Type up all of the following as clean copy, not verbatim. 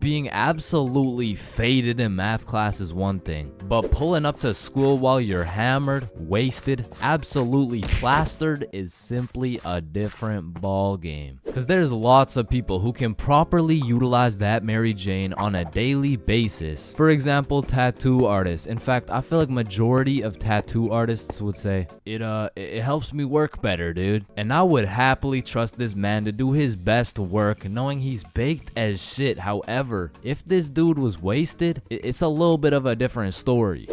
being absolutely faded in math class is one thing, but pulling up to school while you're hammered, wasted, absolutely plastered is simply a different ball game. Cause there's lots of people who can properly utilize that Mary Jane on a daily basis. For example, tattoo artists. In fact, I feel like majority of tattoo artists would say, it helps me work better, dude. And I would happily trust this man to do his best work knowing he's baked as shit. However, if this dude was wasted, it's a little bit of a different story.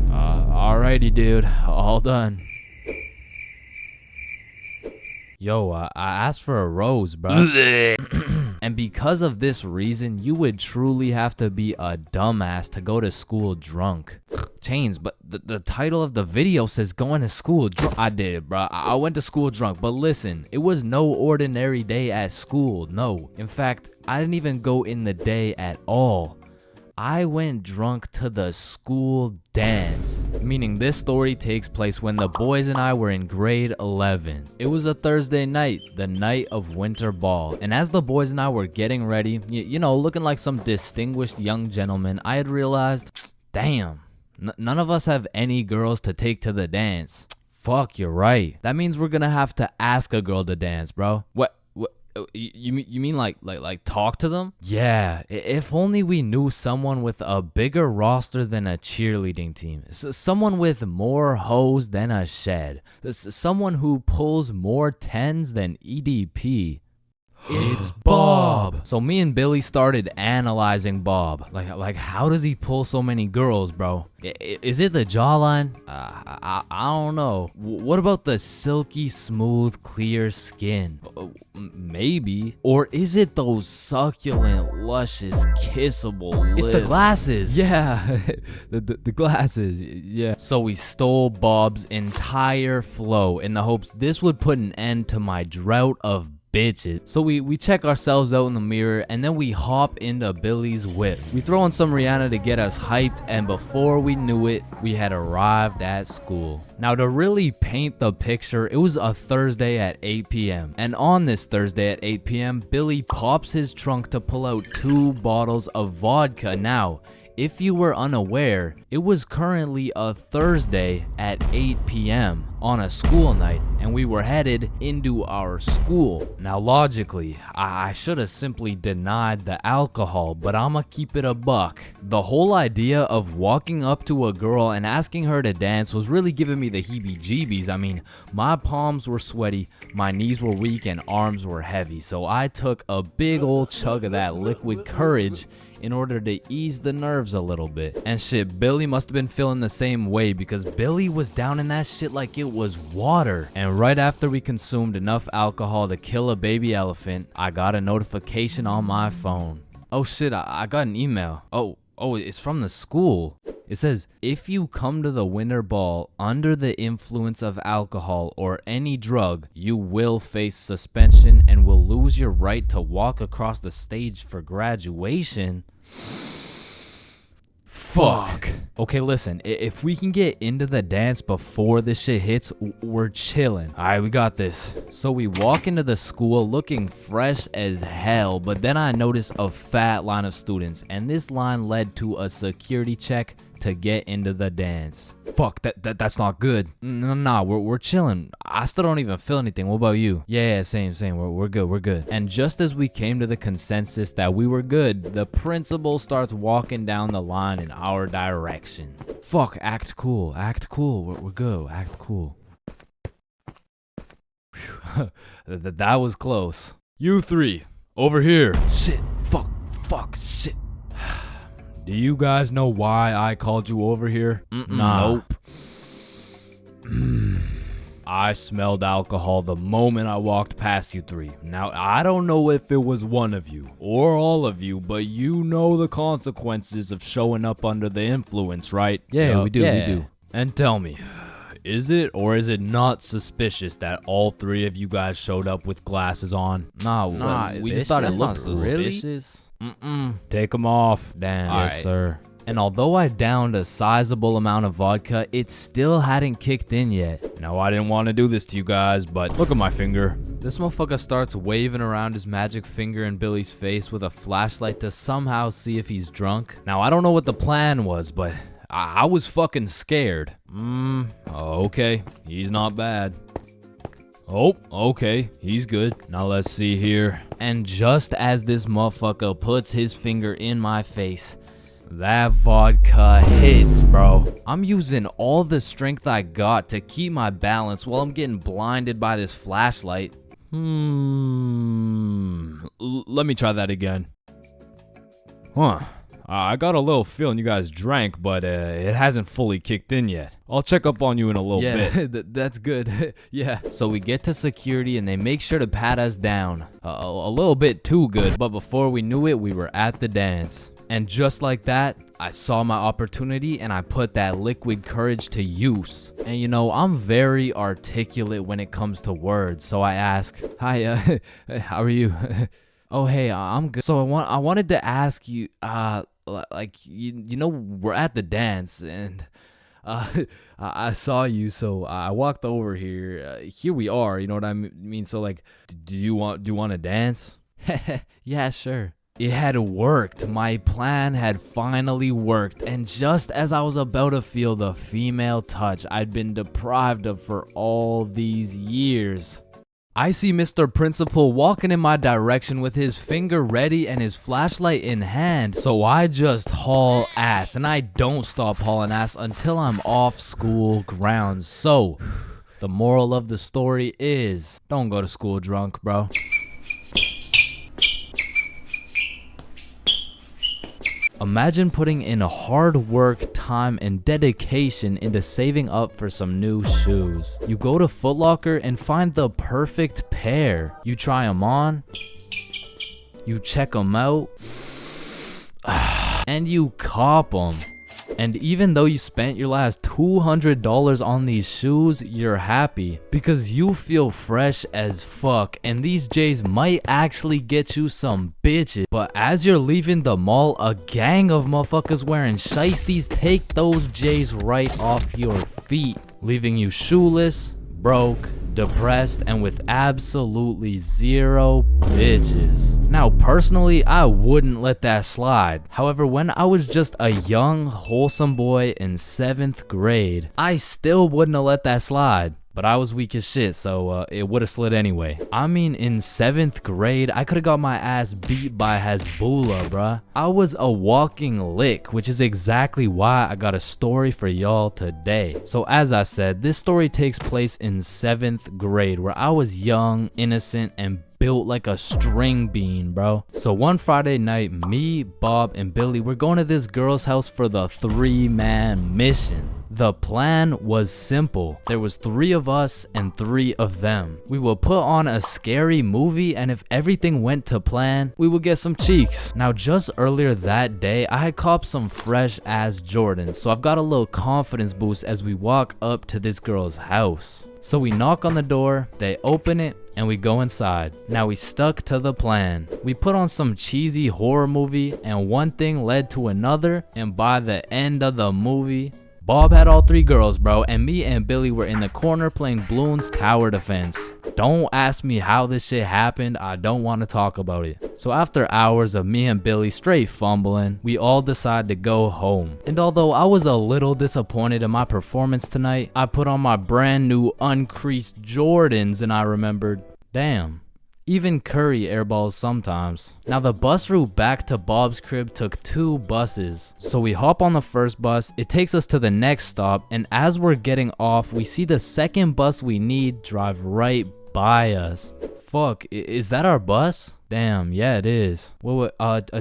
Alrighty, dude, all done. Yo, I asked for a rose, bro. And because of this reason, you would truly have to be a dumbass to go to school drunk. Chains, but the title of the video says going to school drunk. I did, bro. I went to school drunk, but listen, it was no ordinary day at school. No, in fact, I didn't even go in the day at all. I went drunk to the school dance. Meaning this story takes place when the boys and I were in grade 11. It was a Thursday night, the night of winter ball. And as the boys and I were getting ready, you know, looking like some distinguished young gentlemen, I had realized, damn, none of us have any girls to take to the dance. Fuck, you're right. That means we're gonna have to ask a girl to dance, bro. What? You mean like talk to them? Yeah, if only we knew someone with a bigger roster than a cheerleading team. Someone with more hoes than a shed. Someone who pulls more tens than EDP. It's Bob. So me and Billy started analyzing Bob. Like how does he pull so many girls, bro? Is it the jawline? I don't know. What about the silky smooth clear skin? Maybe. Or is it those succulent luscious kissable lips? It's the glasses. Yeah. the glasses. Yeah. So we stole Bob's entire flow in the hopes this would put an end to my drought of bitches. So we check ourselves out in the mirror and then we hop into Billy's whip. We throw on some Rihanna to get us hyped, and before we knew it, we had arrived at school. Now to really paint the picture, it was a Thursday at 8 p.m. and on this Thursday at 8 p.m. Billy pops his trunk to pull out 2 bottles of vodka. Now, if you were unaware, it was currently a Thursday at 8 p.m. on a school night, and we were headed into our school. Now logically, I should have simply denied the alcohol, but I'ma keep it a buck. The whole idea of walking up to a girl and asking her to dance was really giving me the heebie-jeebies. I mean, my palms were sweaty, my knees were weak, and arms were heavy, so I took a big old chug of that liquid courage in order to ease the nerves a little bit. And shit, Billy must have been feeling the same way because Billy was down in that shit like it was water. And right after we consumed enough alcohol to kill a baby elephant, I got a notification on my phone. Oh shit, I got an email. Oh, it's from the school. It says, if you come to the winter ball under the influence of alcohol or any drug, you will face suspension and will lose your right to walk across the stage for graduation. Fuck. Okay, listen, if we can get into the dance before this shit hits, we're chilling. All right, we got this. So we walk into the school looking fresh as hell, but then I notice a fat line of students, and this line led to a security check to get into the dance. Fuck, that's not good. Nah, we're chilling. I still don't even feel anything. What about you? Yeah, same. We're good. And just as we came to the consensus that we were good, the principal starts walking down the line in our direction. Fuck, act cool. We're good. Act cool. That was close. You 3, over here. Shit, fuck, shit. Do you guys know why I called you over here? Nah. Nope. I smelled alcohol the moment I walked past you 3. Now, I don't know if it was one of you or all of you, but you know the consequences of showing up under the influence, right? Yeah, we do. And tell me, is it or is it not suspicious that all 3 of you guys showed up with glasses on? Nah, we just thought it looked suspicious. Take them off. Damn. Yes, sir. And although I downed a sizable amount of vodka, it still hadn't kicked in yet. Now, I didn't want to do this to you guys, but look at my finger. This motherfucker starts waving around his magic finger in Billy's face with a flashlight to somehow see if he's drunk. Now, I don't know what the plan was, but I was fucking scared. Okay, he's not bad. Oh, okay, he's good. Now let's see here. And just as this motherfucker puts his finger in my face, that vodka hits, bro. I'm using all the strength I got to keep my balance while I'm getting blinded by this flashlight. Let me try that again. I got a little feeling you guys drank, but it hasn't fully kicked in yet. I'll check up on you in a little bit. Yeah, that's good. Yeah. So we get to security and they make sure to pat us down. A little bit too good, but before we knew it, we were at the dance. And just like that, I saw my opportunity and I put that liquid courage to use. And you know, I'm very articulate when it comes to words. So I ask, hi, how are you? Oh, hey, I'm good. So I wanted to ask you, like, you know, we're at the dance and I saw you, so I walked over here. Here we are, you know what I mean? So like, do you want to dance? Yeah, sure. It had worked. My plan had finally worked. And just as I was about to feel the female touch I'd been deprived of for all these years, I see Mr. Principal walking in my direction with his finger ready and his flashlight in hand. So I just haul ass, and I don't stop hauling ass until I'm off school grounds. So the moral of the story is, don't go to school drunk, bro. Imagine putting in hard work, time, and dedication into saving up for some new shoes. You go to Foot Locker and find the perfect pair. You try them on, you check them out, and you cop them. And even though you spent your last $200 on these shoes, you're happy because you feel fresh as fuck, and these J's might actually get you some bitches. But as you're leaving the mall, a gang of motherfuckers wearing shiesties take those J's right off your feet, leaving you shoeless, broke, depressed, and with absolutely zero bitches. Now personally, I wouldn't let that slide. However, when I was just a young wholesome boy in 7th grade, I still wouldn't have let that slide. But I was weak as shit, so it would have slid anyway. I mean, in 7th grade, I could have got my ass beat by Hezbollah, bruh. I was a walking lick, which is exactly why I got a story for y'all today. So as I said, this story takes place in 7th grade, where I was young, innocent, and built like a string bean, bro. So one Friday night, me, Bob, and Billy were going to this girl's house for the 3-man mission. The plan was simple. There was 3 of us and 3 of them. We would put on a scary movie, and if everything went to plan, we would get some cheeks. Now, just earlier that day, I had copped some fresh ass Jordans, so I've got a little confidence boost as we walk up to this girl's house. So we knock on the door, they open it, and we go inside. Now we stuck to the plan. We put on some cheesy horror movie, and one thing led to another, and by the end of the movie, Bob had all 3 girls, bro, and me and Billy were in the corner playing Bloons Tower Defense. Don't ask me how this shit happened, I don't want to talk about it. So after hours of me and Billy straight fumbling, we all decide to go home. And although I was a little disappointed in my performance tonight, I put on my brand new uncreased Jordans and I remembered, damn, even Curry airballs sometimes. Now the bus route back to Bob's crib took 2 buses. So we hop on the first bus, it takes us to the next stop, and as we're getting off, we see the second bus we need drive right by us. Fuck, is that our bus? Damn, yeah it is. Wait,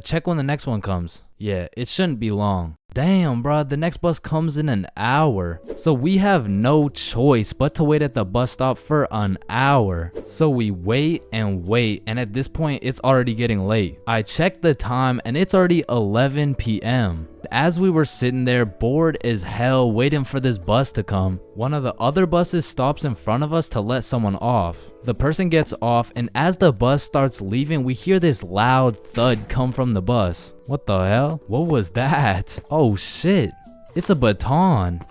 check when the next one comes. Yeah, it shouldn't be long. Damn, bro, the next bus comes in an hour. So we have no choice but to wait at the bus stop for an hour. So we wait, and at this point, it's already getting late. I checked the time, and it's already 11 p.m. As we were sitting there bored as hell waiting for this bus to come, one of the other buses stops in front of us to let someone off. The person gets off, and as the bus starts leaving, we hear this loud thud come from the bus. What the hell? What was that? Oh shit, it's a baton.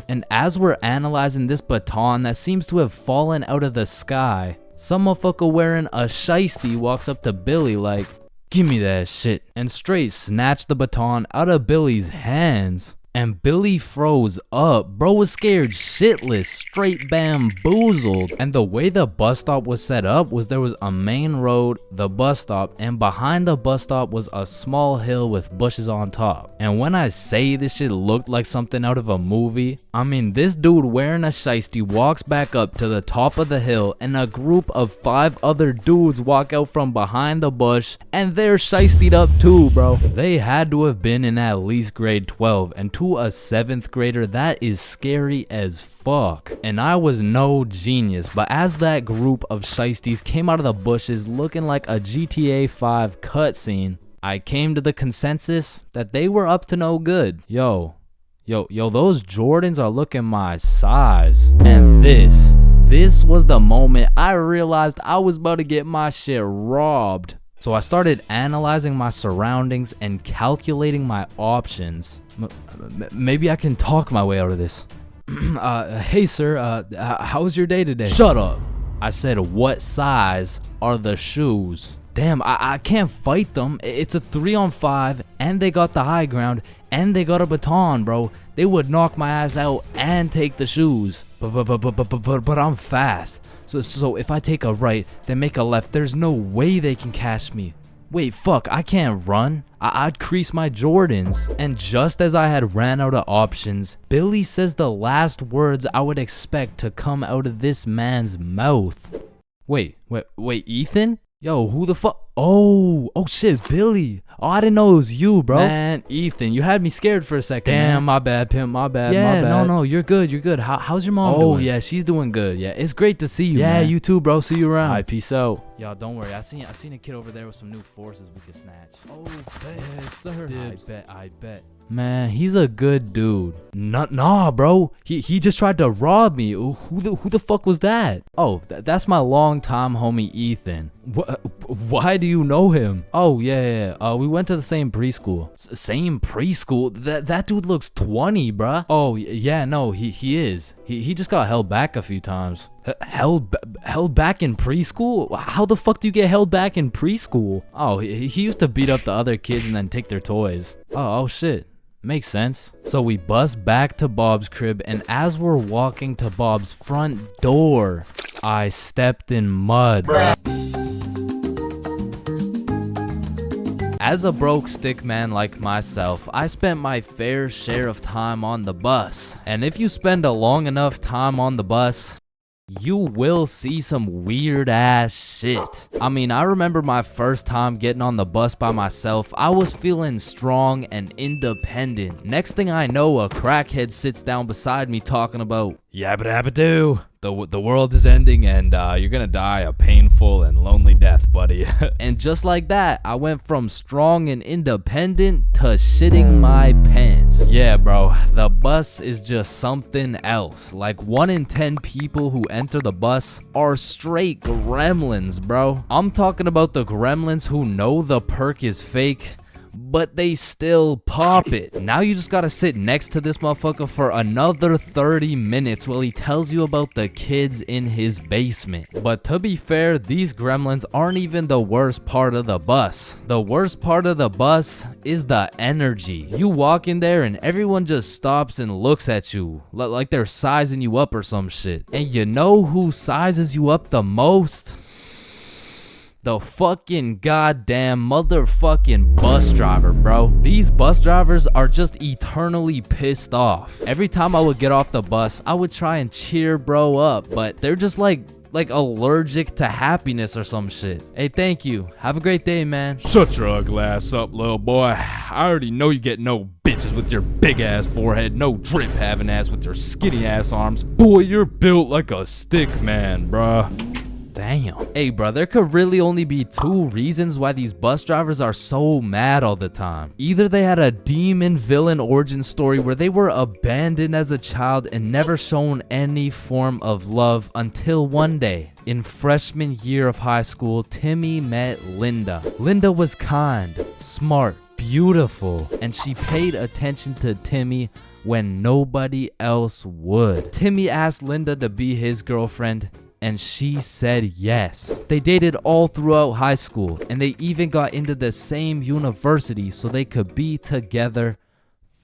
And as we're analyzing this baton that seems to have fallen out of the sky, some motherfucker wearing a shiesty walks up to Billy like, "Give me that shit," and straight snatched the baton out of Billy's hands. And Billy froze up. Bro was scared shitless, straight bamboozled. And the way the bus stop was set up was there was a main road, the bus stop, and behind the bus stop was a small hill with bushes on top. And when I say this shit looked like something out of a movie, I mean this dude wearing a shiesty walks back up to the top of the hill, and a group of 5 other dudes walk out from behind the bush, and they're shiestied up too, bro. They had to have been in at least grade 12, and to a 7th grader, that is scary as fuck. And I was no genius, but as that group of shiesties came out of the bushes looking like a GTA 5 cutscene, I came to the consensus that they were up to no good. Yo, those Jordans are looking my size. And this was the moment I realized I was about to get my shit robbed. So I started analyzing my surroundings and calculating my options. Maybe I can talk my way out of this. Hey sir, how was your day today? Shut up. I said, what size are the shoes? Damn, I can't fight them. It's a 3-on-5, and they got the high ground, and they got a baton, bro. They would knock my ass out and take the shoes. But I'm fast. So if I take a right, then make a left, there's no way they can catch me. Wait, fuck, I can't run. I'd crease my Jordans. And just as I had ran out of options, Billy says the last words I would expect to come out of this man's mouth. Wait, Ethan? Yo, who the fuck? Oh shit, Billy. Oh, I didn't know it was you, bro. Man, Ethan, you had me scared for a second. Damn, man. My bad, pimp, my bad. No, you're good. How's your mom doing? Oh, yeah, she's doing good. Yeah, it's great to see you, man. Yeah, you too, bro. See you around. All right, peace out. Y'all, don't worry. I seen a kid over there with some new forces we could snatch. Oh, yes, sir. I bet. Man, he's a good dude. Nah, bro. He just tried to rob me. Who the fuck was that? Oh, that's my longtime homie Ethan. Why do you know him? Oh, yeah. We went to the same preschool. Same preschool? That dude looks 20, bruh. Oh, yeah, no, he is. He just got held back a few times. Held back in preschool? How the fuck do you get held back in preschool? Oh, he used to beat up the other kids and then take their toys. Oh shit. Makes sense. So we bust back to Bob's crib, and as we're walking to Bob's front door, I stepped in mud. As a broke stick man like myself, I spent my fair share of time on the bus. And if you spend a long enough time on the bus, you will see some weird ass shit. I mean, I remember my first time getting on the bus by myself. I was feeling strong and independent. Next thing I know, a crackhead sits down beside me talking about yabba dabba doo. The world is ending, and you're gonna die a painful and lonely death, buddy. And just like that, I went from strong and independent to shitting my pants. Yeah, bro, the bus is just something else. Like 1 in 10 people who enter the bus are straight gremlins, bro. I'm talking about the gremlins who know the perk is fake, but they still pop it. Now you just gotta sit next to this motherfucker for another 30 minutes while he tells you about the kids in his basement. But to be fair, these gremlins aren't even the worst part of the bus. The worst part of the bus is the energy. You walk in there and everyone just stops and looks at you like they're sizing you up or some shit. And you know who sizes you up the most? The fucking goddamn motherfucking bus driver, bro. These bus drivers are just eternally pissed off. Every time I would get off the bus, I would try and cheer bro up, but they're just like allergic to happiness or some shit. Hey, thank you. Have a great day, man. Shut your ugly ass up, little boy. I already know you get no bitches with your big ass forehead, no drip having ass with your skinny ass arms. Boy, you're built like a stick man, bruh. Damn. Hey, bro, there could really only be two reasons why these bus drivers are so mad all the time. Either they had a demon villain origin story where they were abandoned as a child and never shown any form of love until one day. In freshman year of high school, Timmy met Linda. Linda was kind, smart, beautiful, and she paid attention to Timmy when nobody else would. Timmy asked Linda to be his girlfriend, and she said yes. They dated all throughout high school, and they even got into the same university so they could be together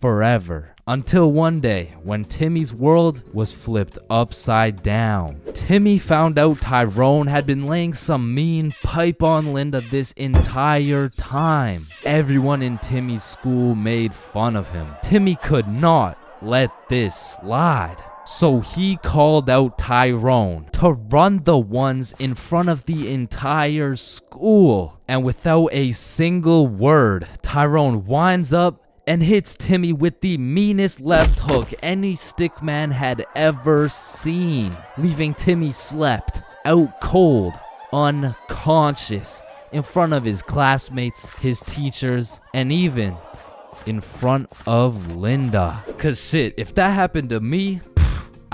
forever. Until one day, when Timmy's world was flipped upside down. Timmy found out Tyrone had been laying some mean pipe on Linda this entire time. Everyone in Timmy's school made fun of him. Timmy could not let this slide. So he called out Tyrone to run the ones in front of the entire school. And without a single word, Tyrone winds up and hits Timmy with the meanest left hook any stickman had ever seen, leaving Timmy slept out cold, unconscious, in front of his classmates, his teachers, and even in front of Linda. Cause shit, if that happened to me,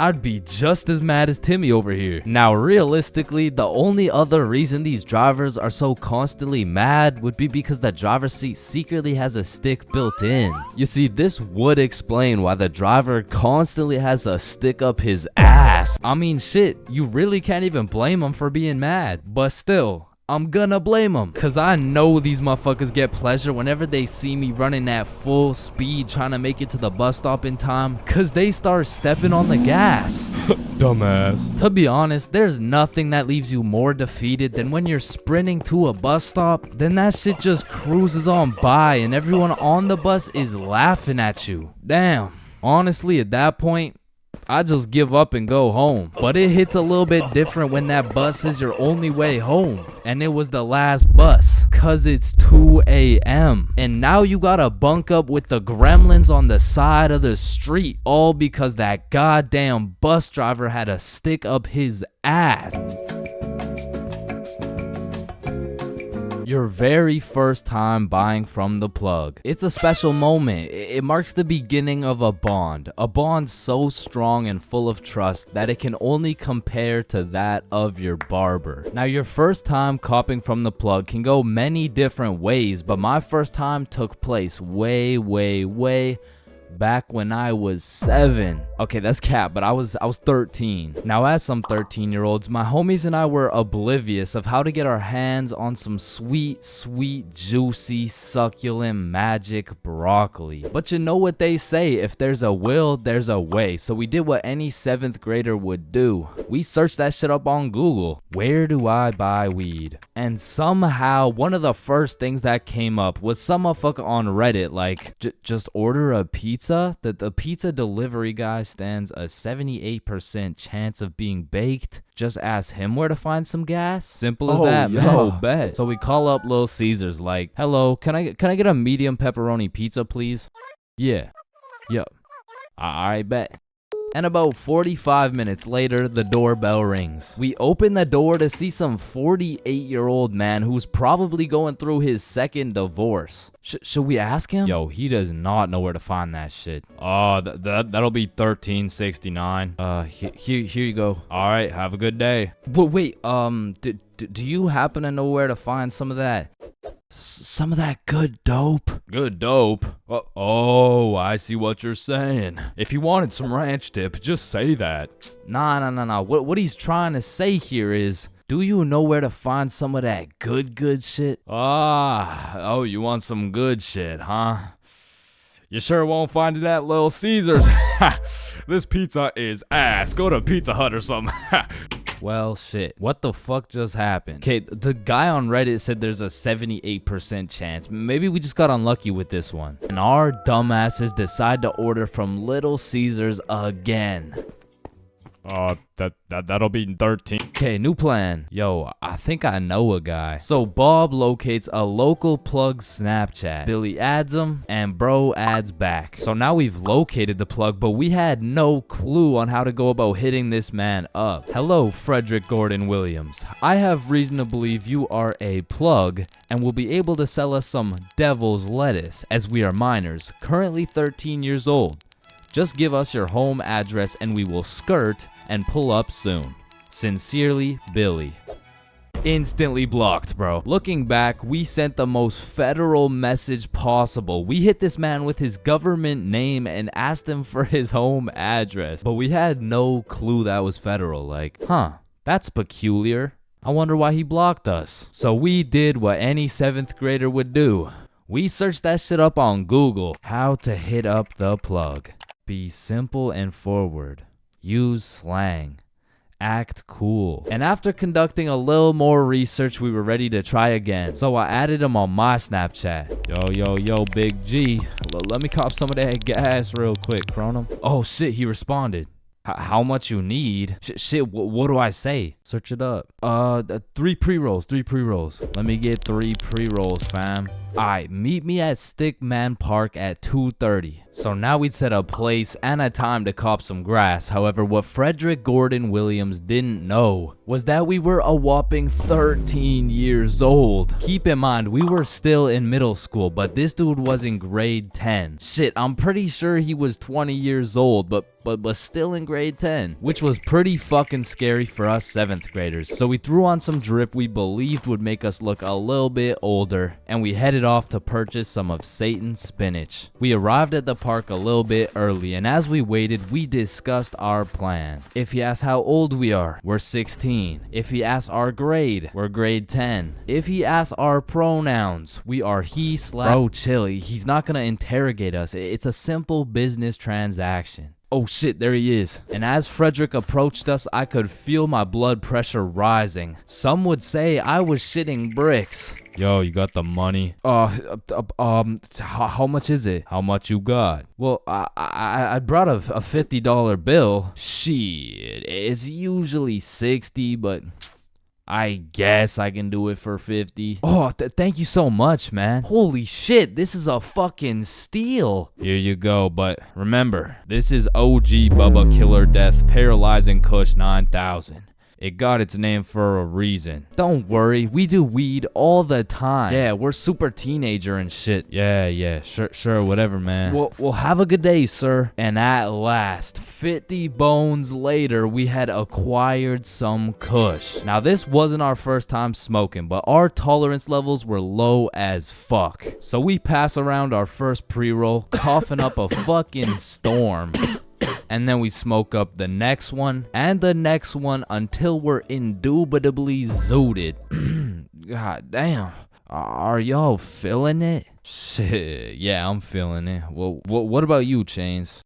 I'd be just as mad as Timmy over here. Now, realistically, the only other reason these drivers are so constantly mad would be because the driver's seat secretly has a stick built in. You see, this would explain why the driver constantly has a stick up his ass. I mean, shit, you really can't even blame him for being mad. But still, I'm gonna blame them, cause I know these motherfuckers get pleasure whenever they see me running at full speed trying to make it to the bus stop in time, cause they start stepping on the gas. Dumbass. To be honest, there's nothing that leaves you more defeated than when you're sprinting to a bus stop, then that shit just cruises on by and everyone on the bus is laughing at you. Damn. Honestly, at that point, I just give up and go home. But it hits a little bit different when that bus is your only way home. And it was the last bus. Cause it's 2 a.m. And now you gotta bunk up with the gremlins on the side of the street. All because that goddamn bus driver had a stick up his ass. Your very first time buying from the plug. It's a special moment. It marks the beginning of a bond so strong and full of trust that it can only compare to that of your barber. Now, your first time copping from the plug can go many different ways, but my first time took place way back when I was 7. Okay, that's cap, but I was 13. Now, as some 13-year-olds, my homies and I were oblivious of how to get our hands on some sweet, juicy, succulent magic broccoli. But you know what they say, if there's a will, there's a way. So we did what any 7th grader would do. We searched that shit up on Google. Where do I buy weed? And somehow, one of the first things that came up was some motherfucker on Reddit like, just order a pizza. The pizza delivery guy stands a 78% chance of being baked. Just ask him where to find some gas. Simple as that, man. Yo, Bet. So we call up Little Caesars like, hello, can I get a medium pepperoni pizza, please? Yeah. Yup. Alright, bet. And about 45 minutes later, the doorbell rings. We open the door to see some 48-year-old man who's probably going through his second divorce. Should we ask him? Yo, he does not know where to find that shit. Oh, that'll be $13.69. Here you go. All right, have a good day. But wait, do you happen to know where to find some of that? Some of that good dope? Good dope? Oh, I see what you're saying. If you wanted some ranch dip, just say that. Nah. What he's trying to say here is, do you know where to find some of that good shit? Oh, you want some good shit, huh? You sure won't find it at Little Caesars. This pizza is ass. Go to Pizza Hut or something. Well, shit. What the fuck just happened? Okay, the guy on Reddit said there's a 78% chance. Maybe we just got unlucky with this one. And our dumbasses decide to order from Little Caesars again. That'll be 13. Okay, new plan. Yo, I think I know a guy. So Bob locates a local plug Snapchat. Billy adds him, and bro adds back. So now we've located the plug, but we had no clue on how to go about hitting this man up. Hello, Frederick Gordon Williams. I have reason to believe you are a plug and will be able to sell us some devil's lettuce, as we are minors, currently 13 years old. Just give us your home address and we will skirt and pull up soon. Sincerely, Billy. Instantly blocked, bro. Looking back, we sent the most federal message possible. We hit this man with his government name and asked him for his home address. But we had no clue that was federal. Like, that's peculiar. I wonder why he blocked us. So we did what any 7th grader would do. We searched that shit up on Google. How to hit up the plug. Be simple and forward. Use slang. Act cool. And after conducting a little more research, we were ready to try again. So I added him on my Snapchat. Yo, Big G. Let me cop some of that gas real quick, Chronum. Oh shit, he responded. How much you need? Shit, what do I say? Search it up. 3 pre-rolls. Let me get 3 pre-rolls, fam. Alright, meet me at Stickman Park at 2:30. So now we'd set a place and a time to cop some grass. However, what Frederick Gordon Williams didn't know was that we were a whopping 13 years old. Keep in mind, we were still in middle school, but this dude was in grade 10. Shit, I'm pretty sure he was 20 years old, but still in grade 10, which was pretty fucking scary for us 7th graders. So we threw on some drip we believed would make us look a little bit older, and we headed off to purchase some of Satan's spinach. We arrived at the park a little bit early, and as we waited, we discussed our plan. If he asks how old we are, we're 16. If he asks our grade, we're grade 10. If he asks our pronouns, we are he/. Bro, chill, he's not gonna interrogate us. It's a simple business transaction. Oh shit, there he is. And as Frederick approached us, I could feel my blood pressure rising. Some would say I was shitting bricks. Yo, you got the money? How much is it? How much you got? Well, I brought a $50 bill. Shit, it's usually 60, but I guess I can do it for 50. Oh, thank you so much, man. Holy shit, this is a fucking steal. Here you go, but remember, this is OG Bubba Killer Death Paralyzing Kush 9000. It got its name for a reason. Don't worry, we do weed all the time. Yeah, we're super teenager and shit. Yeah, sure, whatever, man. Well, have a good day, sir. And at last, 50 bones later, we had acquired some kush. Now, this wasn't our first time smoking, but our tolerance levels were low as fuck. So we pass around our first pre-roll, coughing up a fucking storm. And then we smoke up the next one and the next one until we're indubitably zooted. God damn. Are y'all feeling it? Shit, yeah, I'm feeling it. Well, what about you, Chains?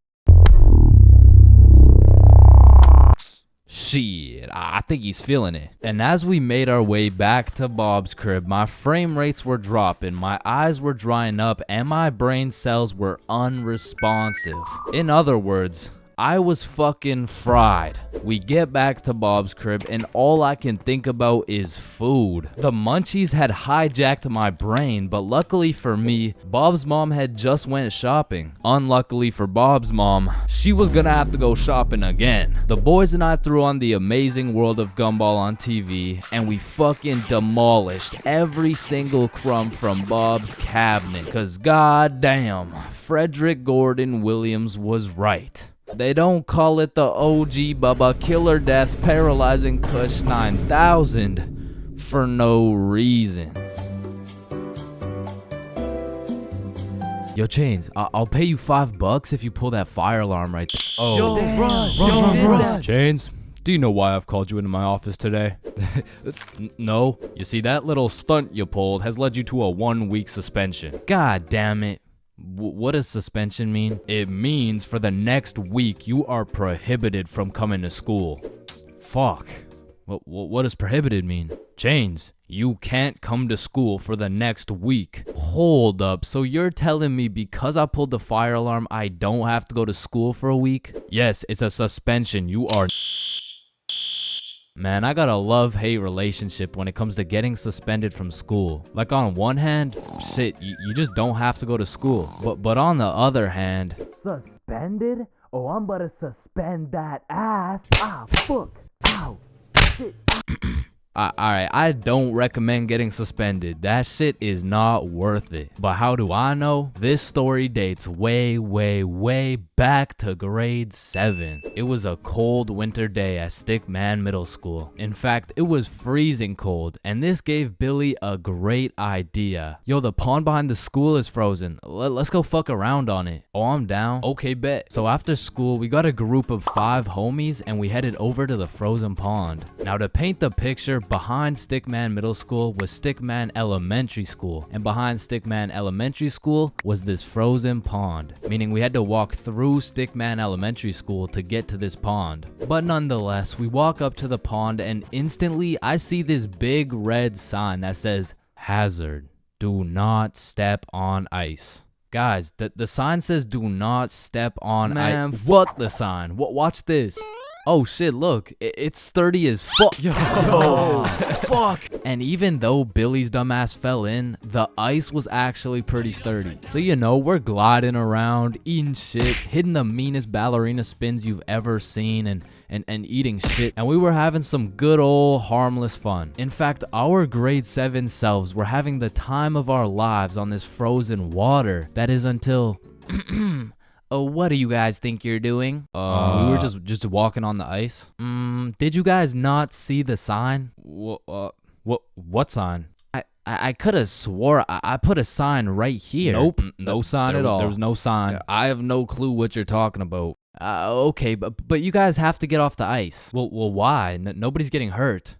Shit, I think he's feeling it. And as we made our way back to Bob's crib, my frame rates were dropping, my eyes were drying up, and my brain cells were unresponsive. In other words, I was fucking fried. We get back to Bob's crib and all I can think about is food. The munchies had hijacked my brain, but luckily for me, Bob's mom had just went shopping. Unluckily for Bob's mom, she was gonna have to go shopping again. The boys and I threw on The Amazing World of Gumball on TV and we fucking demolished every single crumb from Bob's cabinet. Cause goddamn, Frederick Gordon Williams was right. They don't call it the OG Bubba Killer Death Paralyzing Kush 9000 for no reason. Yo, Chains, I'll pay you $5 if you pull that fire alarm right there. Oh, Yo, run. Chains, do you know why I've called you into my office today? No. You see, that little stunt you pulled has led you to a 1-week suspension. God damn it. What does suspension mean? It means for the next week you are prohibited from coming to school. Fuck. What does prohibited mean? Chains, you can't come to school for the next week. Hold up, so you're telling me because I pulled the fire alarm, I don't have to go to school for a week? Yes, it's a suspension. You are Man, I got a love-hate relationship when it comes to getting suspended from school. Like on one hand, shit, you just don't have to go to school. But on the other hand, suspended? Oh, I'm about to suspend that ass. Ah, fuck. Ow. Shit. Alright, I don't recommend getting suspended. That shit is not worth it. But how do I know? This story dates way back to grade 7. It was a cold winter day at Stickman Middle School. In fact, it was freezing cold, and this gave Billy a great idea. Yo, the pond behind the school is frozen. Let's go fuck around on it. Oh, I'm down. Okay, bet. So after school, we got a group of 5 homies, and we headed over to the frozen pond. Now, to paint the picture, behind Stickman Middle School was Stickman Elementary School, and behind Stickman Elementary School was this frozen pond, meaning we had to walk through Stickman Elementary School to get to this pond. But nonetheless, we walk up to the pond and instantly I see this big red sign that says, "Hazard, do not step on ice." Guys, the sign says do not step on ice. Man, fuck the sign. Watch this. Oh shit, look, it's sturdy as fuck. Yo, fuck. And even though Billy's dumbass fell in, the ice was actually pretty sturdy. So you know, we're gliding around, eating shit, hitting the meanest ballerina spins you've ever seen, and eating shit. And we were having some good old harmless fun. In fact, our grade 7 selves were having the time of our lives on this frozen water. That is until... Oh, what do you guys think you're doing? We were just walking on the ice. Did you guys not see the sign? What sign? I could have swore I put a sign right here. Nope, no sign at all. There was no sign. I have no clue what you're talking about. Okay, but you guys have to get off the ice. Well, why? Nobody's getting hurt.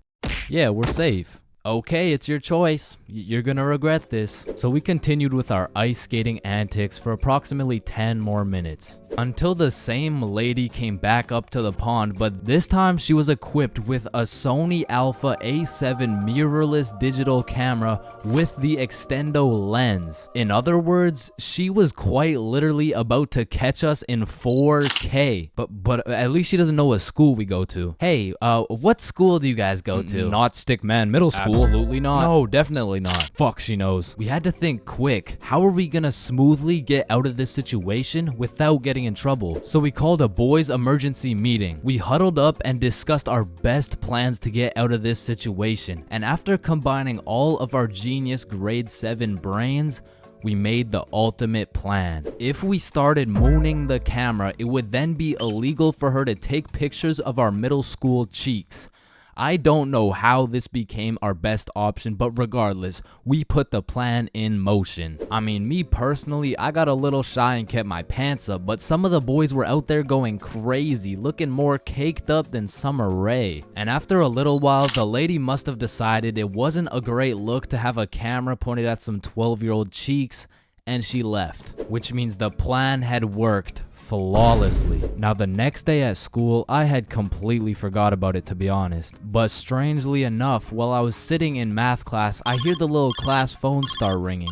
Yeah, we're safe. Okay, it's your choice. You're gonna regret this. So we continued with our ice skating antics for approximately 10 more minutes. Until the same lady came back up to the pond, but this time she was equipped with a Sony Alpha A7 mirrorless digital camera with the extendo lens. In other words, she was quite literally about to catch us in 4K. But at least she doesn't know what school we go to. Hey, what school do you guys go to? Not Stickman Middle School. Absolutely not. No, definitely not. Fuck, she knows. We had to think quick. How are we gonna smoothly get out of this situation without getting in trouble? So we called a boys emergency meeting. We huddled up and discussed our best plans to get out of this situation. And after combining all of our genius grade 7 brains, we made the ultimate plan. If we started mooning the camera, it would then be illegal for her to take pictures of our middle school cheeks. I don't know how this became our best option, but regardless, we put the plan in motion. I mean, me personally, I got a little shy and kept my pants up, but some of the boys were out there going crazy, looking more caked up than Summer Rae. And after a little while, the lady must have decided it wasn't a great look to have a camera pointed at some 12-year-old cheeks, and she left. Which means the plan had worked flawlessly. Now the next day at school, I had completely forgot about it, to be honest. But strangely enough, while I was sitting in math class, I hear the little class phone start ringing.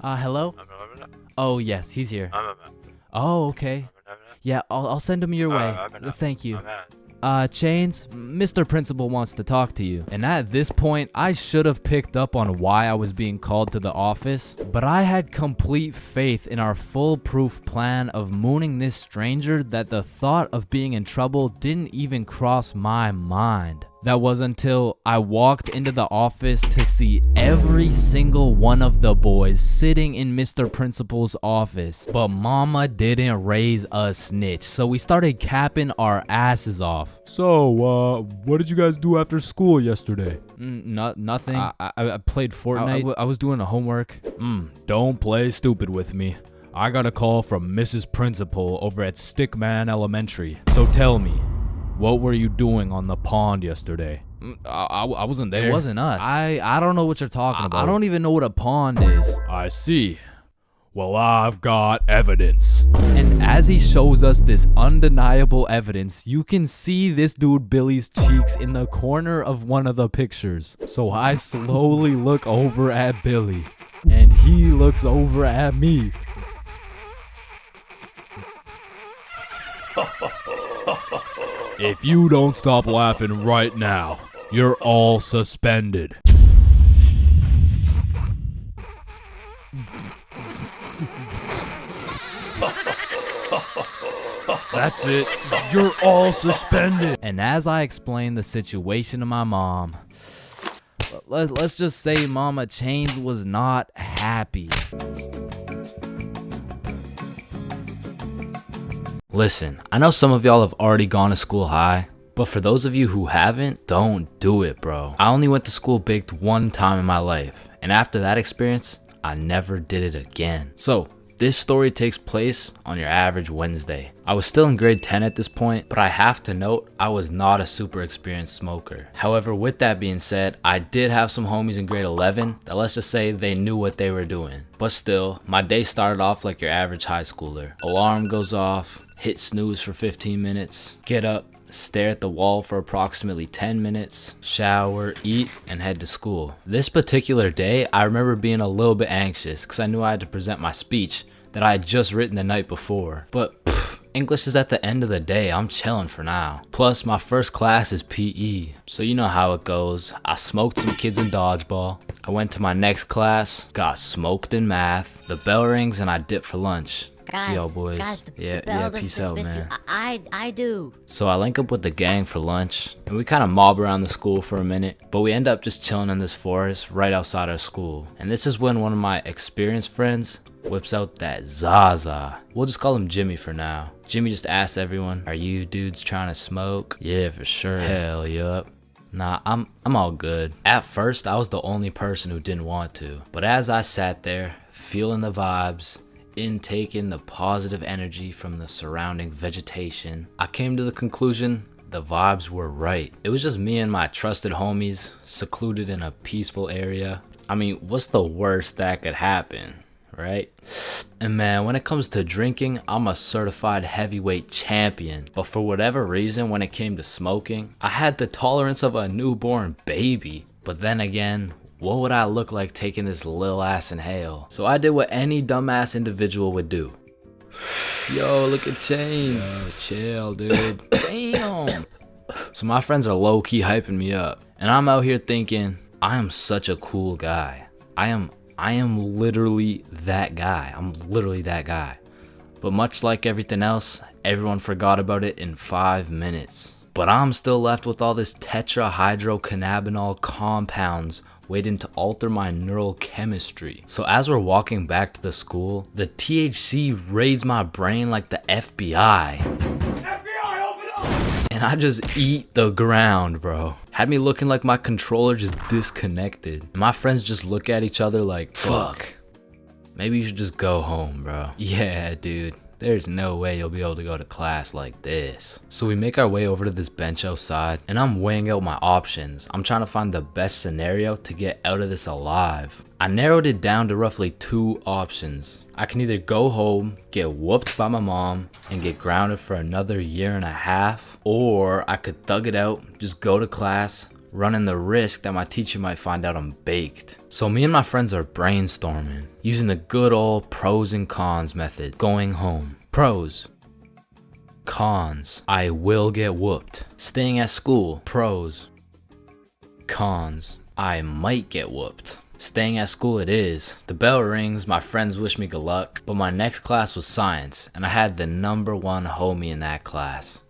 Hello? Oh yes, he's here. Oh, okay. Yeah, I'll send him your way. Thank you. Chains, Mr. Principal wants to talk to you. And at this point, I should have picked up on why I was being called to the office, but I had complete faith in our foolproof plan of mooning this stranger that the thought of being in trouble didn't even cross my mind. That was until I walked into the office to see every single one of the boys sitting in Mr. Principal's office. But mama didn't raise a snitch, so we started capping our asses off. So, what did you guys do after school yesterday? Nothing. I played Fortnite. I was doing the homework. Don't play stupid with me. I got a call from Mrs. Principal over at Stickman Elementary. So tell me, what were you doing on the pond yesterday? I wasn't there. It wasn't us. I don't know what you're talking about. I don't even know what a pond is. I see. Well, I've got evidence. And as he shows us this undeniable evidence, you can see this dude Billy's cheeks in the corner of one of the pictures. So I slowly look over at Billy, and he looks over at me. If you don't stop laughing right now, you're all suspended. That's it. You're all suspended. And as I explained the situation to my mom, let's just say Mama Chains was not happy. Listen, I know some of y'all have already gone to school high, but for those of you who haven't, don't do it, bro. I only went to school baked one time in my life, and after that experience, I never did it again. So, this story takes place on your average Wednesday. I was still in grade 10 at this point, but I have to note I was not a super experienced smoker. However, with that being said, I did have some homies in grade 11 that, let's just say, they knew what they were doing. But still, my day started off like your average high schooler. Alarm goes off, hit snooze for 15 minutes, get up, stare at the wall for approximately 10 minutes, shower, eat, and head to school. This particular day, I remember being a little bit anxious because I knew I had to present my speech that I had just written the night before. But English is at the end of the day, I'm chilling for now. Plus, my first class is PE, so you know how it goes. I smoked some kids in dodgeball. I went to my next class, got smoked in math. The bell rings and I dip for lunch. Guys, see y'all boys. Guys, yeah, peace out, man. I do. So I link up with the gang for lunch, and we kind of mob around the school for a minute, but we end up just chilling in this forest right outside our school. And this is when one of my experienced friends whips out that Zaza. We'll just call him Jimmy for now. Jimmy just asks everyone, "Are you dudes trying to smoke?" "Yeah, for sure." "Hell yup." "Nah, I'm all good." At first, I was the only person who didn't want to, but as I sat there, feeling the vibes, intaking the positive energy from the surrounding vegetation, I came to the conclusion the vibes were right. It was just me and my trusted homies, secluded in a peaceful area. I mean, what's the worst that could happen, right? And man, when it comes to drinking, I'm a certified heavyweight champion. But for whatever reason, when it came to smoking, I had the tolerance of a newborn baby. But then again, what would I look like taking this lil ass inhale? So I did what any dumbass individual would do. Yo, look at Chains. Yo, chill, dude. Damn. So my friends are low-key hyping me up, and I'm out here thinking, I am such a cool guy. I am literally that guy. I'm literally that guy. But much like everything else, everyone forgot about it in 5 minutes. But I'm still left with all this tetrahydrocannabinol compounds waiting to alter my neural chemistry. So as we're walking back to the school, the THC raids my brain like the FBI. FBI, open up! And I just eat the ground, bro. Had me looking like my controller just disconnected. And my friends just look at each other like, fuck. Maybe you should just go home, bro. Yeah, dude. There's no way you'll be able to go to class like this. So we make our way over to this bench outside, and I'm weighing out my options. I'm trying to find the best scenario to get out of this alive. I narrowed it down to roughly 2 options. I can either go home, get whooped by my mom, and get grounded for another 1.5 years, or I could thug it out, just go to class, running the risk that my teacher might find out I'm baked. So me and my friends are brainstorming, using the good old pros and cons method. Going home. Pros. Cons. I will get whooped. Staying at school. Pros. Cons. I might get whooped. Staying at school it is. The bell rings, my friends wish me good luck, but my next class was science, and I had the #1 homie in that class.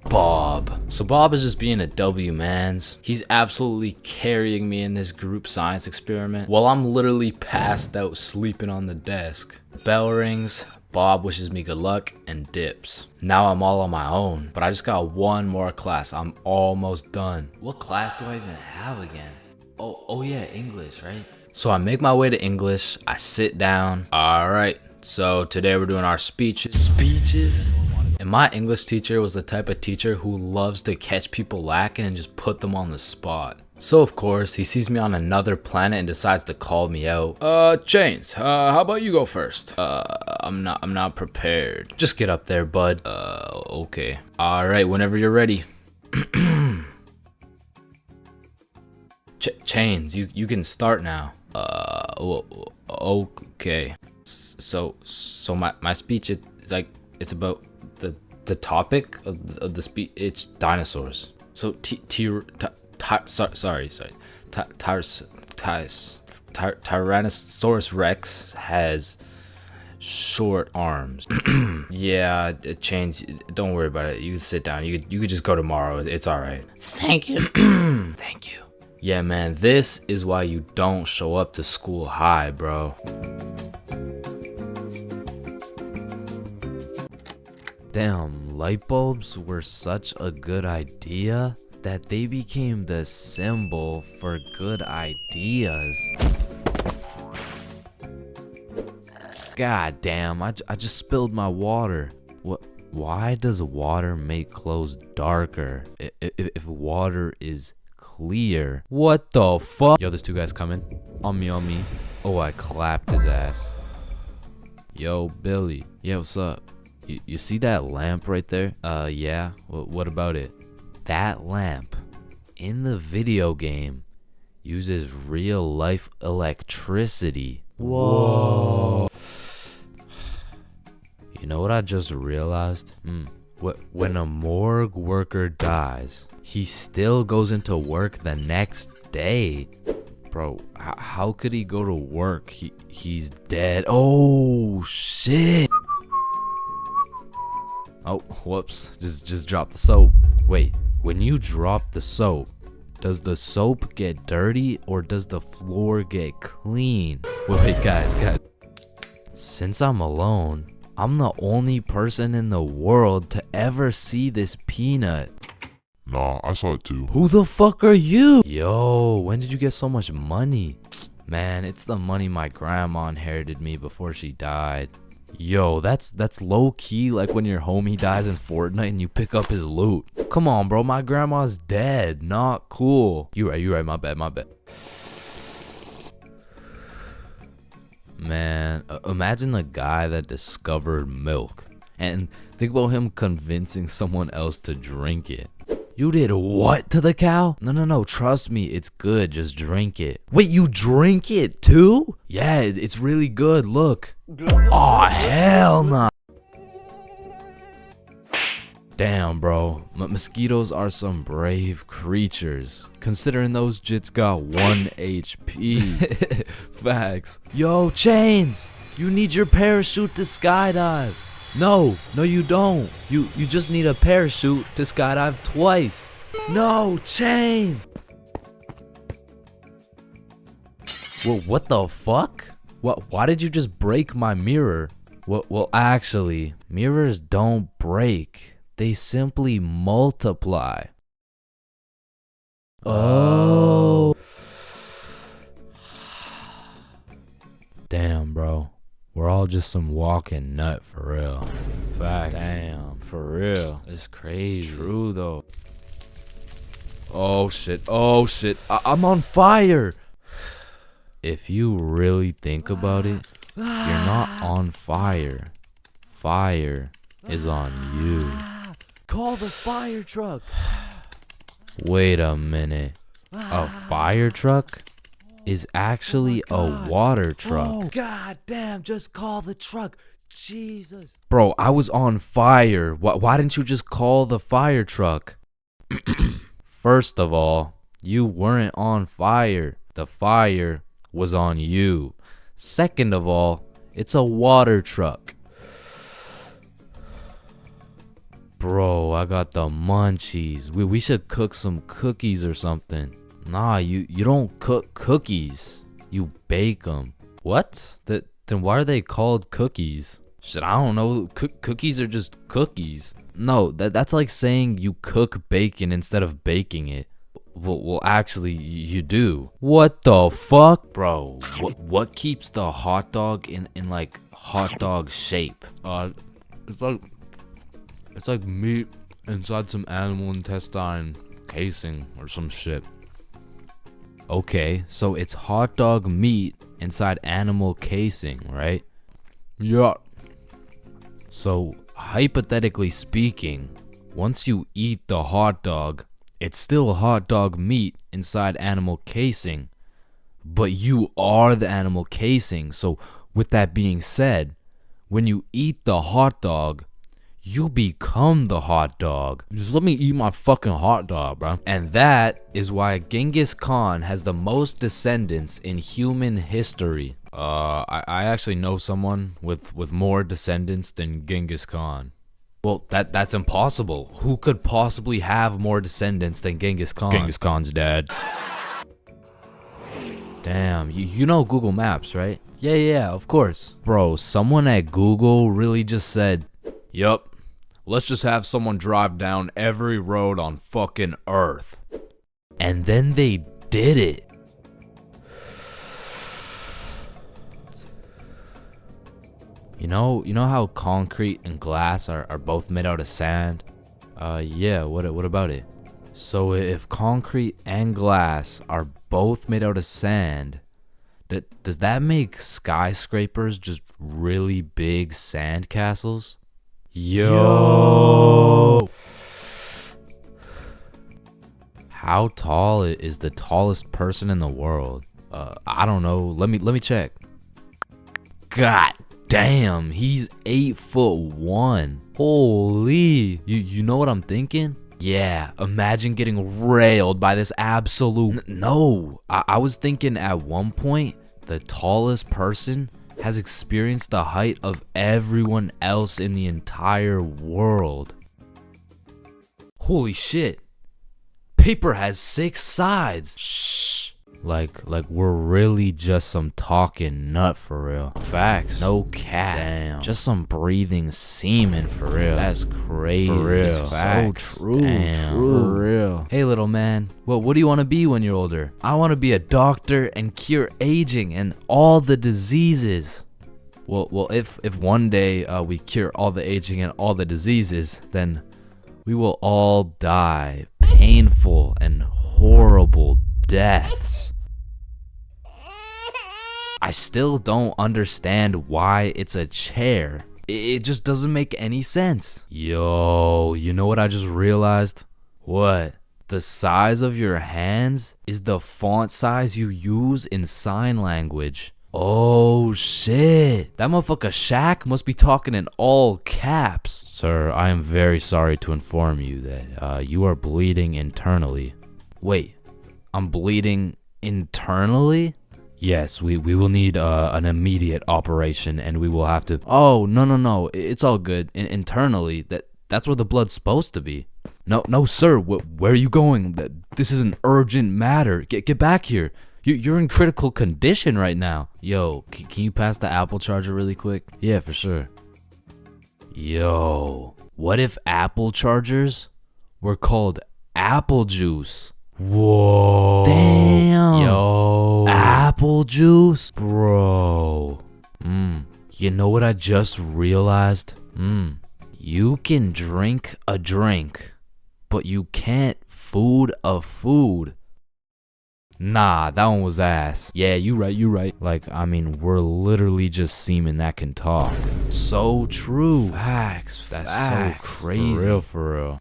Bob. So Bob is just being a W mans. He's absolutely carrying me in this group science experiment while I'm literally passed out sleeping on the desk. Bell rings, Bob wishes me good luck and dips. Now I'm all on my own, but I just got 1 more class. I'm almost done. What class do I even have again? Oh yeah, English, right? So I make my way to English. I sit down. All right, so today we're doing our speeches. And my English teacher was the type of teacher who loves to catch people lacking and just put them on the spot. So of course, he sees me on another planet and decides to call me out. Chains, how about you go first? I'm not prepared. Just get up there, bud. Okay. Alright, whenever you're ready. Chains, you can start now. Okay. So my speech is like, it's about the topic of the speech, it's dinosaurs. So Tyrannosaurus Rex has short arms. Yeah, it changed. Don't worry about it. You can sit down. You could just go tomorrow. It's all right. Thank you. Thank you. Yeah, man, this is why you don't show up to school high, bro. Damn, light bulbs were such a good idea that they became the symbol for good ideas. God damn, I just spilled my water. What? Why does water make clothes darker if water is clear? What the fuck? Yo, there's two guys coming. On me, on me. Oh, I clapped his ass. Yo, Billy. Yeah, what's up? You see that lamp right there? Yeah. What about it? That lamp in the video game uses real life electricity. Whoa. You know what I just realized? When a morgue worker dies, he still goes into work the next day. Bro, how could he go to work? He's dead. Oh shit. Oh, whoops. Just dropped the soap. Wait, when you drop the soap, does the soap get dirty or does the floor get clean? Wait, guys. Since I'm alone, I'm the only person in the world to ever see this peanut. Nah, I saw it too. Who the fuck are you? Yo, when did you get so much money? Man, it's the money my grandma inherited me before she died. Yo, that's low key like when your homie dies in Fortnite and you pick up his loot. Come on, bro, my grandma's dead. Not cool. You right, my bad. Man, imagine the guy that discovered milk and think about him convincing someone else to drink it. You did what to the cow? No, trust me, it's good, just drink it. Wait, you drink it too? Yeah, it's really good, look. Aw, hell nah. Damn, bro, mosquitoes are some brave creatures, considering those jits got 1 HP. Facts. Yo, Chains, you need your parachute to skydive. No, you don't. You just need a parachute to skydive twice. No, Chains. Well, what the fuck? Why did you just break my mirror? Well, actually, mirrors don't break. They simply multiply. Oh. Damn, bro. We're all just some walking nut for real. Facts. Damn, for real. It's crazy. It's true though. Oh shit. I'm on fire. If you really think about it, you're not on fire. Fire is on you. Call the fire truck. Wait a minute. A fire truck is actually a water truck. Oh, god damn, just call the truck. Jesus. Bro, I was on fire. Why didn't you just call the fire truck? First of all, you weren't on fire. The fire was on you. Second of all, it's a water truck. Bro, I got the munchies. We should cook some cookies or something. Nah, you don't cook cookies. You bake them. What? Then why are they called cookies? Shit, I don't know. Cookies are just cookies. No, that's like saying you cook bacon instead of baking it. Well, actually, you do. What the fuck? Bro, what keeps the hot dog in like hot dog shape? It's like meat inside some animal intestine casing or some shit. Okay, so it's hot dog meat inside animal casing, right? Yeah. So, hypothetically speaking, once you eat the hot dog, it's still hot dog meat inside animal casing, but you are the animal casing. So, with that being said, when you eat the hot dog, You become the hot dog. Just let me eat my fucking hot dog, bro. And that is why Genghis Khan has the most descendants in human history. I actually know someone with more descendants than Genghis Khan. Well, that's impossible. Who could possibly have more descendants than Genghis Khan? Genghis Khan's dad. Damn, you know Google Maps, right? Yeah, of course. Bro, someone at Google really just said, Yup. Let's just have someone drive down every road on fucking Earth. and then they did it. You know how concrete and glass are both made out of sand? Yeah, what about it? So if concrete and glass are both made out of sand, does that make skyscrapers just really big sand castles? Yo! How tall is the tallest person in the world? I don't know. Let me check. God damn, he's 8'1". Holy, you know what I'm thinking? Yeah, imagine getting railed by this absolute. No, I was thinking at one point the tallest person has experienced the height of everyone else in the entire world. Holy shit. Paper has 6 sides. Shh. Like we're really just some talking nut for real. Facts. No cap. Damn. Just some breathing semen for real. That's crazy. For real. It's facts. So true. Damn. True. For real. Hey little man, what do you want to be when you're older? I want to be a doctor and cure aging and all the diseases. Well, if one day we cure all the aging and all the diseases, then we will all die painful and horrible deaths. I still don't understand why it's a chair. It just doesn't make any sense. Yo, you know what I just realized? What? The size of your hands is the font size you use in sign language. Oh shit. That motherfucker Shaq must be talking in all caps. Sir, I am very sorry to inform you that you are bleeding internally. Wait, I'm bleeding internally? Yes, we will need an immediate operation, and we will have to. Oh, no. It's all good. Internally, that's where the blood's supposed to be. No, sir. Where are you going? This is an urgent matter. Get back here. You're in critical condition right now. Yo, can you pass the Apple charger really quick? Yeah, for sure. Yo, what if Apple chargers were called apple juice? Whoa. Damn. Yo. Apple juice? Bro. You know what I just realized? You can drink a drink, but you can't food a food. Nah, that one was ass. Yeah, you right. Like, I mean, we're literally just semen that can talk. So true. Facts. That's Facts. so crazy. For real.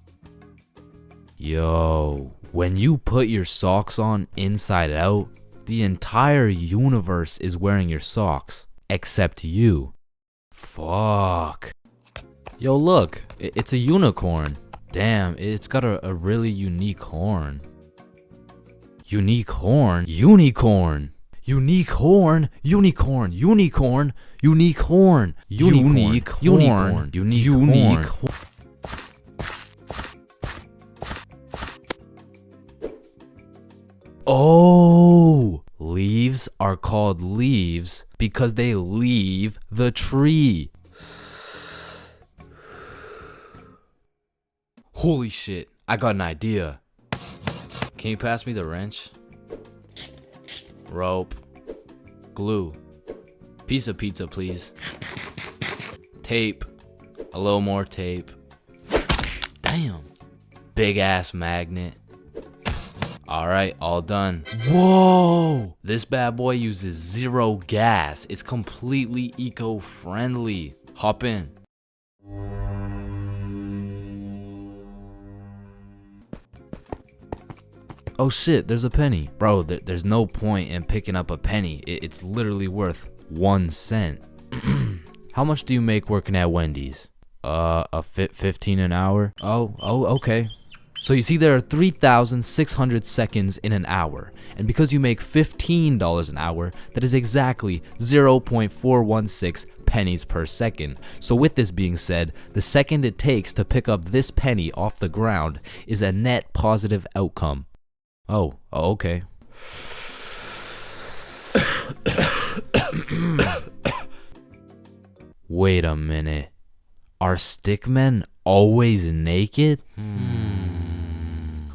Yo, when you put your socks on inside out, the entire universe is wearing your socks, except you. Fuck. Yo, look, it's a unicorn. Damn, it's got a really unique horn. Unique horn? Unicorn. Unique horn. Unicorn. Unicorn. Unique horn. Unique horn. Unique horn. Oh, leaves are called leaves because they leave the tree. Holy shit, I got an idea. Can you pass me the wrench? Rope. Glue. Piece of pizza, please. Tape. A little more tape. Damn. Big ass magnet. Alright, all done. Whoa! This bad boy uses 0 gas. It's completely eco-friendly. Hop in. Oh shit, there's a penny. Bro, there's no point in picking up a penny. It's literally worth 1 cent. How much do you make working at Wendy's? 15 an hour. Oh, okay. So you see, there are 3,600 seconds in an hour, and because you make $15 an hour, that is exactly 0.416 pennies per second. So with this being said, the second it takes to pick up this penny off the ground is a net positive outcome. Oh, okay. Wait a minute. Are stickmen always naked?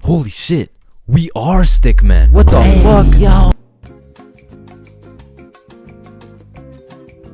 Holy shit, we are stickmen. What the fuck? Yo.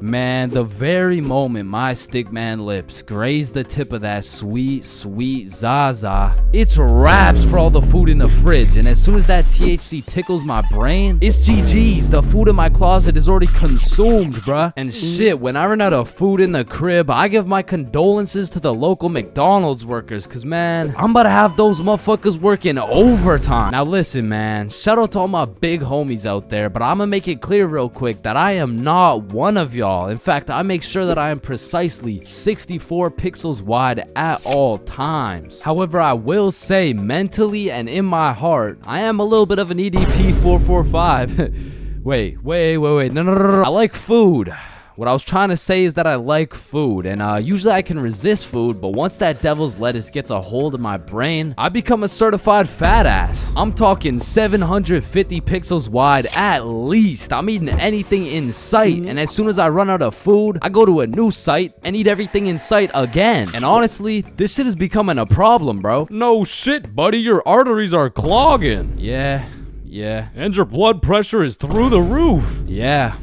Man, the very moment my stickman lips graze the tip of that sweet, sweet Zaza, it's wraps for all the food in the fridge. And as soon as that THC tickles my brain, it's GG's. The food in my closet is already consumed, bruh. And shit, when I run out of food in the crib, I give my condolences to the local McDonald's workers, cause man, I'm about to have those motherfuckers working overtime. Now listen, man, shout out to all my big homies out there, but I'ma make it clear real quick that I am not one of y'all. In fact, I make sure that I am precisely 64 pixels wide at all times. However, I will say mentally and in my heart, I am a little bit of an EDP 445. Wait, no. I like food. What I was trying to say is that I like food, and usually I can resist food, but once that devil's lettuce gets a hold of my brain, I become a certified fat ass. I'm talking 750 pixels wide at least. I'm eating anything in sight, and as soon as I run out of food, I go to a new site and eat everything in sight again. And honestly, this shit is becoming a problem, bro. No shit, buddy, your arteries are clogging. Yeah. And your blood pressure is through the roof. Yeah,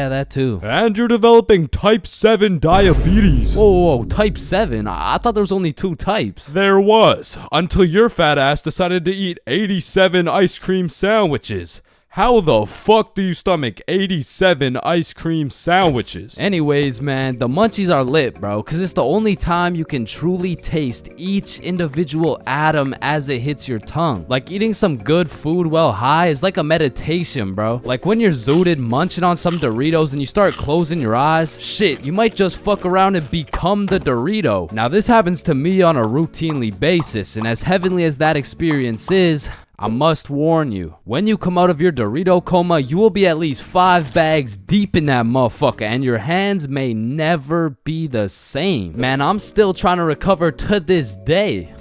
that too. And you're developing type 7 diabetes. Whoa, type 7? I thought there was only 2 types. There was, until your fat ass decided to eat 87 ice cream sandwiches. How the fuck do you stomach 87 ice cream sandwiches? Anyways, man, the munchies are lit, bro, because it's the only time you can truly taste each individual atom as it hits your tongue. Like, eating some good food while high is like a meditation, bro. Like, when you're zooted munching on some Doritos and you start closing your eyes, shit, you might just fuck around and become the Dorito. Now, this happens to me on a routinely basis, and as heavenly as that experience is, I must warn you, when you come out of your Dorito coma, you will be at least 5 bags deep in that motherfucker, and your hands may never be the same. Man, I'm still trying to recover to this day.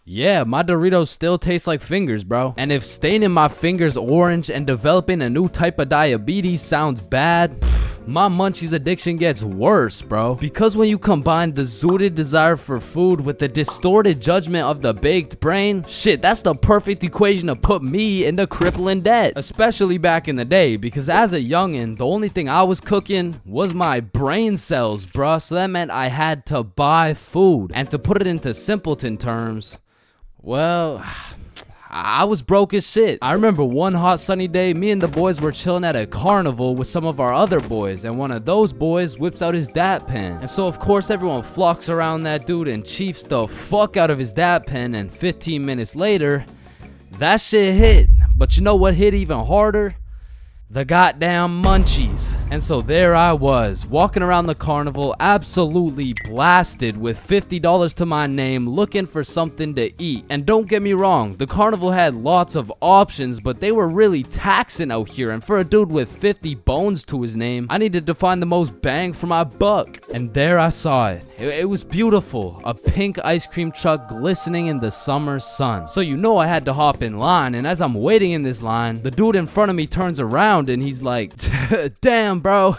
Yeah, my Doritos still taste like fingers, bro. And if staining my fingers orange and developing a new type of diabetes sounds bad, my munchies addiction gets worse, bro. Because when you combine the zooted desire for food with the distorted judgment of the baked brain, shit, that's the perfect equation to put me into crippling debt. Especially back in the day, because as a youngin', the only thing I was cooking was my brain cells, bruh. So that meant I had to buy food. And to put it into simpleton terms, well, I was broke as shit. I remember one hot sunny day, me and the boys were chilling at a carnival with some of our other boys, and one of those boys whips out his dap pen. And so of course everyone flocks around that dude and chiefs the fuck out of his dap pen, and 15 minutes later, that shit hit. But you know what hit even harder? The goddamn munchies. And so there I was, walking around the carnival, absolutely blasted with $50 to my name, looking for something to eat. And don't get me wrong, the carnival had lots of options, but they were really taxing out here, and for a dude with 50 bones to his name, I needed to find the most bang for my buck. And there I saw it. It was beautiful, a pink ice cream truck glistening in the summer sun. So you know I had to hop in line, and as I'm waiting in this line, the dude in front of me turns around and he's like, damn, bro,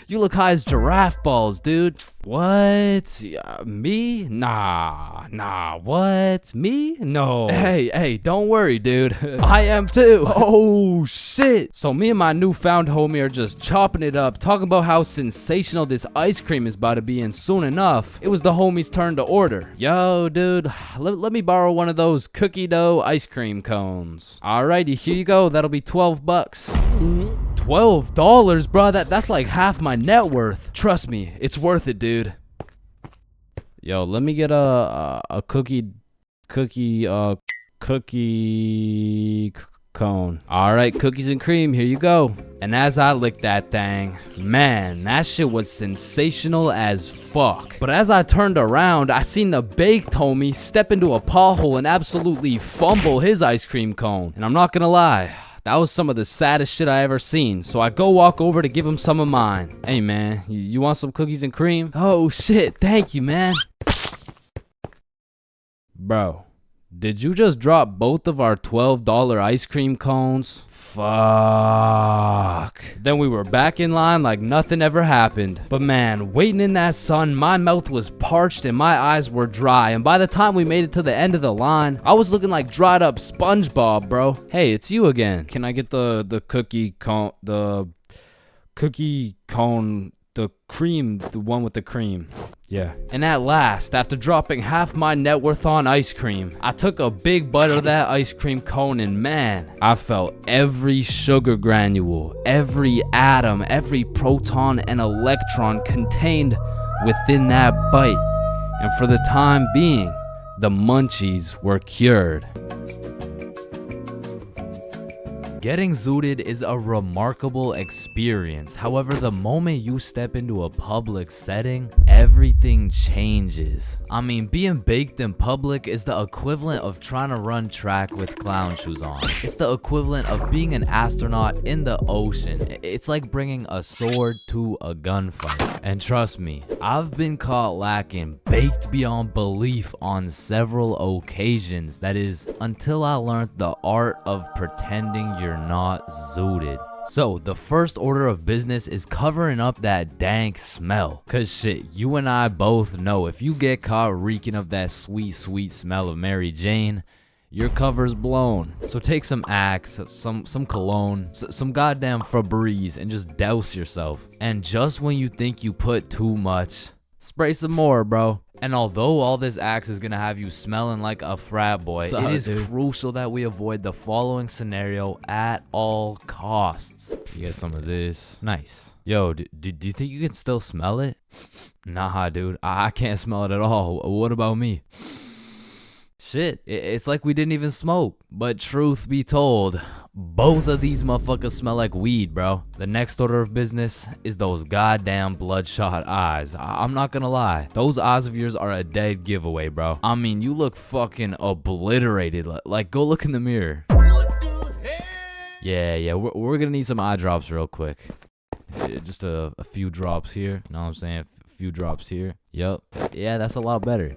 you look high as giraffe balls, dude. What? Me? Nah, what? Me? No. Hey, don't worry, dude. I am too. Oh, shit. So me and my newfound homie are just chopping it up, talking about how sensational this ice cream is about to be, and soon enough, it was the homie's turn to order. Yo, dude, let me borrow one of those cookie dough ice cream cones. Alrighty, here you go. That'll be 12 bucks. $12, bro. That's like half my net worth. Trust me, it's worth it, dude. Yo, let me get a cookie cone. All right, cookies and cream, here you go. And as I licked that thing, man, that shit was sensational as fuck. But as I turned around, I seen the baked homie step into a pothole and absolutely fumble his ice cream cone. And I'm not gonna lie, that was some of the saddest shit I ever seen. So I go walk over to give him some of mine. Hey man, you want some cookies and cream? Oh shit, thank you, man. Bro, did you just drop both of our $12 ice cream cones? Fuck. Then we were back in line like nothing ever happened. But man, waiting in that sun, my mouth was parched and my eyes were dry. And by the time we made it to the end of the line, I was looking like dried up SpongeBob, bro. Hey, it's you again. Can I get the cookie cone, the cream, the one with the cream? Yeah. And at last, after dropping half my net worth on ice cream, I took a big bite of that ice cream cone and man, I felt every sugar granule, every atom, every proton and electron contained within that bite. And for the time being, the munchies were cured. Getting zooted is a remarkable experience. However, the moment you step into a public setting, everything changes. I mean, being baked in public is the equivalent of trying to run track with clown shoes on. It's the equivalent of being an astronaut in the ocean. It's like bringing a sword to a gunfight. And trust me, I've been caught lacking baked beyond belief on several occasions. That is, until I learned the art of pretending you're not zooted. So the first order of business is covering up that dank smell. Cause shit, you and I both know if you get caught reeking of that sweet, sweet smell of Mary Jane, your cover's blown. So take some Axe, some cologne, some goddamn Febreze and just douse yourself. And just when you think you put too much, spray some more, bro. And although all this Axe is gonna have you smelling like a frat boy, it is crucial that we avoid the following scenario at all costs. You get some of this. Nice. Yo, do you think you can still smell it? Nah, dude. I can't smell it at all. What about me? Shit, it's like we didn't even smoke. But truth be told, both of these motherfuckers smell like weed, bro. The next order of business is those goddamn bloodshot eyes. I'm not gonna lie. Those eyes of yours are a dead giveaway, bro. I mean, you look fucking obliterated. Like, go look in the mirror. What the hell? Yeah, we're gonna need some eye drops real quick. Just a few drops here. You know what I'm saying? Few drops here. Yup. Yeah, that's a lot better.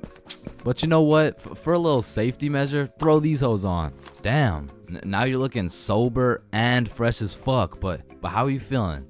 But you know what? For a little safety measure, throw these hoes on. Damn. Now you're looking sober and fresh as fuck. But how are you feeling?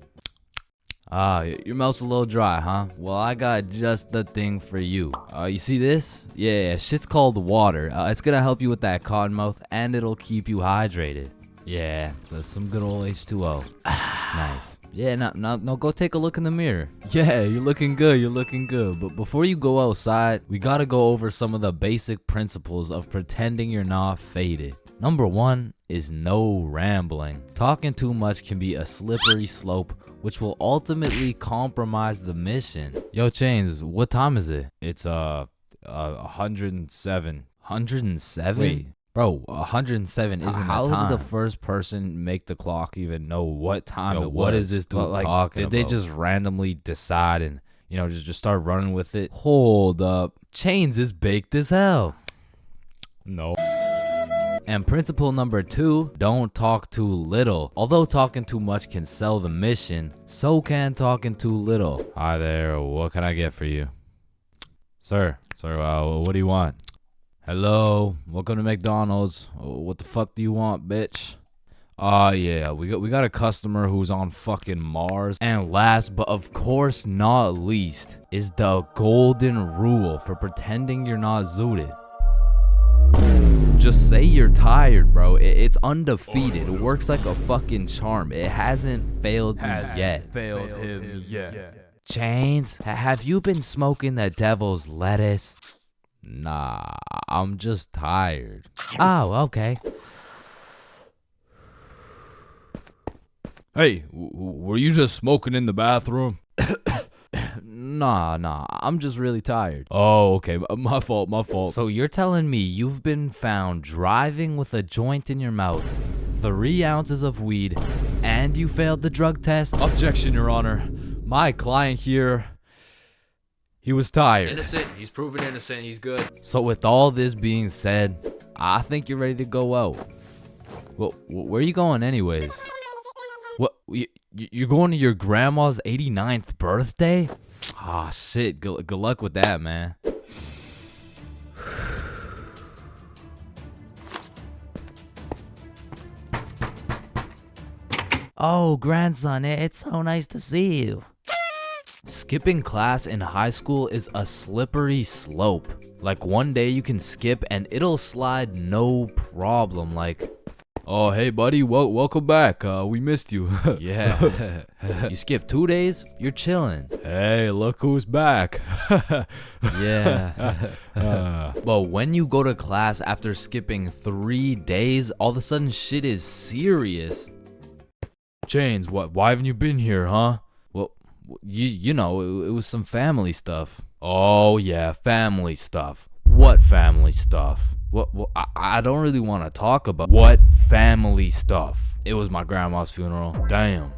Your mouth's a little dry, huh? Well, I got just the thing for you. You see this? Yeah, shit's called water. It's gonna help you with that cotton mouth and it'll keep you hydrated. Yeah, that's some good old H2O. Nice. Yeah, now go take a look in the mirror. Yeah, you're looking good, But before you go outside, we gotta go over some of the basic principles of pretending you're not faded. Number 1 is no rambling. Talking too much can be a slippery slope, which will ultimately compromise the mission. Yo, Chains, what time is it? It's 107. 107? Wait. Bro, 107 isn't how the time. How did the first person make the clock even know what time it was? What is this dude talking about? Did they just randomly decide and, you know, just start running with it? Hold up. Chains is baked as hell. No. And principle number 2, don't talk too little. Although talking too much can sell the mission, so can talking too little. Hi there, what can I get for you? Sir, what do you want? Hello, welcome to McDonald's. What the fuck do you want, bitch? Yeah, we got a customer who's on fucking Mars. And last but of course not least is the golden rule for pretending you're not zooted. Just say you're tired, bro. It's undefeated. It works like a fucking charm. It hasn't failed you yet. Failed him yet. Chains, have you been smoking the devil's lettuce? Nah, I'm just tired. Oh, okay. Hey, were you just smoking in the bathroom? Nah, I'm just really tired. Oh, okay, my fault. So you're telling me you've been found driving with a joint in your mouth, 3 ounces of weed, and you failed the drug test? Objection, Your Honor. My client here, he was tired. Innocent. He's proven innocent. He's good. So with all this being said, I think you're ready to go out. Well, where are you going anyways? What? You're going to your grandma's 89th birthday? Ah, shit. Good luck with that, man. Oh, grandson, it's so nice to see you. Skipping class in high school is a slippery slope. Like one day you can skip and it'll slide no problem. Like, oh, hey, buddy, welcome back. We missed you. yeah. You skip 2 days, you're chilling. Hey, look who's back. Yeah. But when you go to class after skipping 3 days, all of a sudden shit is serious. Chains, why haven't you been here, huh? Well, you know, it was some family stuff. Oh, yeah, family stuff. What family stuff? Well, I don't really want to talk about What family stuff? It was my grandma's funeral. Damn.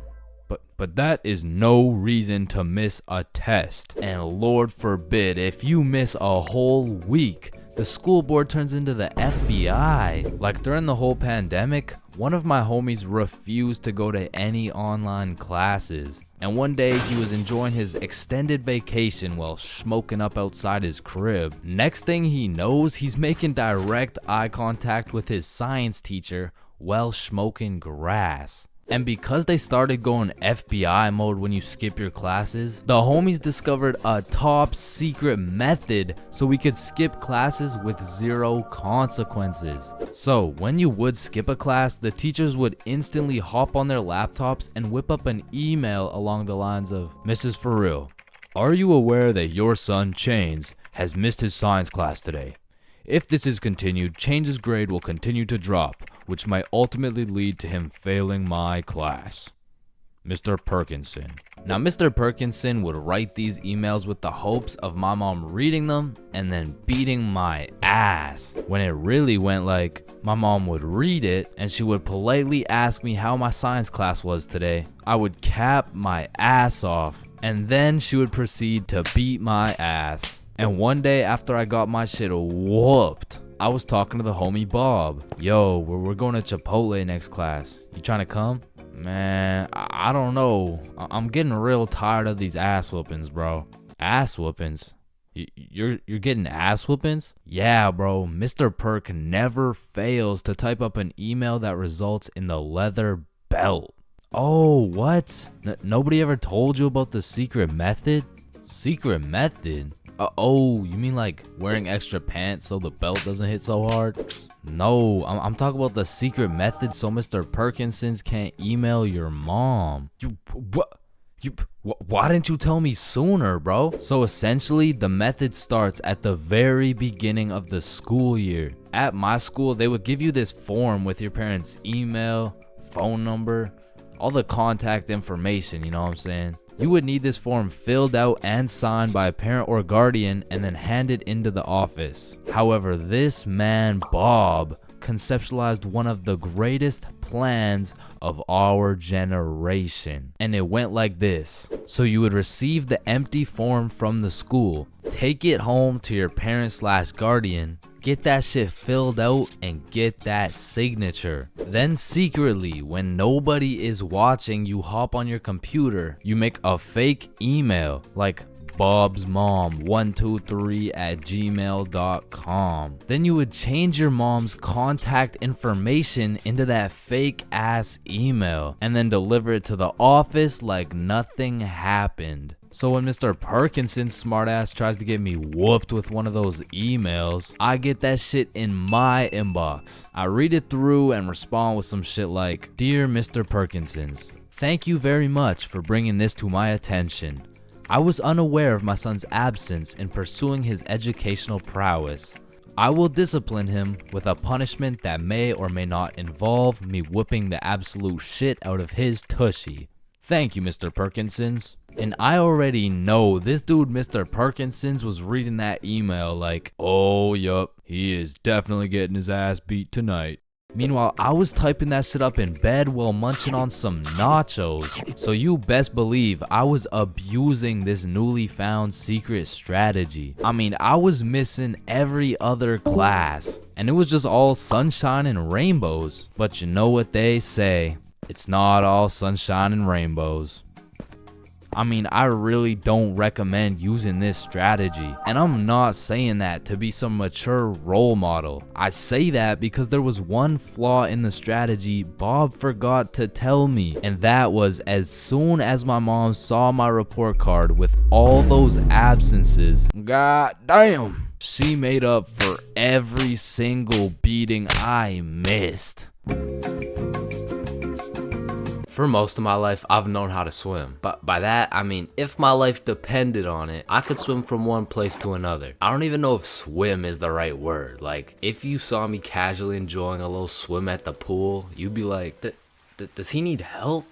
But that is no reason to miss a test. And Lord forbid, if you miss a whole week, the school board turns into the FBI. Like during the whole pandemic, one of my homies refused to go to any online classes. And one day he was enjoying his extended vacation while smoking up outside his crib. Next thing he knows, he's making direct eye contact with his science teacher while smoking grass. And because they started going FBI mode when you skip your classes, the homies discovered a top secret method so we could skip classes with 0 consequences. So when you would skip a class, the teachers would instantly hop on their laptops and whip up an email along the lines of, Mrs. For real, are you aware that your son, Chains, has missed his science class today? If this is continued, Chains' grade will continue to drop, which might ultimately lead to him failing my class. Mr. Perkinson. Now, Mr. Perkinson would write these emails with the hopes of my mom reading them and then beating my ass. When it really went like, my mom would read it and she would politely ask me how my science class was today. I would cap my ass off and then she would proceed to beat my ass. And one day after I got my shit whooped, I was talking to the homie Bob. Yo, we're going to Chipotle next class. You trying to come? Man, I don't know. I'm getting real tired of these ass whoopings, bro. Ass whoopings? You're getting ass whoopings? Yeah, bro. Mr. Perk never fails to type up an email that results in the leather belt. Oh, what? Nobody ever told you about the secret method? Secret method? Oh, you mean like wearing extra pants so the belt doesn't hit so hard? No, I'm talking about the secret method so Mr. Perkinsons can't email your mom. Why didn't you tell me sooner, bro? So essentially, the method starts at the very beginning of the school year. At my school, they would give you this form with your parents' email, phone number, all the contact information, you know what I'm saying? You would need this form filled out and signed by a parent or guardian and then handed into the office. However, this man, Bob, conceptualized one of the greatest plans of our generation. And it went like this. So you would receive the empty form from the school, take it home to your parent/guardian, get that shit filled out and get that signature. Then secretly, when nobody is watching, you hop on your computer, you make a fake email like bobsmom123@gmail.com. Then you would change your mom's contact information into that fake ass email and then deliver it to the office like nothing happened. So when Mr. Perkinson's smartass tries to get me whooped with one of those emails, I get that shit in my inbox. I read it through and respond with some shit like, Dear Mr. Perkinsons, thank you very much for bringing this to my attention. I was unaware of my son's absence in pursuing his educational prowess. I will discipline him with a punishment that may or may not involve me whipping the absolute shit out of his tushy. Thank you, Mr. Perkinsons. And I already know this dude, Mr. Perkinsons, was reading that email like, oh, yup, he is definitely getting his ass beat tonight. Meanwhile, I was typing that shit up in bed while munching on some nachos. So you best believe I was abusing this newly found secret strategy. I mean, I was missing every other class, and it was just all sunshine and rainbows. But you know what they say, it's not all sunshine and rainbows. I mean, I really don't recommend using this strategy. And I'm not saying that to be some mature role model. I say that because there was one flaw in the strategy Bob forgot to tell me. And that was, as soon as my mom saw my report card with all those absences, god damn, she made up for every single beating I missed. For most of my life, I've known how to swim. But by that, I mean, if my life depended on it, I could swim from one place to another. I don't even know if swim is the right word. Like, if you saw me casually enjoying a little swim at the pool, you'd be like, does he need help?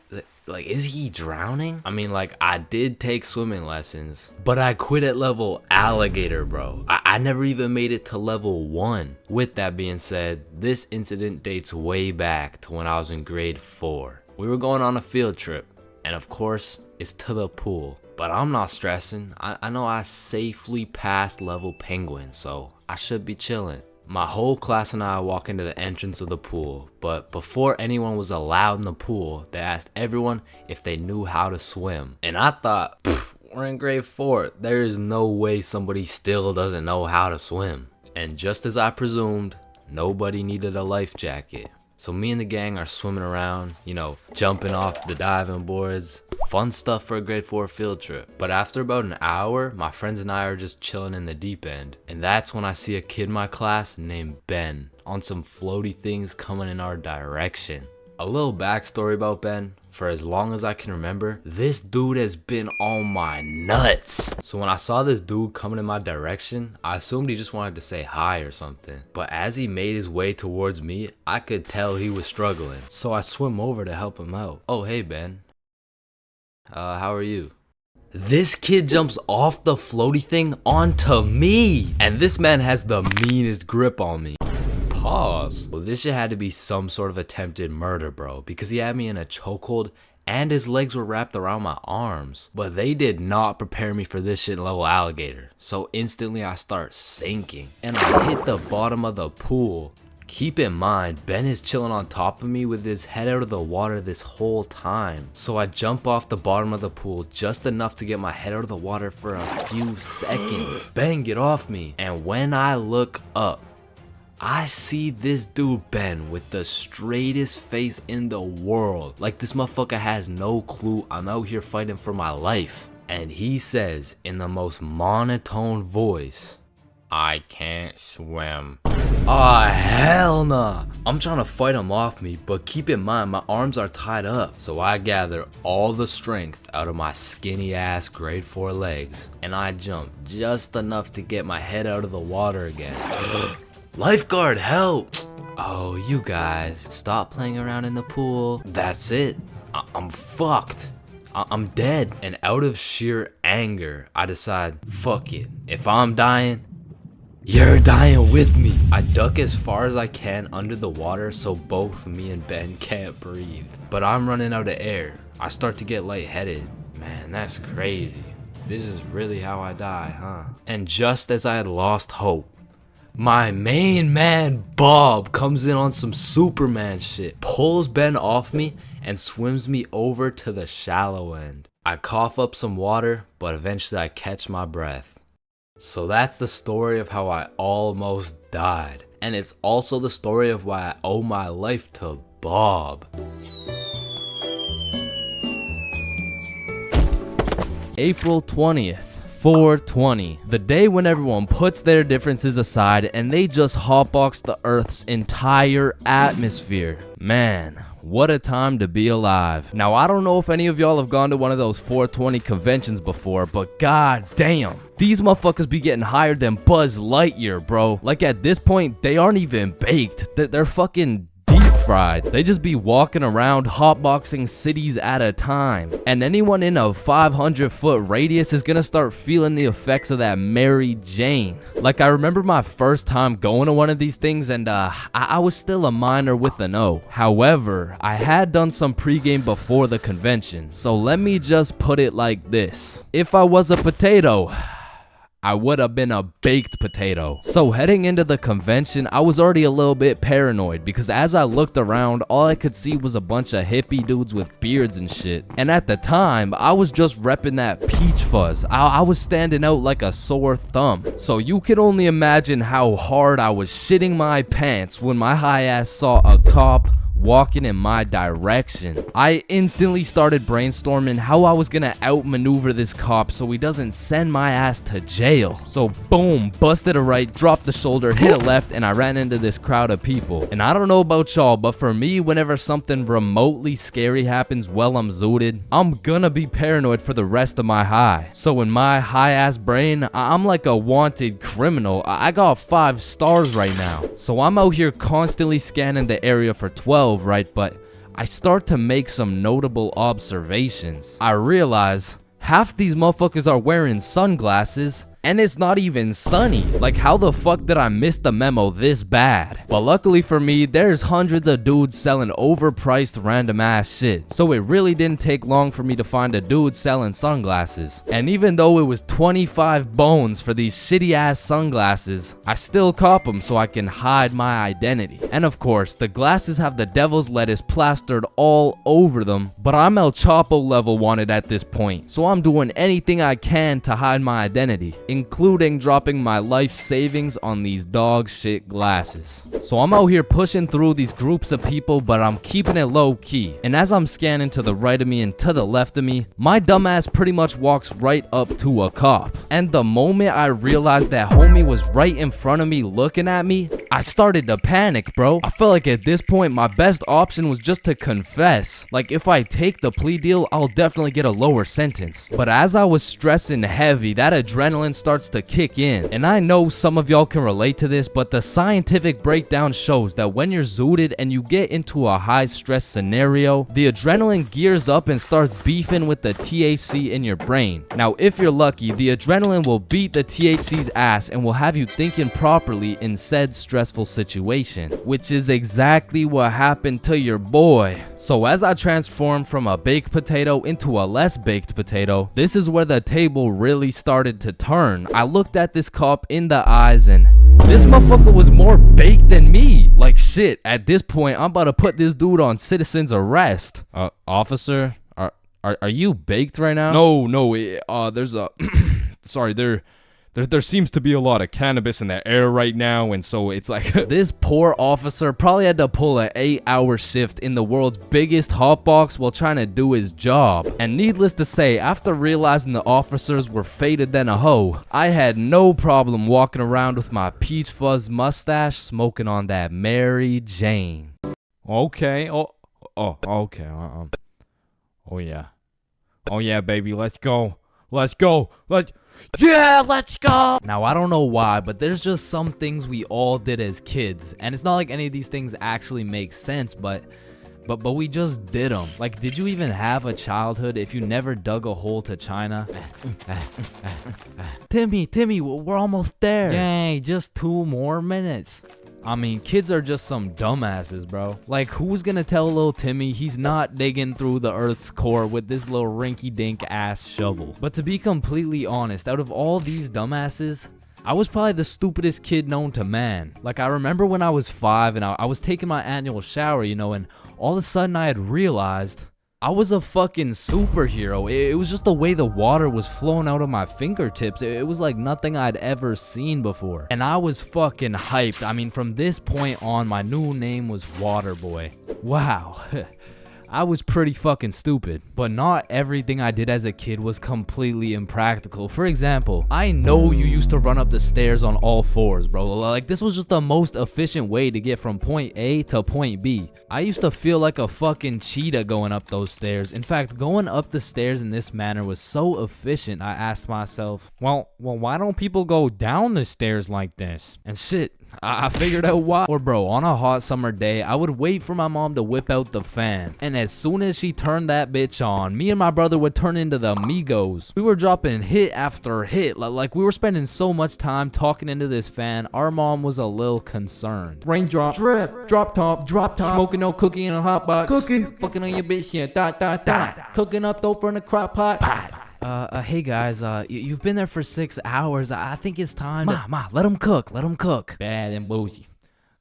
Like, is he drowning? I mean, like, I did take swimming lessons, but I quit at level alligator, bro. I never even made it to level 1. With that being said, this incident dates way back to when I was in grade 4. We were going on a field trip, and of course, it's to the pool. But I'm not stressing. I know I safely passed level penguin, so I should be chilling. My whole class and I walk into the entrance of the pool, but before anyone was allowed in the pool, they asked everyone if they knew how to swim. And I thought, we're in grade 4. There is no way somebody still doesn't know how to swim. And just as I presumed, nobody needed a life jacket. So me and the gang are swimming around, you know, jumping off the diving boards. Fun stuff for a grade 4 field trip. But after about an hour, my friends and I are just chilling in the deep end. And that's when I see a kid in my class named Ben on some floaty things coming in our direction. A little backstory about Ben. For as long as I can remember, this dude has been on my nuts. So when I saw this dude coming in my direction, I assumed he just wanted to say hi or something. But as he made his way towards me, I could tell he was struggling. So I swim over to help him out. Oh, hey Ben. How are you? This kid jumps off the floaty thing onto me. And this man has the meanest grip on me. Pause. Well, this shit had to be some sort of attempted murder, bro, because he had me in a chokehold and his legs were wrapped around my arms. But they did not prepare me for this shit in level alligator. So instantly I start sinking and I hit the bottom of the pool. Keep in mind, Ben is chilling on top of me with his head out of the water this whole time. So I jump off the bottom of the pool just enough to get my head out of the water for a few seconds. Ben, get off me. And when I look up, I see this dude Ben with the straightest face in the world. Like this motherfucker has no clue I'm out here fighting for my life. And he says in the most monotone voice, "I can't swim." Ah, hell nah. I'm trying to fight him off me, but keep in mind my arms are tied up. So I gather all the strength out of my skinny ass grade 4 legs. And I jump just enough to get my head out of the water again. Lifeguard, help! Oh, you guys, stop playing around in the pool. That's it. I'm fucked. I'm dead. And out of sheer anger, I decide, fuck it. If I'm dying, you're dying with me. I duck as far as I can under the water so both me and Ben can't breathe. But I'm running out of air. I start to get lightheaded. Man, that's crazy. This is really how I die, huh? And just as I had lost hope, my main man Bob comes in on some Superman shit, pulls Ben off me, and swims me over to the shallow end. I cough up some water, but eventually I catch my breath. So that's the story of how I almost died. And it's also the story of why I owe my life to Bob. April 20th. 420, the day when everyone puts their differences aside and they just hotbox the Earth's entire atmosphere. Man, what a time to be alive. Now, I don't know if any of y'all have gone to one of those 420 conventions before, but god damn, these motherfuckers be getting higher than Buzz Lightyear, bro. Like at this point, they aren't even baked. They're fucking deep fried. They just be walking around hotboxing cities at a time. And anyone in a 500-foot radius is gonna start feeling the effects of that Mary Jane. Like, I remember my first time going to one of these things, and I was still a minor with an O. However, I had done some pregame before the convention, so let me just put it like this. If I was a potato, I would have been a baked potato. So heading into the convention, I was already a little bit paranoid because as I looked around, all I could see was a bunch of hippie dudes with beards and shit. And at the time, I was just repping that peach fuzz. I was standing out like a sore thumb. So you can only imagine how hard I was shitting my pants when my high ass saw a cop walking in my direction. I instantly started brainstorming how I was gonna outmaneuver this cop so he doesn't send my ass to jail. So boom, busted a right, dropped the shoulder, hit a left, and I ran into this crowd of people. And I don't know about y'all, but for me, whenever something remotely scary happens while I'm zooted, I'm gonna be paranoid for the rest of my high. So in my high ass brain, I'm like a wanted criminal. I got 5 stars right now. So I'm out here constantly scanning the area for 12, right? But I start to make some notable observations. I realize half these motherfuckers are wearing sunglasses, and it's not even sunny. Like, how the fuck did I miss the memo this bad? But luckily for me, there's hundreds of dudes selling overpriced random ass shit. So it really didn't take long for me to find a dude selling sunglasses. And even though it was 25 bones for these shitty ass sunglasses, I still cop them so I can hide my identity. And of course, the glasses have the devil's lettuce plastered all over them, but I'm El Chapo level wanted at this point. So I'm doing anything I can to hide my identity, including dropping my life savings on these dog shit glasses. So I'm out here pushing through these groups of people, but I'm keeping it low key. And as I'm scanning to the right of me and to the left of me, my dumbass pretty much walks right up to a cop. And the moment I realized that homie was right in front of me looking at me, I started to panic, bro. I felt like at this point my best option was just to confess. Like, if I take the plea deal, I'll definitely get a lower sentence. But as I was stressing heavy, that adrenaline starts to kick in. And I know some of y'all can relate to this, but the scientific breakdown shows that when you're zooted and you get into a high stress scenario, the adrenaline gears up and starts beefing with the THC in your brain. Now, if you're lucky, the adrenaline will beat the THC's ass and will have you thinking properly in said stressful situation, which is exactly what happened to your boy. So as I transformed from a baked potato into a less baked potato, this is where the table really started to turn. I looked at this cop in the eyes and this motherfucker was more baked than me. Like, shit, at this point, I'm about to put this dude on citizen's arrest. Officer, are you baked right now? No, there's a sorry, there seems to be a lot of cannabis in the air right now, and so it's like this poor officer probably had to pull an 8-hour shift in the world's biggest hotbox while trying to do his job. And needless to say, after realizing the officers were faded than a hoe, I had no problem walking around with my peach fuzz mustache smoking on that Mary Jane. Okay. Okay. Oh yeah, baby, let's go. Yeah, let's go. Now, I don't know why, but there's just some things we all did as kids, and it's not like any of these things actually make sense, but we just did them. Like, did you even have a childhood if you never dug a hole to China? Timmy, we're almost there. Yay, just 2 more minutes. I mean, kids are just some dumbasses, bro. Like, who's gonna tell little Timmy he's not digging through the earth's core with this little rinky-dink ass shovel? But to be completely honest, out of all these dumbasses, I was probably the stupidest kid known to man. Like, I remember when I was 5 and I was taking my annual shower, you know, and all of a sudden I had realized I was a fucking superhero. It was just the way the water was flowing out of my fingertips. It was like nothing I'd ever seen before. And I was fucking hyped. I mean, from this point on, my new name was Waterboy. Wow. I was pretty fucking stupid, but not everything I did as a kid was completely impractical. For example, I know you used to run up the stairs on all 4s, bro. Like, this was just the most efficient way to get from point A to point B. I used to feel like a fucking cheetah going up those stairs. In fact, going up the stairs in this manner was so efficient, I asked myself, well, why don't people go down the stairs like this? And shit, I figured out why. Or bro, on a hot summer day, I would wait for my mom to whip out the fan. And as soon as she turned that bitch on, me and my brother would turn into the Migos. We were dropping hit after hit. Like we were spending so much time talking into this fan, our mom was a little concerned. Raindrop, drip, drop top, smoking no cookie in a hot box, cookie, fucking on your bitch, yeah, dot, cooking up dope from the crock pot. Hey guys, you've been there for 6 hours. I think it's time to... Ma, let him cook. Bad and bougie.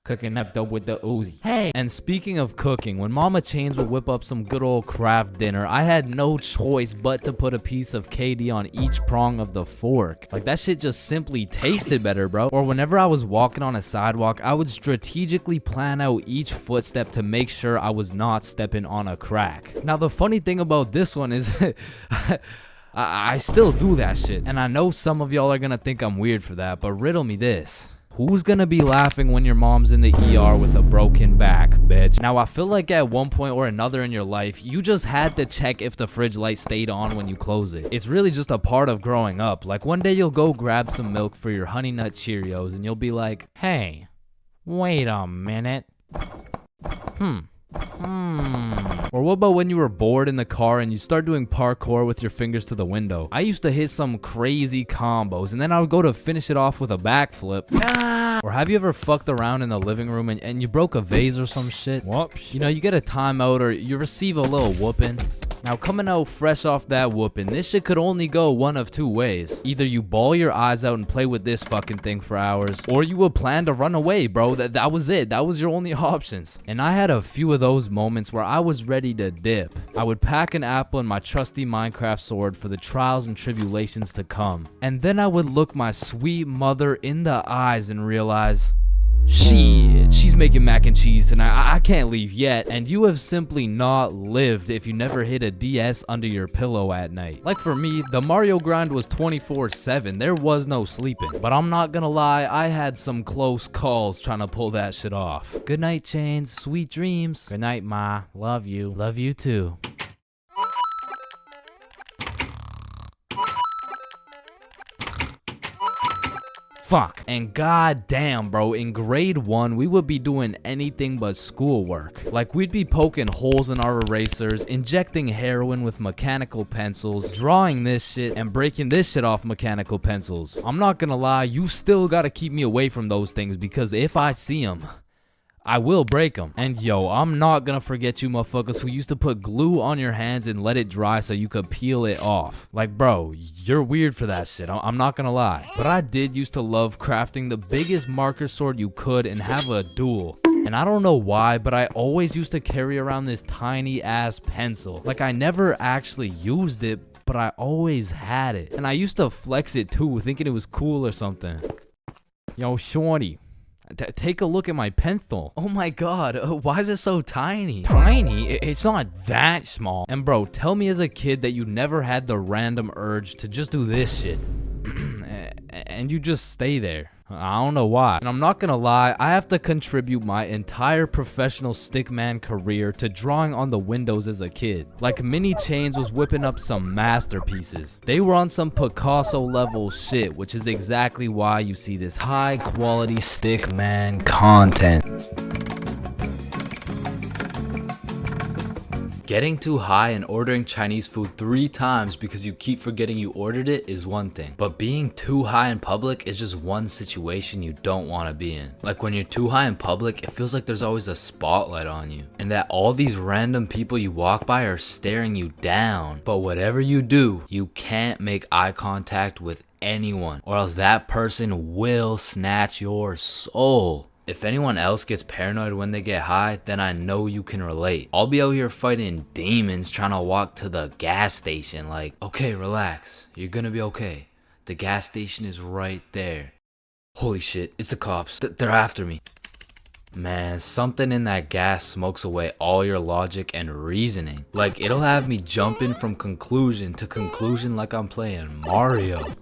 Cooking up dope with the Uzi. Hey! And speaking of cooking, when Mama Chains would whip up some good old craft dinner, I had no choice but to put a piece of KD on each prong of the fork. Like, that shit just simply tasted better, bro. Or whenever I was walking on a sidewalk, I would strategically plan out each footstep to make sure I was not stepping on a crack. Now, the funny thing about this one is... I still do that shit. And I know some of y'all are gonna think I'm weird for that, but riddle me this. Who's gonna be laughing when your mom's in the ER with a broken back, bitch? Now, I feel like at one point or another in your life, you just had to check if the fridge light stayed on when you close it. It's really just a part of growing up. Like, one day you'll go grab some milk for your Honey Nut Cheerios, and you'll be like, hey, wait a minute. Or what about when you were bored in the car and you start doing parkour with your fingers to the window? I used to hit some crazy combos and then I would go to finish it off with a backflip. Or have you ever fucked around in the living room and you broke a vase or some shit? Whoops. You know, you get a timeout or you receive a little whooping. Now, coming out fresh off that whooping, this shit could only go one of two ways. Either you bawl your eyes out and play with this fucking thing for hours, or you would plan to run away, bro. That was it. That was your only options. And I had a few of those moments where I was ready to dip. I would pack an apple and my trusty Minecraft sword for the trials and tribulations to come. And then I would look my sweet mother in the eyes and realize, shit, she's making mac and cheese tonight. I can't leave yet. And you have simply not lived if you never hid a DS under your pillow at night. Like for me, the Mario grind was 24/7. There was no sleeping. But I'm not gonna lie, I had some close calls trying to pull that shit off. Good night, Chains. Sweet dreams. Good night, Ma. Love you. Love you too. Fuck. And goddamn, bro, in grade 1, we would be doing anything but schoolwork. Like, we'd be poking holes in our erasers, injecting heroin with mechanical pencils, drawing this shit, and breaking this shit off mechanical pencils. I'm not gonna lie, you still gotta keep me away from those things, because if I see them, I will break them. And yo, I'm not gonna forget you motherfuckers who used to put glue on your hands and let it dry so you could peel it off. Like, bro, you're weird for that shit. I'm not gonna lie. But I did used to love crafting the biggest marker sword you could and have a duel. And I don't know why, but I always used to carry around this tiny ass pencil. Like, I never actually used it, but I always had it. And I used to flex it too, thinking it was cool or something. Yo, shorty. Take a look at my pencil. Oh my god, why is it so tiny? Tiny? It's not that small. And bro, tell me as a kid that you never had the random urge to just do this shit. And you just stay there. I don't know why. And I'm not gonna lie, I have to contribute my entire professional stickman career to drawing on the windows as a kid. Like, Mini Chains was whipping up some masterpieces. They were on some Picasso level shit, which is exactly why you see this high quality stickman content. Getting too high and ordering Chinese food 3 times because you keep forgetting you ordered it is one thing. But being too high in public is just one situation you don't want to be in. Like, when you're too high in public, it feels like there's always a spotlight on you. And that all these random people you walk by are staring you down. But whatever you do, you can't make eye contact with anyone, or else that person will snatch your soul. If anyone else gets paranoid when they get high, then I know you can relate. I'll be out here fighting demons trying to walk to the gas station like, okay, relax, you're gonna be okay. The gas station is right there. Holy shit, it's the cops. They're after me. Man, something in that gas smokes away all your logic and reasoning. Like, it'll have me jumping from conclusion to conclusion like I'm playing Mario.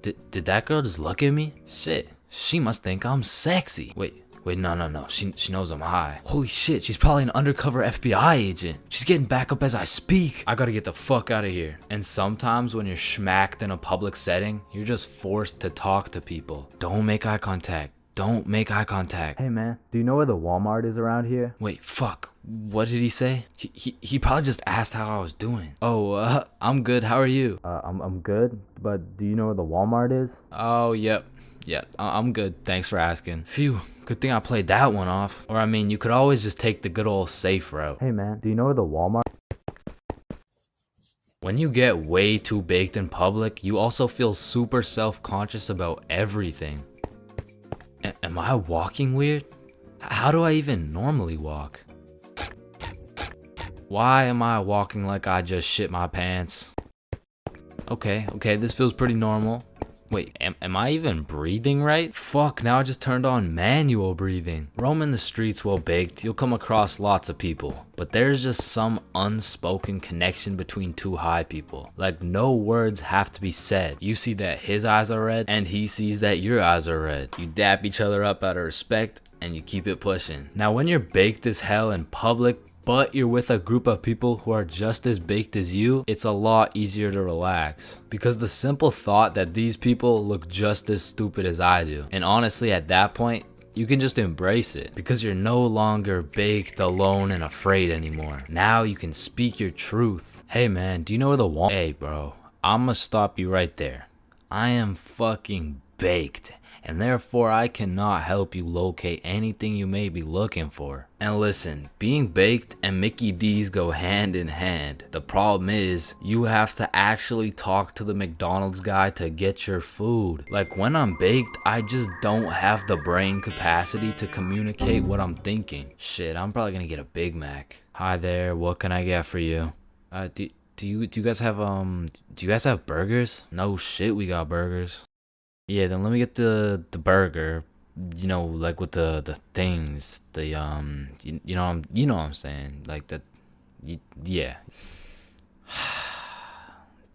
Did that girl just look at me? Shit. She must think I'm sexy. Wait, no. She knows I'm high. Holy shit, she's probably an undercover FBI agent. She's getting back up as I speak. I gotta get the fuck out of here. And sometimes when you're schmacked in a public setting, you're just forced to talk to people. Don't make eye contact. Don't make eye contact. Hey man, do you know where the Walmart is around here? Wait, fuck. What did he say? He probably just asked how I was doing. Oh, I'm good. How are you? I'm good, but do you know where the Walmart is? Oh, yep. I'm good. Thanks for asking. Phew. Good thing I played that one off. Or I mean, you could always just take the good old safe route. Hey man, do you know where the Walmart? When you get way too baked in public, you also feel super self-conscious about everything. Am I walking weird? How do I even normally walk? Why am I walking like I just shit my pants? Okay, this feels pretty normal. Wait, am I even breathing right? Fuck, now I just turned on manual breathing. Roaming the streets while baked, you'll come across lots of people. But there's just some unspoken connection between two high people. Like no words have to be said. You see that his eyes are red, and he sees that your eyes are red. You dap each other up out of respect, and you keep it pushing. Now when you're baked as hell in public, but you're with a group of people who are just as baked as you, it's a lot easier to relax. Because the simple thought that these people look just as stupid as I do. And honestly, at that point, you can just embrace it. Because you're no longer baked, alone, and afraid anymore. Now you can speak your truth. Hey man, do you know where the Walmart? Hey bro, I'ma stop you right there. I am fucking baked. And therefore I cannot help you locate anything you may be looking for. And listen, being baked and Mickey D's go hand in hand. The problem is, you have to actually talk to the McDonald's guy to get your food. Like when I'm baked, I just don't have the brain capacity to communicate what I'm thinking. Shit, I'm probably gonna get a Big Mac. Hi there, what can I get for you? Do you guys have burgers? No shit, we got burgers. Yeah, then let me get the burger, you know, like with the things, the you know what I'm saying, like that, yeah.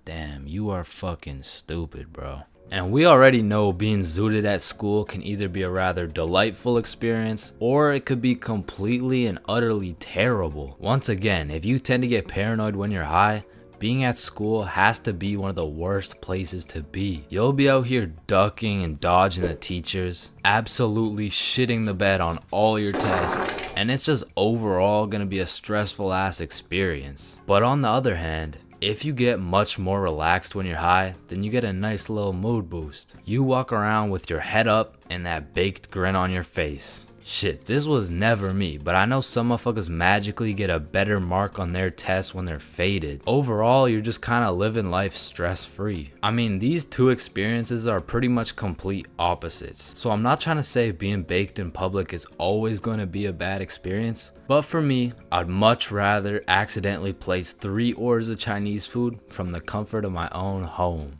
Damn, you are fucking stupid, bro. And we already know being zooted at school can either be a rather delightful experience, or it could be completely and utterly terrible. Once again, if you tend to get paranoid when you're high, being at school has to be one of the worst places to be. You'll be out here ducking and dodging the teachers, absolutely shitting the bed on all your tests, and it's just overall gonna be a stressful ass experience. But on the other hand, if you get much more relaxed when you're high, then you get a nice little mood boost. You walk around with your head up and that baked grin on your face. Shit, this was never me, but I know some motherfuckers magically get a better mark on their tests when they're faded. Overall, you're just kinda living life stress-free. I mean, these two experiences are pretty much complete opposites. So I'm not trying to say being baked in public is always gonna be a bad experience, but for me, I'd much rather accidentally place 3 orders of Chinese food from the comfort of my own home.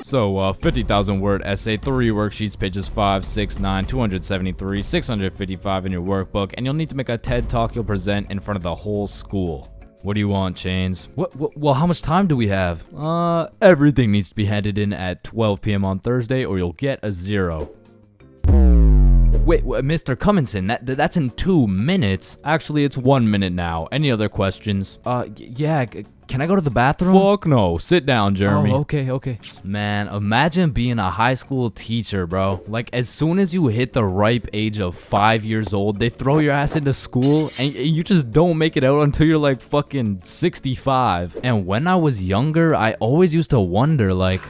So, 50,000 word essay, 3 worksheets, pages 5, 6, 9, 273, 655 in your workbook, and you'll need to make a TED talk you'll present in front of the whole school. What do you want, Chains? Well, how much time do we have? Everything needs to be handed in at 12 p.m. on Thursday or you'll get a 0. Wait, Mr. Cumminson, that's in 2 minutes. Actually, it's 1 minute now. Any other questions? Yeah, can I go to the bathroom? Fuck no. Sit down, Jeremy. Oh, okay. Man, imagine being a high school teacher, bro. Like, as soon as you hit the ripe age of 5 years old, they throw your ass into school, and you just don't make it out until you're like fucking 65. And when I was younger, I always used to wonder, like,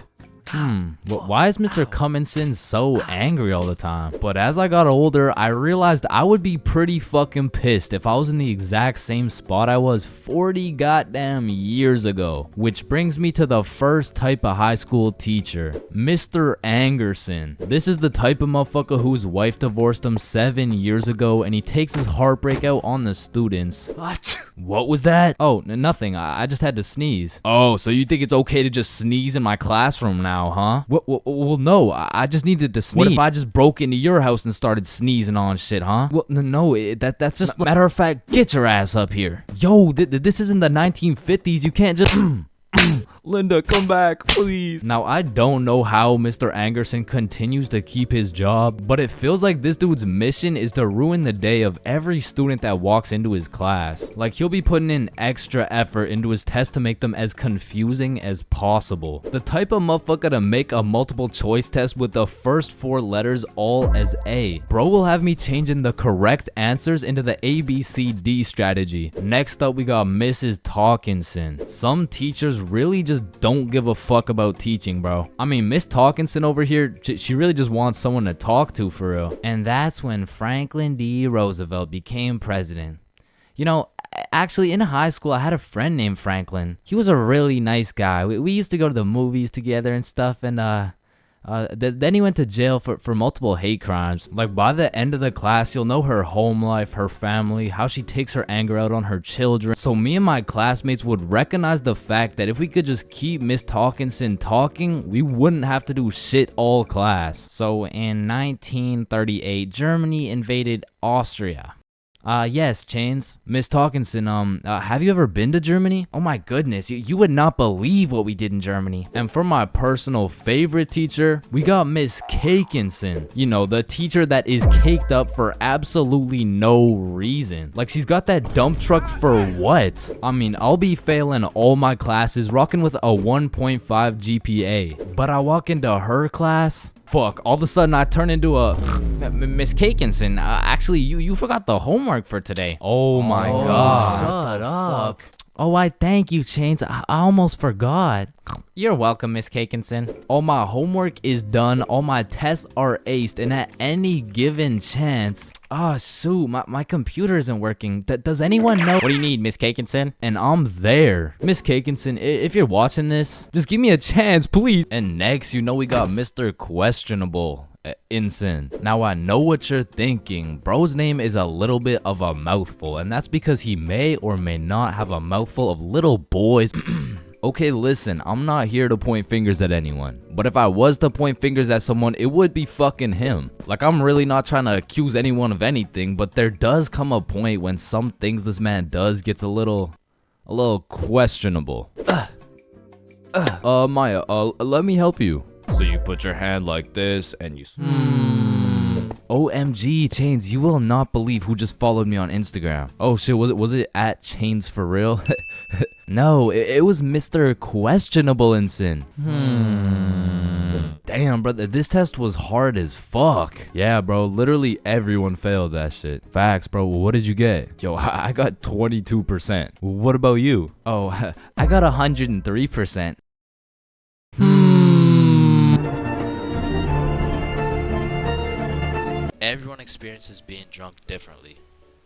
why is Mr. Cumminson so angry all the time? But as I got older, I realized I would be pretty fucking pissed if I was in the exact same spot I was 40 goddamn years ago. Which brings me to the first type of high school teacher, Mr. Angerson. This is the type of motherfucker whose wife divorced him 7 years ago, and he takes his heartbreak out on the students. What was that? Oh, nothing. I just had to sneeze. Oh, so you think it's okay to just sneeze in my classroom now, huh? Well, no, I just needed to sneeze. What if I just broke into your house and started sneezing on shit, huh? Well, no, that's just... Matter of fact, get your ass up here. Yo, this isn't the 1950s. You can't just... Linda, come back, please. Now, I don't know how Mr. Anderson continues to keep his job, but it feels like this dude's mission is to ruin the day of every student that walks into his class. Like, he'll be putting in extra effort into his tests to make them as confusing as possible. The type of motherfucker to make a multiple choice test with the first 4 letters all as A. Bro will have me changing the correct answers into the ABCD strategy. Next up, we got Mrs. Talkinson. Some teachers really just don't give a fuck about teaching, bro. I mean, Miss Talkinson over here, she really just wants someone to talk to for real. And that's when Franklin D. Roosevelt became president. You know, actually, in high school, I had a friend named Franklin. He was a really nice guy. We used to go to the movies together and stuff, and then he went to jail for multiple hate crimes. Like, by the end of the class, you'll know her home life, her family, how she takes her anger out on her children. So me and my classmates would recognize the fact that if we could just keep Miss Talkinson talking, we wouldn't have to do shit all class. So in 1938, Germany invaded Austria. Yes, Chains. Miss Talkinson, have you ever been to Germany? Oh my goodness, you would not believe what we did in Germany. And for my personal favorite teacher, we got Miss Cakinson. You know, the teacher that is caked up for absolutely no reason. Like, she's got that dump truck for what? I mean, I'll be failing all my classes, rocking with a 1.5 GPA. But I walk into her class, fuck, all of a sudden I turn into a Miss Cakinson. Actually, you forgot the homework for today. Oh my god. Shut up. Oh, I thank you, Chains. I almost forgot. You're welcome, Miss Cakinson. All my homework is done. All my tests are aced. And at any given chance... Oh, shoot. My computer isn't working. Does anyone know? What do you need, Miss Cakinson? And I'm there. Miss Cakinson, if you're watching this, just give me a chance, please. And next, you know we got Mr. Questionable. Ensign. Now I know what you're thinking. Bro's name is a little bit of a mouthful, and that's because he may or may not have a mouthful of little boys. Okay, listen, I'm not here to point fingers at anyone, but if I was to point fingers at someone, it would be fucking him. Like, I'm really not trying to accuse anyone of anything, but there does come a point when some things this man does gets a little questionable. Maya, let me help you. So you put your hand like this and you... OMG, Chains, you will not believe who just followed me on Instagram. Oh shit, was it at Chains for real? No, it was Mr. Questionable Ensign. Damn, brother, this test was hard as fuck. Yeah, bro, literally everyone failed that shit. Facts, bro. What did you get? Yo, I got 22%. What about you? Oh, I got 103%. Everyone experiences being drunk differently,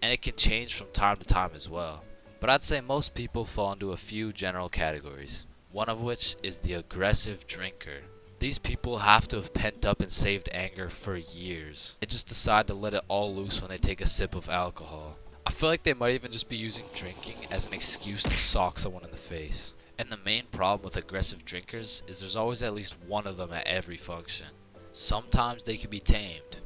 and it can change from time to time as well. But I'd say most people fall into a few general categories, one of which is the aggressive drinker. These people have to have pent up and saved anger for years. They just decide to let it all loose when they take a sip of alcohol. I feel like they might even just be using drinking as an excuse to sock someone in the face. And the main problem with aggressive drinkers is there's always at least one of them at every function. Sometimes they can be tamed,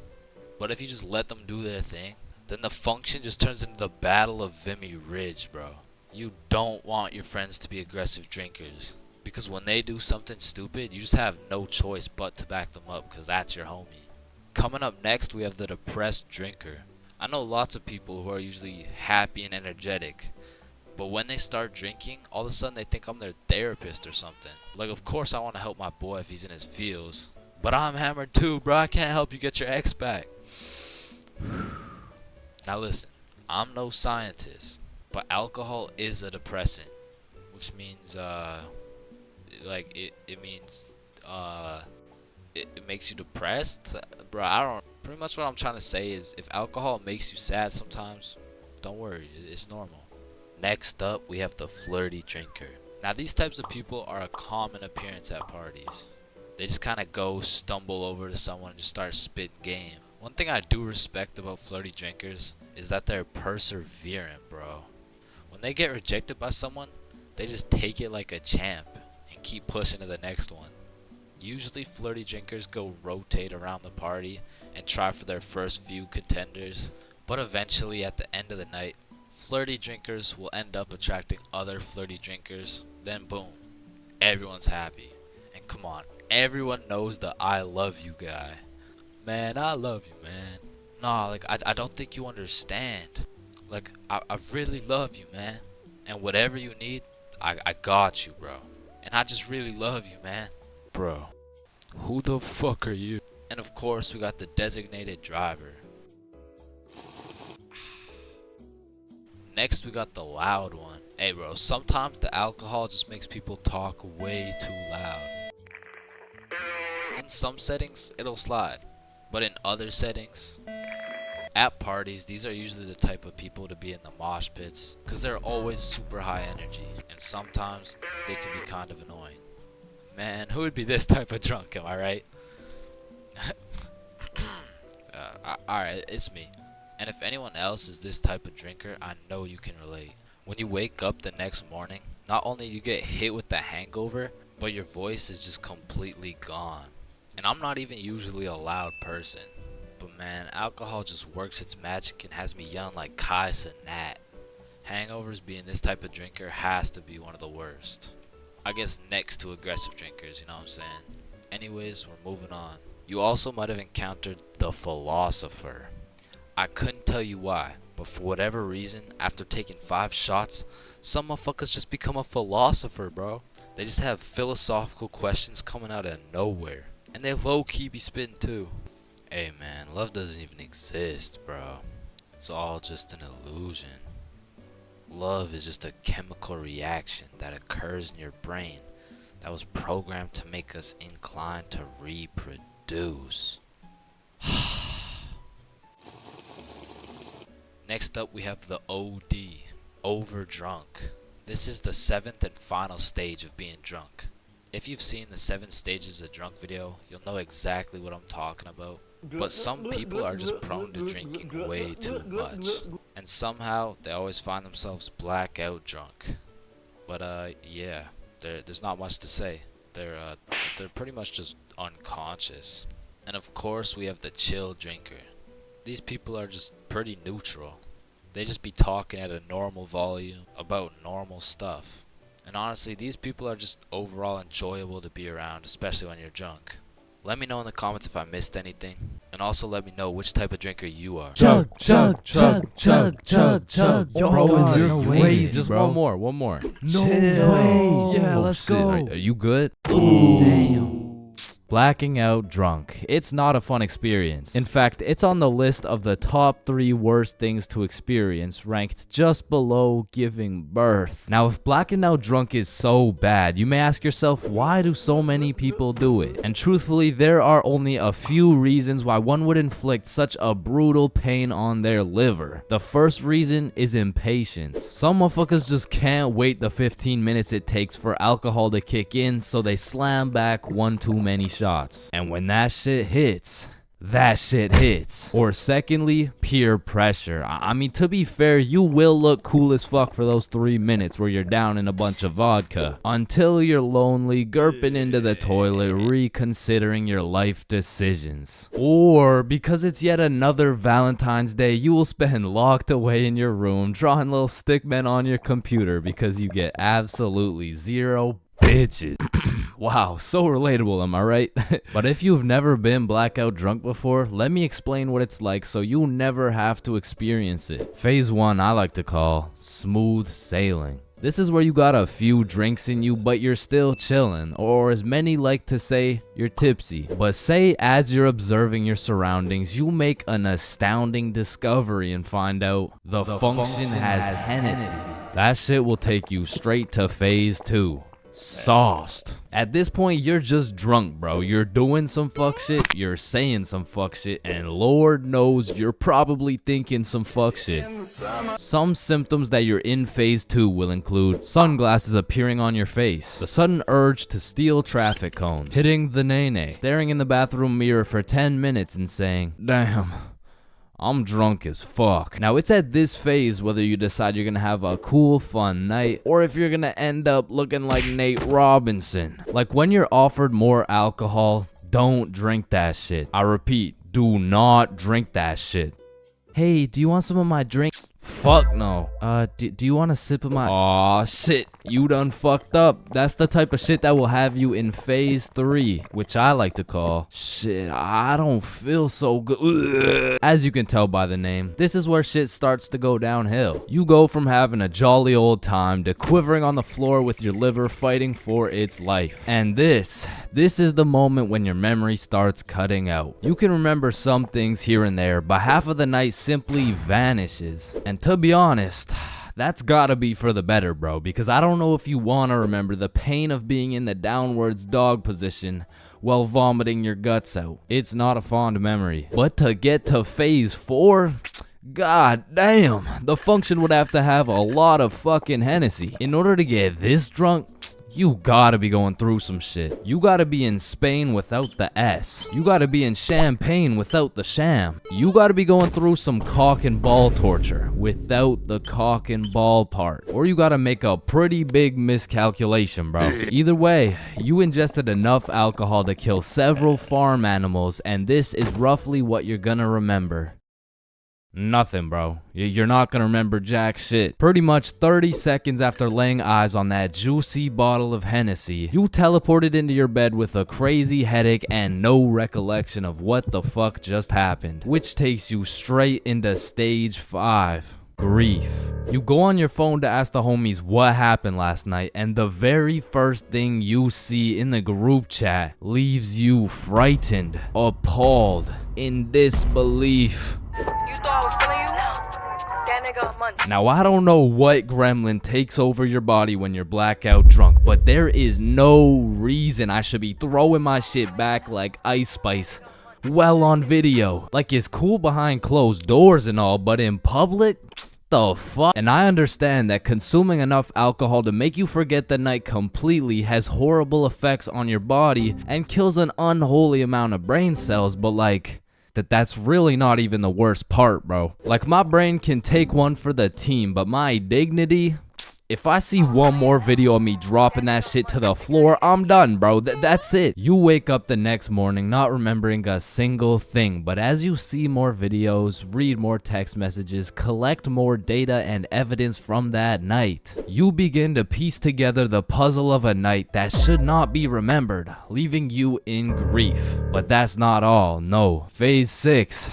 but if you just let them do their thing, then the function just turns into the Battle of Vimy Ridge, bro. You don't want your friends to be aggressive drinkers, because when they do something stupid, you just have no choice but to back them up, because that's your homie. Coming up next, we have the depressed drinker. I know lots of people who are usually happy and energetic, but when they start drinking, all of a sudden they think I'm their therapist or something. Like, of course I want to help my boy if he's in his feels, but I'm hammered too, bro. I can't help you get your ex back. Now listen, I'm no scientist, but alcohol is a depressant, which means it makes you depressed, bro. Pretty much what I'm trying to say is, if alcohol makes you sad sometimes, don't worry, it's normal. Next up, we have the flirty drinker. Now these types of people are a common appearance at parties. They just kind of stumble over to someone and just start spitting game. One thing I do respect about flirty drinkers is that they're perseverant, bro. When they get rejected by someone, they just take it like a champ and keep pushing to the next one. Usually flirty drinkers go rotate around the party and try for their first few contenders, but eventually at the end of the night, flirty drinkers will end up attracting other flirty drinkers, then boom, everyone's happy. And come on, everyone knows the I love you guy. Man, I love you, man. Nah, like, I don't think you understand. Like, I really love you, man. And whatever you need, I got you, bro. And I just really love you, man. Bro, who the fuck are you? And of course, we got the designated driver. Next, we got the loud one. Hey, bro, sometimes the alcohol just makes people talk way too loud. In some settings, it'll slide. But in other settings, at parties, these are usually the type of people to be in the mosh pits because they're always super high energy, and sometimes they can be kind of annoying. Man, who would be this type of drunk, am I right? Alright, it's me. And if anyone else is this type of drinker, I know you can relate. When you wake up the next morning, not only you get hit with the hangover, but your voice is just completely gone. And I'm not even usually a loud person, but man, alcohol just works its magic and has me yelling like Kai Cenat. Hangovers being this type of drinker has to be one of the worst. I guess next to aggressive drinkers, you know what I'm saying? Anyways, we're moving on. You also might have encountered the philosopher. I couldn't tell you why, but for whatever reason, after taking 5 shots, some motherfuckers just become a philosopher, bro. They just have philosophical questions coming out of nowhere. And they low-key be spitting too. Hey man, love doesn't even exist, bro. It's all just an illusion. Love is just a chemical reaction that occurs in your brain that was programmed to make us inclined to reproduce. Next up, we have the OD, overdrunk. This is the 7th and final stage of being drunk. If you've seen the 7 stages of drunk video, you'll know exactly what I'm talking about. But some people are just prone to drinking way too much, and somehow they always find themselves blackout drunk. But yeah, there's not much to say. They're pretty much just unconscious. And of course, we have the chill drinker. These people are just pretty neutral. They just be talking at a normal volume about normal stuff. And honestly, these people are just overall enjoyable to be around, especially when you're drunk. Let me know in the comments if I missed anything, and also let me know which type of drinker you are. Chug, chug, chug, chug, chug, chug. Yo, Bro, God, you're no crazy, way, just bro. one more. No way. Yeah, Oh, let's shit. go. Are you good? Damn. Blacking out drunk. It's not a fun experience. In fact, it's on the list of the top 3 worst things to experience, ranked just below giving birth. Now, if blacking out drunk is so bad, you may ask yourself, why do so many people do it? And truthfully, there are only a few reasons why one would inflict such a brutal pain on their liver. The first reason is impatience. Some motherfuckers just can't wait the 15 minutes it takes for alcohol to kick in, so they slam back one too many shots. And when that shit hits, that shit hits. Or secondly, peer pressure. I mean, to be fair, you will look cool as fuck for those 3 minutes where you're down in a bunch of vodka, until you're lonely, gurping into the toilet, reconsidering your life decisions. Or because it's yet another Valentine's Day, you will spend locked away in your room, drawing little stickmen on your computer because you get absolutely zero bitches. Wow, so relatable, am I right? But if you've never been blackout drunk before, let me explain what it's like so you'll never have to experience it. Phase 1 I like to call smooth sailing. This is where you got a few drinks in you, but you're still chilling, or as many like to say, you're tipsy. But say as you're observing your surroundings, you make an astounding discovery and find out the function has Hennessy. That shit will take you straight to phase 2. Sauced. At this point, you're just drunk, bro. You're doing some fuck shit, you're saying some fuck shit, and Lord knows you're probably thinking some fuck shit. Some symptoms that you're in phase 2 will include sunglasses appearing on your face, the sudden urge to steal traffic cones, hitting the nay-nay, staring in the bathroom mirror for 10 minutes and saying, damn, I'm drunk as fuck. Now, it's at this phase whether you decide you're gonna have a cool, fun night, or if you're gonna end up looking like Nate Robinson. Like when you're offered more alcohol, don't drink that shit. I repeat, do not drink that shit. Hey, do you want some of my drink? fuck no. Do you want a sip of my? Aw, shit. You done fucked up. That's the type of shit that will have you in phase 3, which I like to call, shit, I don't feel so good. Ugh. As you can tell by the name, this is where shit starts to go downhill. You go from having a jolly old time to quivering on the floor with your liver fighting for its life. And this is the moment when your memory starts cutting out. You can remember some things here and there, but half of the night simply vanishes. And to be honest, that's gotta be for the better, bro, because I don't know if you wanna remember the pain of being in the downwards dog position while vomiting your guts out. It's not a fond memory. But to get to phase 4, god damn, the function would have to have a lot of fucking Hennessy. In order to get this drunk, you gotta be going through some shit. You gotta be in Spain without the S. You gotta be in Champagne without the sham. You gotta be going through some cock and ball torture without the cock and ball part. Or you gotta make a pretty big miscalculation, bro. Either way, you ingested enough alcohol to kill several farm animals, and this is roughly what you're gonna remember. Nothing, bro. You're not gonna remember jack shit. Pretty much 30 seconds after laying eyes on that juicy bottle of Hennessy, you teleported into your bed with a crazy headache and no recollection of what the fuck just happened, which takes you straight into stage 5. Grief. You go on your phone to ask the homies what happened last night, and the very first thing you see in the group chat leaves you frightened, appalled, in disbelief. You thought I was feeling you? No. That nigga munch. Now, I don't know what gremlin takes over your body when you're blackout drunk, but there is no reason I should be throwing my shit back like Ice Spice well on video. Like, it's cool behind closed doors and all, but in public? The fuck? And I understand that consuming enough alcohol to make you forget the night completely has horrible effects on your body and kills an unholy amount of brain cells, but like, that's really not even the worst part, bro. Like, my brain can take one for the team, but my dignity, if I see one more video of me dropping that shit to the floor, I'm done, bro. That's it. You wake up the next morning not remembering a single thing, but as you see more videos, read more text messages, collect more data and evidence from that night, you begin to piece together the puzzle of a night that should not be remembered, leaving you in grief. But that's not all, no. Phase 6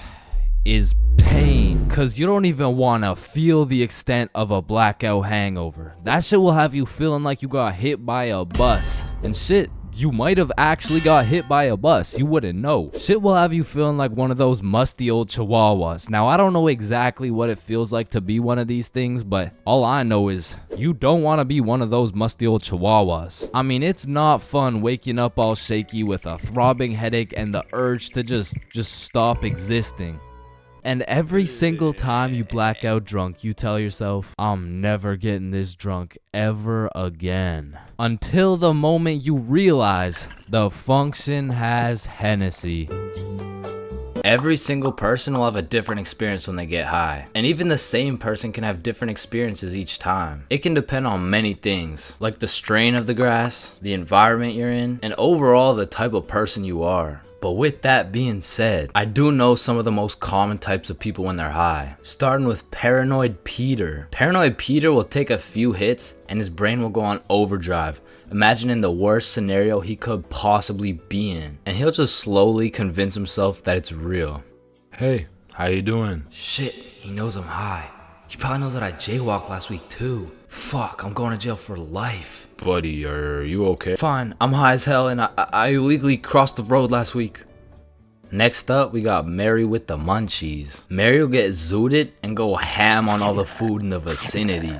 is pain, cause you don't even wanna feel the extent of a blackout hangover. That shit will have you feeling like you got hit by a bus. And shit, you might have actually got hit by a bus, you wouldn't know. Shit will have you feeling like one of those musty old chihuahuas. Now, I don't know exactly what it feels like to be one of these things, but all I know is you don't want to be one of those musty old chihuahuas. I mean, it's not fun waking up all shaky with a throbbing headache and the urge to just stop existing. And every single time you black out drunk, you tell yourself, I'm never getting this drunk ever again. Until the moment you realize the function has Hennessy. Every single person will have a different experience when they get high. And even the same person can have different experiences each time. It can depend on many things, like the strain of the grass, the environment you're in, and overall the type of person you are. But with that being said, I do know some of the most common types of people when they're high. Starting with Paranoid Peter. Paranoid Peter will take a few hits and his brain will go on overdrive, imagining the worst scenario he could possibly be in. And he'll just slowly convince himself that it's real. Hey, how you doing? Shit, he knows I'm high. He probably knows that I jaywalked last week too. Fuck, I'm going to jail for life. Buddy, are you okay? Fine, I'm high as hell and I illegally crossed the road last week. Next up, we got Mary with the munchies. Mary will get zooted and go ham on all the food in the vicinity.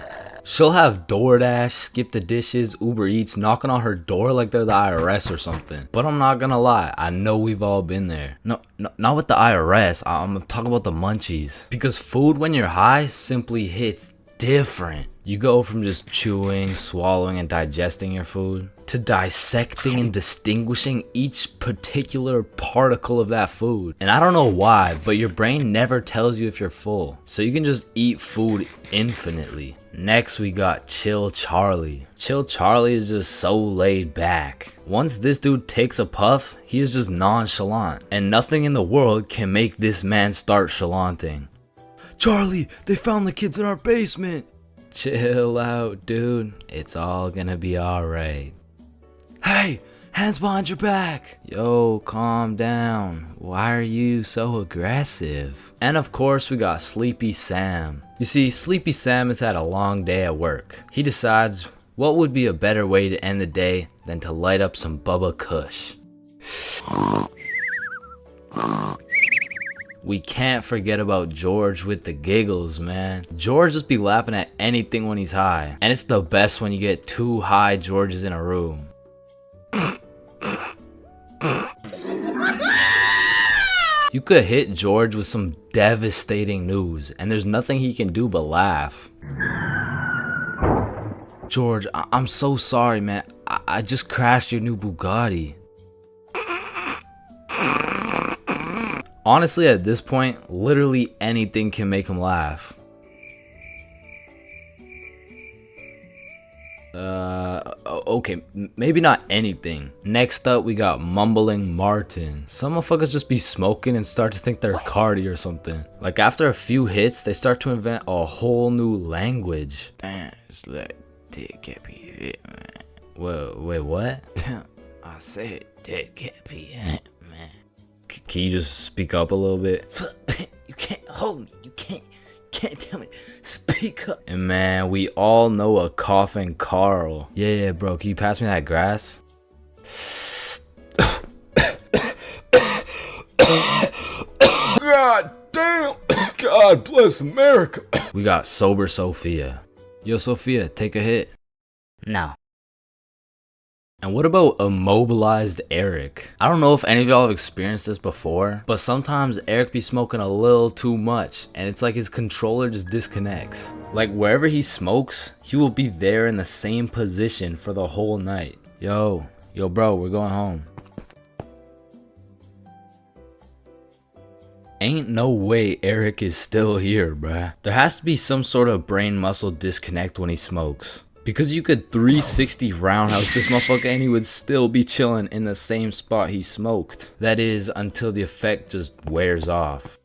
She'll have DoorDash, Skip the Dishes, Uber Eats knocking on her door like they're the IRS or something. But I'm not gonna lie, I know we've all been there. No, not with the IRS, I'm talking about the munchies. Because food when you're high simply hits different. You go from just chewing, swallowing, and digesting your food to dissecting and distinguishing each particular particle of that food. And I don't know why, but your brain never tells you if you're full. So you can just eat food infinitely. Next, we got Chill Charlie. Chill Charlie is just so laid back. Once this dude takes a puff, he is just nonchalant. And nothing in the world can make this man start chalanting. Charlie, they found the kids in our basement. Chill out, dude. It's all gonna be alright. Hey, hands behind your back. Yo, calm down. Why are you so aggressive? And of course, we got Sleepy Sam. You see, Sleepy Sam has had a long day at work. He decides, what would be a better way to end the day than to light up some Bubba Kush? We can't forget about George with the giggles, man. George just be laughing at anything when he's high. And it's the best when you get two high Georges in a room. You could hit George with some devastating news, and there's nothing he can do but laugh. George, I'm so sorry, man. I just crashed your new Bugatti. Honestly, at this point, literally anything can make him laugh. Okay, maybe not anything. Next up, we got Mumbling Martin. Some motherfuckers just be smoking and start to think they're Cardi or something. Like after a few hits, they start to invent a whole new language. Damn, it's like dick can't be hit, man. Wait, what? I said dick can't be hit, man. Can you just speak up a little bit? You can't hold me. You can't tell me. Speak up. And man, we all know a coughing Carl. Yeah, bro. Can you pass me that grass? God damn. God bless America. We got Sober Sophia. Yo, Sophia, take a hit. No. And what about immobilized Eric? I don't know if any of y'all have experienced this before, but sometimes Eric be smoking a little too much and it's like his controller just disconnects. Like wherever he smokes, he will be there in the same position for the whole night. Yo bro, we're going home. Ain't no way Eric is still here, bruh. There has to be some sort of brain muscle disconnect when he smokes. Because you could 360 roundhouse this motherfucker and he would still be chilling in the same spot he smoked. That is, until the effect just wears off.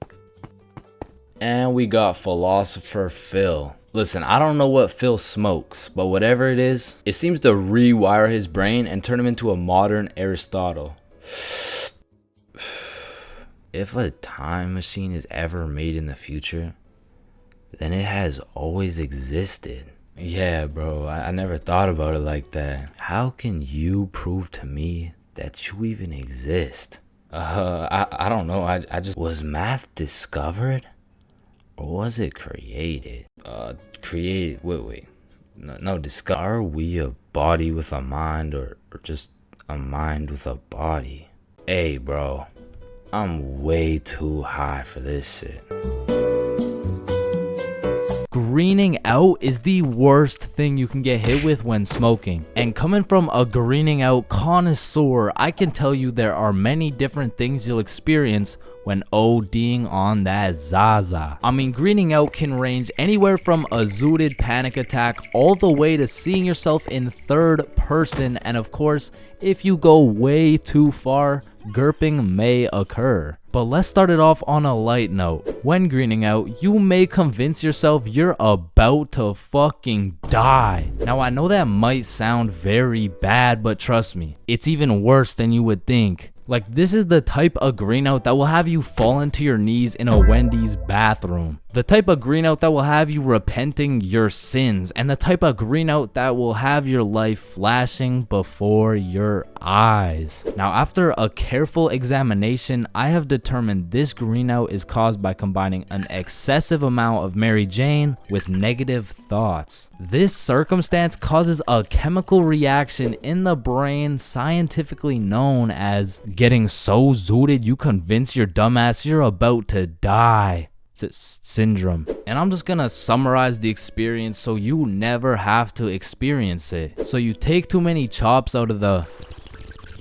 And we got Philosopher Phil. Listen, I don't know what Phil smokes, but whatever it is, it seems to rewire his brain and turn him into a modern Aristotle. If a time machine is ever made in the future, then it has always existed. Yeah, bro, I never thought about it like that. How can you prove to me that you even exist? I don't know. I just... Was math discovered? Or was it created? Created... Wait. No, discover. Are we a body with a mind or just a mind with a body? Hey, bro. I'm way too high for this shit. Greening out is the worst thing you can get hit with when smoking. And coming from a greening out connoisseur, I can tell you there are many different things you'll experience when ODing on that Zaza. I mean, greening out can range anywhere from a zooted panic attack all the way to seeing yourself in third person, and of course, if you go way too far, gurping may occur. But let's start it off on a light note. When greening out, you may convince yourself you're about to fucking die. Now I know that might sound very bad, but trust me, it's even worse than you would think. Like, this is the type of green out that will have you fall into your knees in a Wendy's bathroom. The type of green out that will have you repenting your sins. And the type of green out that will have your life flashing before your eyes. Now, after a careful examination, I have determined this green out is caused by combining an excessive amount of Mary Jane with negative thoughts. This circumstance causes a chemical reaction in the brain scientifically known as getting so zooted you convince your dumbass you're about to die syndrome. And I'm just gonna summarize the experience so you never have to experience it. So you take too many chops out of the...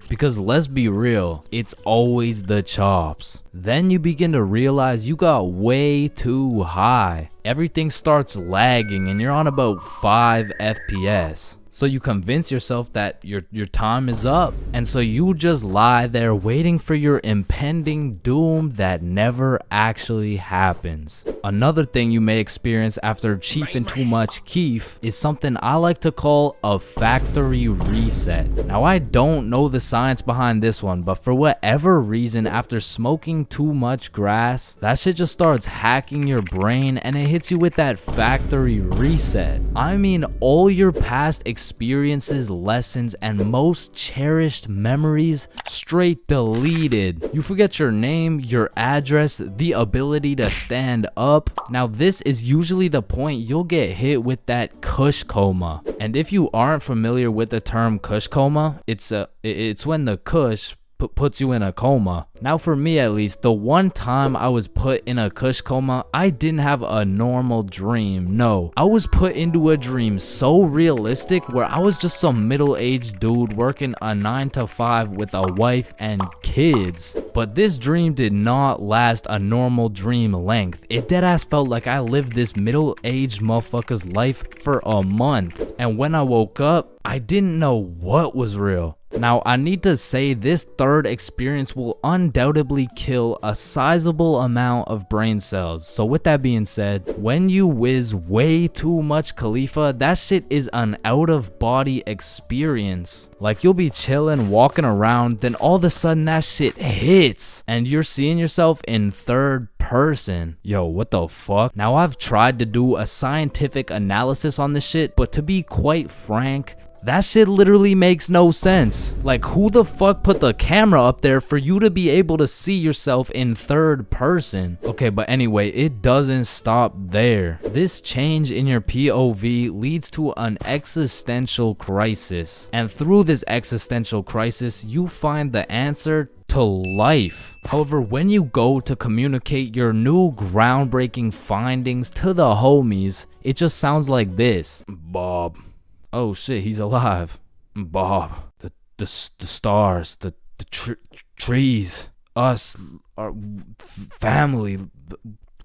Because let's be real, it's always the chops. Then you begin to realize you got way too high. Everything starts lagging and you're on about 5 FPS. So you convince yourself that your time is up. And so you just lie there waiting for your impending doom that never actually happens. Another thing you may experience after chiefing too much keef is something I like to call a factory reset. Now I don't know the science behind this one, but for whatever reason, after smoking too much grass, that shit just starts hacking your brain and it hits you with that factory reset. I mean, all your past experiences, lessons, and most cherished memories straight deleted. You forget your name, your address, the ability to stand up. Now this is usually the point you'll get hit with that kush coma. And if you aren't familiar with the term kush coma, it's when the kush puts you in a coma. Now for me at least, the one time I was put in a kush coma, I didn't have a normal dream. No, I was put into a dream so realistic where I was just some middle-aged dude working a 9 to 5 with a wife and kids. But this dream did not last a normal dream length. It deadass felt like I lived this middle-aged motherfucker's life for a month. And when I woke up, I didn't know what was real. Now, I need to say this third experience will undoubtedly kill a sizable amount of brain cells. So with that being said, when you whiz way too much Khalifa, that shit is an out-of-body experience. Like you'll be chilling, walking around, then all of a sudden that shit hits and you're seeing yourself in third person. Yo, what the fuck? Now I've tried to do a scientific analysis on this shit, but to be quite frank, that shit literally makes no sense. Like, who the fuck put the camera up there for you to be able to see yourself in third person? Okay, but anyway, it doesn't stop there. This change in your POV leads to an existential crisis. And through this existential crisis, you find the answer to life. However, when you go to communicate your new groundbreaking findings to the homies, it just sounds like this. Bob. Oh shit, he's alive. Bob, the stars, the trees, us, our family,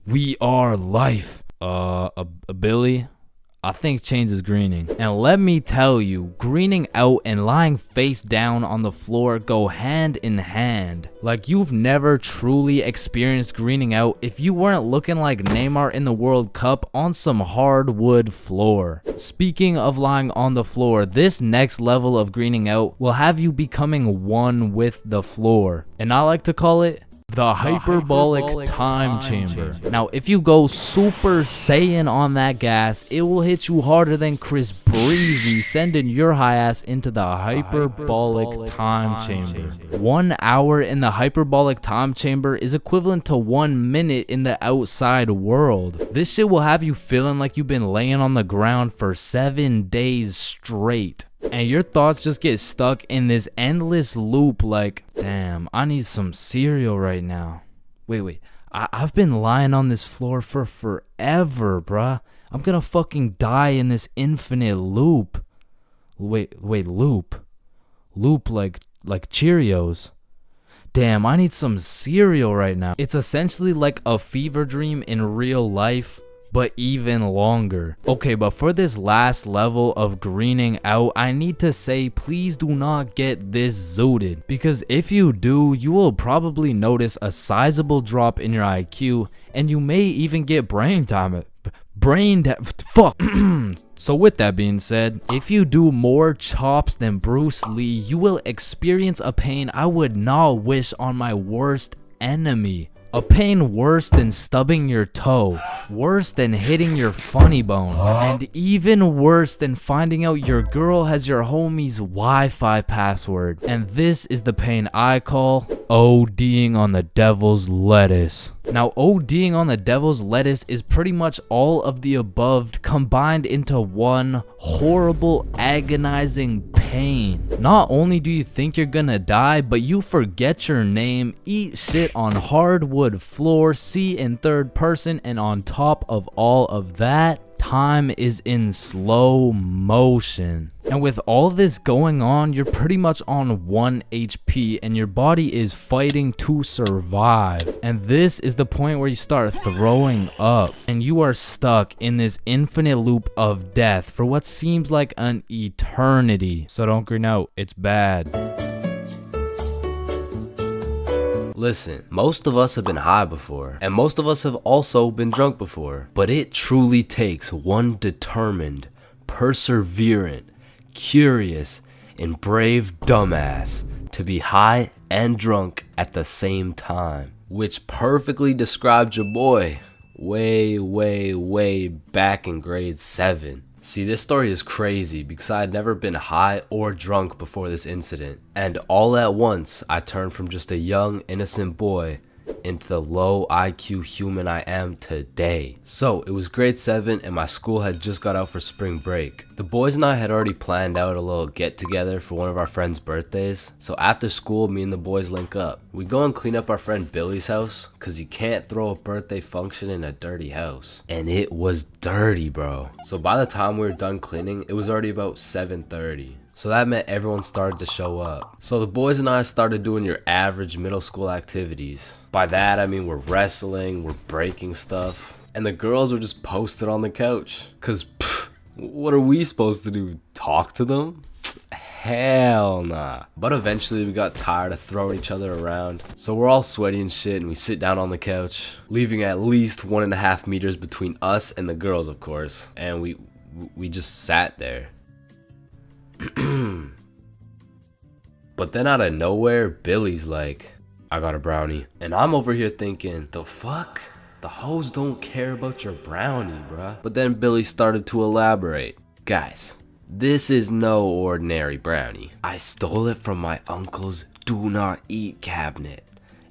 we are life. Billy, I think Chains is greening. And let me tell you, greening out and lying face down on the floor go hand in hand. Like you've never truly experienced greening out if you weren't looking like Neymar in the World Cup on some hardwood floor. Speaking of lying on the floor, this next level of greening out will have you becoming one with the floor. And I like to call it the hyperbolic time chamber. Now, if you go Super Saiyan on that gas, it will hit you harder than Chris Breezy, sending your high ass into the hyperbolic time chamber. 1 hour in the hyperbolic time chamber is equivalent to 1 minute in the outside world. This shit will have you feeling like you've been laying on the ground for 7 days straight. And your thoughts just get stuck in this endless loop like, damn, I need some cereal right now. Wait, I've been lying on this floor for forever, bruh. I'm gonna fucking die in this infinite loop. Wait, loop? Loop like Cheerios. Damn, I need some cereal right now. It's essentially like a fever dream in real life, but even longer. Okay, but for this last level of greening out, I need to say please do not get this zooted, because if you do, you will probably notice a sizable drop in your IQ and you may even get fuck. So with that being said, if you do more chops than Bruce Lee, you will experience a pain I would not wish on my worst enemy. A pain worse than stubbing your toe, worse than hitting your funny bone, and even worse than finding out your girl has your homie's Wi-Fi password. And this is the pain I call ODing on the devil's lettuce. Now, ODing on the devil's lettuce is pretty much all of the above combined into one horrible, agonizing pain. Not only do you think you're gonna die, but you forget your name, eat shit on hardwood floor, see in third person, and on top of all of that, Time is in slow motion. And with all this going on, you're pretty much on 1 HP and your body is fighting to survive. And this is the point where you start throwing up and you are stuck in this infinite loop of death for what seems like an eternity. So don't green out, it's bad. Listen, most of us have been high before, and most of us have also been drunk before, but it truly takes one determined, perseverant, curious, and brave dumbass to be high and drunk at the same time, which perfectly describes your boy way back in grade 7. See, this story is crazy because I had never been high or drunk before this incident. And all at once, I turned from just a young, innocent boy into the low IQ human I am today. So, it was grade 7 and my school had just got out for spring break. The boys and I had already planned out a little get together for one of our friends' birthdays. So after school, me and the boys link up. We go and clean up our friend Billy's house, cause you can't throw a birthday function in a dirty house. And it was dirty, bro. So by the time we were done cleaning, it was already about 7:30. So that meant everyone started to show up. So the boys and I started doing your average middle school activities. By that, I mean we're wrestling, we're breaking stuff. And the girls were just posted on the couch. Cause what are we supposed to do? Talk to them? Hell nah. But eventually we got tired of throwing each other around. So we're all sweaty and shit and we sit down on the couch, leaving at least 1.5 meters between us and the girls, of course. And we just sat there. But then out of nowhere, Billy's like, I got a brownie. And I'm over here thinking, the fuck? The hoes don't care about your brownie, bruh. But then Billy started to elaborate. Guys, this is no ordinary brownie. I stole it from my uncle's do not eat cabinet.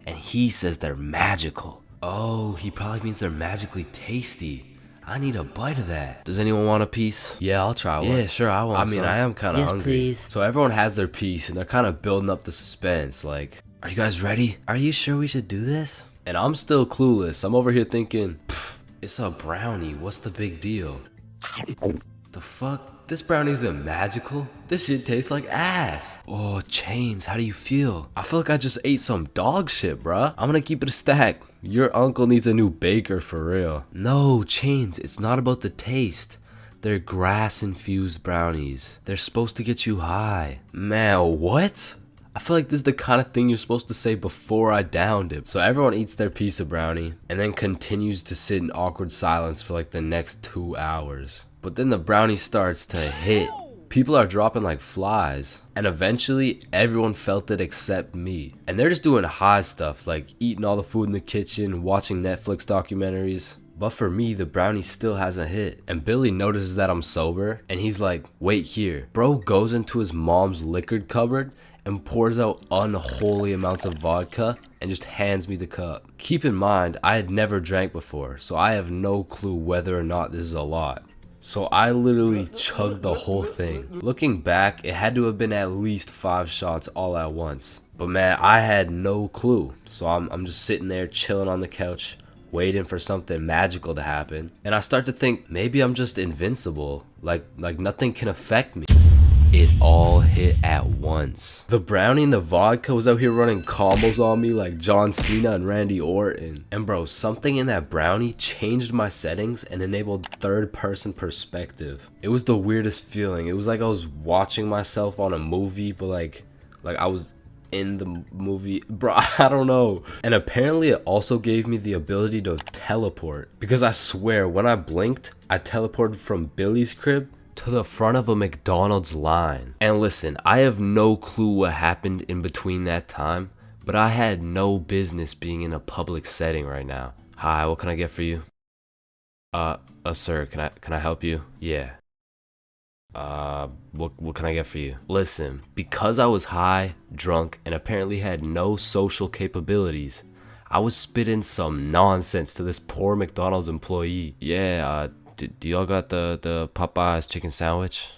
And he says they're magical. Oh, he probably means they're magically tasty. I need a bite of that. Does anyone want a piece? Yeah, I'll try one. Yeah, sure, I want some. I am kind of hungry. Please. So everyone has their piece and they're kind of building up the suspense. Like, are you guys ready? Are you sure we should do this? And I'm still clueless. I'm over here thinking, it's a brownie. What's the big deal? The fuck? This brownie isn't magical. This shit tastes like ass. Oh, Chains, how do you feel? I feel like I just ate some dog shit, bruh. I'm gonna keep it a stack. Your uncle needs a new baker for real. No, Chains, it's not about the taste. They're grass-infused brownies. They're supposed to get you high. Man, what? I feel like this is the kind of thing you're supposed to say before I downed it. So everyone eats their piece of brownie and then continues to sit in awkward silence for like the next 2 hours. But then the brownie starts to hit. People are dropping like flies. And eventually, everyone felt it except me. And they're just doing high stuff, like eating all the food in the kitchen, watching Netflix documentaries. But for me, the brownie still hasn't hit. And Billy notices that I'm sober, and he's like, wait here. Bro goes into his mom's liquor cupboard and pours out unholy amounts of vodka and just hands me the cup. Keep in mind, I had never drank before, so I have no clue whether or not this is a lot. So I literally chugged the whole thing. Looking back, it had to have been at least 5 shots all at once. But man, I had no clue. So I'm just sitting there chilling on the couch, waiting for something magical to happen. And I start to think, maybe I'm just invincible. Like nothing can affect me. It all hit at once. The brownie and the vodka was out here running combos on me like John Cena and Randy Orton. And bro, something in that brownie changed my settings and enabled third-person perspective. It was the weirdest feeling. It was like I was watching myself on a movie, but like I was in the movie. Bro, I don't know. And apparently it also gave me the ability to teleport. Because I swear, when I blinked, I teleported from Billy's crib to the front of a McDonald's line. And listen, I have no clue what happened in between that time, but I had no business being in a public setting right now. Hi, what can I get for you? Sir, can I help you? Yeah. What can I get for you? Listen, because I was high, drunk, and apparently had no social capabilities, I was spitting some nonsense to this poor McDonald's employee. Yeah, do y'all got the Popeyes chicken sandwich?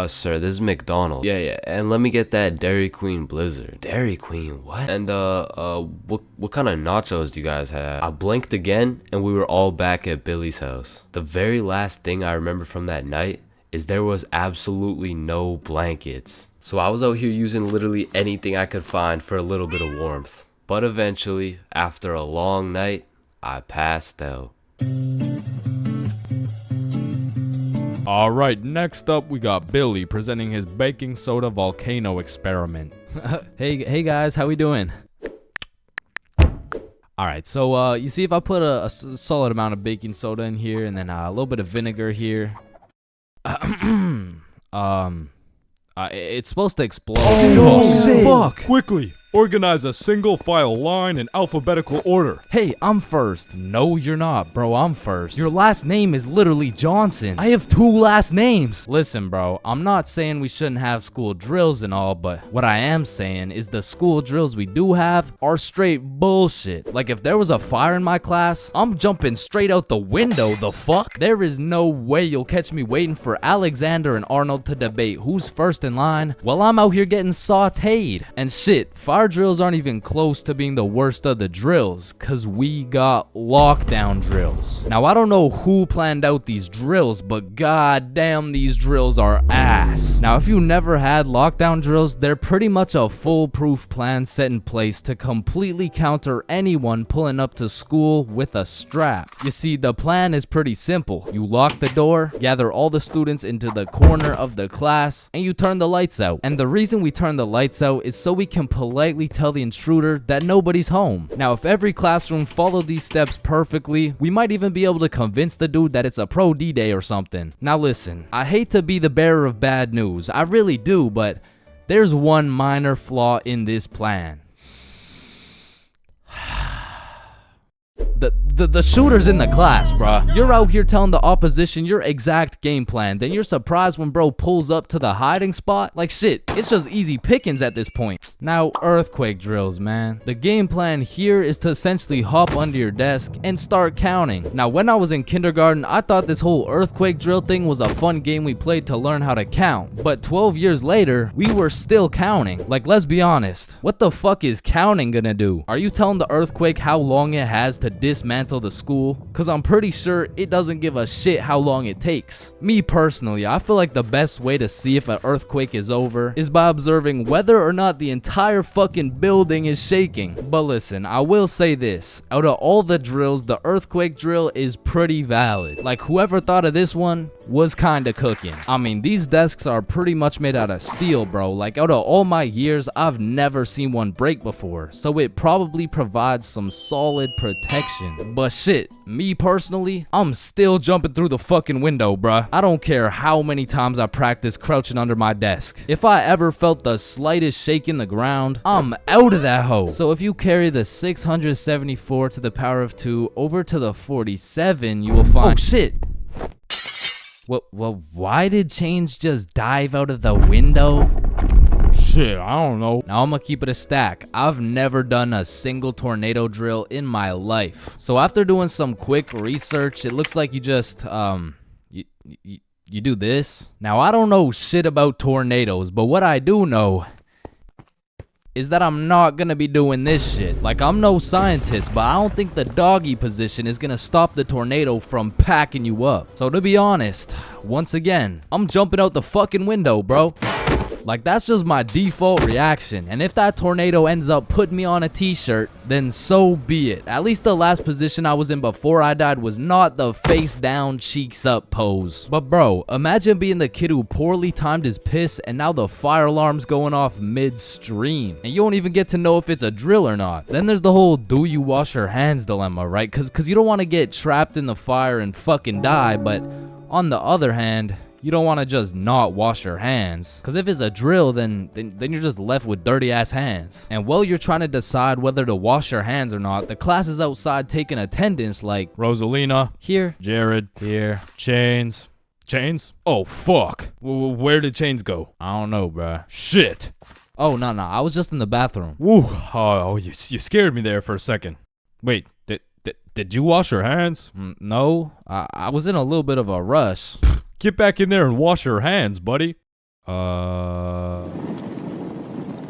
Sir, this is McDonald's. Yeah, and let me get that Dairy Queen Blizzard. Dairy Queen, what? And, what kind of nachos do you guys have? I blinked again, and we were all back at Billy's house. The very last thing I remember from that night is there was absolutely no blankets. So I was out here using literally anything I could find for a little bit of warmth. But eventually, after a long night, I passed out. All right, next up we got Billy presenting his baking soda volcano experiment. Hey guys, how we doing? All right, so you see if I put a solid amount of baking soda in here and then a little bit of vinegar here. It's supposed to explode. Oh, shit. Fuck! Quickly, organize a single file line in alphabetical order. Hey, I'm first. No, you're not, bro. I'm first. Your last name is literally Johnson. I have 2 last names. Listen, bro, I'm not saying we shouldn't have school drills and all, but what I am saying is the school drills we do have are straight bullshit. Like, if there was a fire in my class, I'm jumping straight out the window, the fuck? There is no way you'll catch me waiting for Alexander and Arnold to debate who's first in line while I'm out here getting sauteed. And shit, fire drills aren't even close to being the worst of the drills, cause we got lockdown drills. Now I don't know who planned out these drills, but goddamn these drills are ass. Now if you never had lockdown drills, they're pretty much a foolproof plan set in place to completely counter anyone pulling up to school with a strap. You see, the plan is pretty simple. You lock the door, gather all the students into the corner of the class, and you turn the lights out. And the reason we turn the lights out is so we can politely tell the intruder that nobody's home. Now, if every classroom followed these steps perfectly, we might even be able to convince the dude that it's a pro D-Day or something. Now listen, I hate to be the bearer of bad news, I really do, but there's one minor flaw in this plan. The shooter's in the class, bruh. You're out here telling the opposition your exact game plan, then you're surprised when bro pulls up to the hiding spot? Like shit, it's just easy pickings at this point. Now, earthquake drills, man. The game plan here is to essentially hop under your desk and start counting. Now, when I was in kindergarten, I thought this whole earthquake drill thing was a fun game we played to learn how to count. But 12 years later, we were still counting. Like, let's be honest. What the fuck is counting gonna do? Are you telling the earthquake how long it has to dismantle the school? Cause I'm pretty sure it doesn't give a shit how long it takes. Me personally, I feel like the best way to see if an earthquake is over is by observing whether or not the entire fucking building is shaking. But listen, I will say this, out of all the drills, the earthquake drill is pretty valid. Like, whoever thought of this one was kinda cooking. I mean, these desks are pretty much made out of steel, bro. Like, out of all my years, I've never seen one break before, so it probably provides some solid protection. But shit, me personally, I'm still jumping through the fucking window, bruh. I don't care how many times I practice crouching under my desk. If I ever felt the slightest shake in the ground, I'm out of that hoe. So if you carry the 674 to the power of 2 over to the 47, you will find— oh shit! Well, why did Chains just dive out of the window? Shit, I don't know. Now I'm gonna keep it a stack. I've never done a single tornado drill in my life. So after doing some quick research, it looks like you just, you do this. Now I don't know shit about tornadoes, but what I do know is that I'm not gonna be doing this shit. Like, I'm no scientist, but I don't think the doggy position is gonna stop the tornado from packing you up. So to be honest, once again, I'm jumping out the fucking window, bro. Like, that's just my default reaction. And if that tornado ends up putting me on a t-shirt, then so be it. At least the last position I was in before I died was not the face down, cheeks up pose. But bro, imagine being the kid who poorly timed his piss and now the fire alarm's going off midstream. And you don't even get to know if it's a drill or not. Then there's the whole do you wash your hands dilemma, right? Cause you don't want to get trapped in the fire and fucking die, but on the other hand, you don't want to just not wash your hands. Because if it's a drill, then you're just left with dirty ass hands. And while you're trying to decide whether to wash your hands or not, the class is outside taking attendance like Rosalina. Here. Jared. Here. Chains. Chains? Oh, fuck. Where did Chains go? I don't know, bruh. Shit. Oh, no. I was just in the bathroom. Woo. Oh, you scared me there for a second. Wait, did you wash your hands? No. I was in a little bit of a rush. Get back in there and wash your hands, buddy.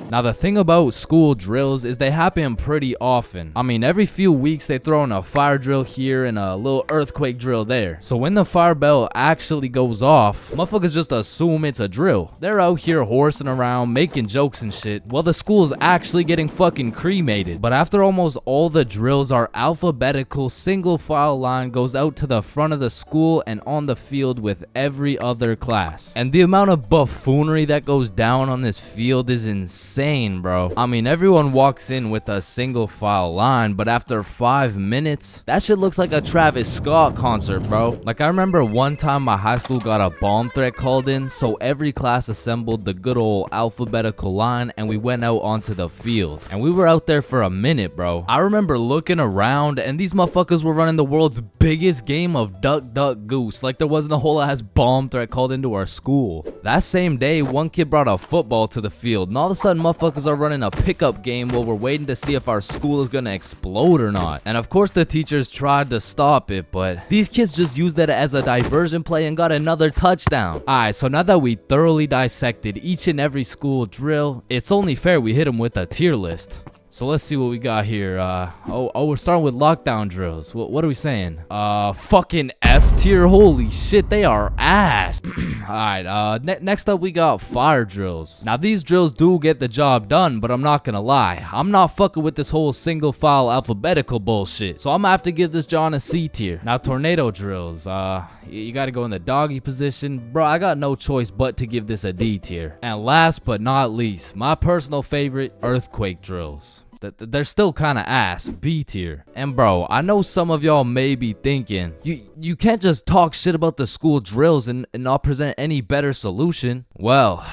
Now the thing about school drills is they happen pretty often. I mean, every few weeks they throw in a fire drill here and a little earthquake drill there. So when the fire bell actually goes off, motherfuckers just assume it's a drill. They're out here horsing around, making jokes and shit, while the school's actually getting fucking cremated. But after almost all the drills are alphabetical, single file line goes out to the front of the school and on the field with every other class. And the amount of buffoonery that goes down on this field is insane. Bro. I mean, everyone walks in with a single file line, but after 5 minutes, that shit looks like a Travis Scott concert, bro. Like, I remember one time my high school got a bomb threat called in, so every class assembled the good old alphabetical line and we went out onto the field. And we were out there for a minute, bro. I remember looking around and these motherfuckers were running the world's biggest game of duck, duck, goose. Like there wasn't a whole ass bomb threat called into our school. That same day, one kid brought a football to the field and all of a sudden motherfuckers are running a pickup game while we're waiting to see if our school is gonna explode or not. And of course the teachers tried to stop it, but these kids just used that as a diversion play and got another touchdown. Alright, so now that we thoroughly dissected each and every school drill, it's only fair we hit them with a tier list. So let's see what we got here. We're starting with lockdown drills. What are we saying? Fucking F tier. Holy shit, they are ass. Alright, next up we got fire drills. Now these drills do get the job done, but I'm not gonna lie. I'm not fucking with this whole single file alphabetical bullshit. So I'm gonna have to give this John a C tier. Now tornado drills. You gotta go in the doggy position. Bro, I got no choice but to give this a D tier. And last but not least, my personal favorite, earthquake drills. They're still kind of ass, B tier. And bro, I know some of y'all may be thinking, you can't just talk shit about the school drills and not present any better solution. Well,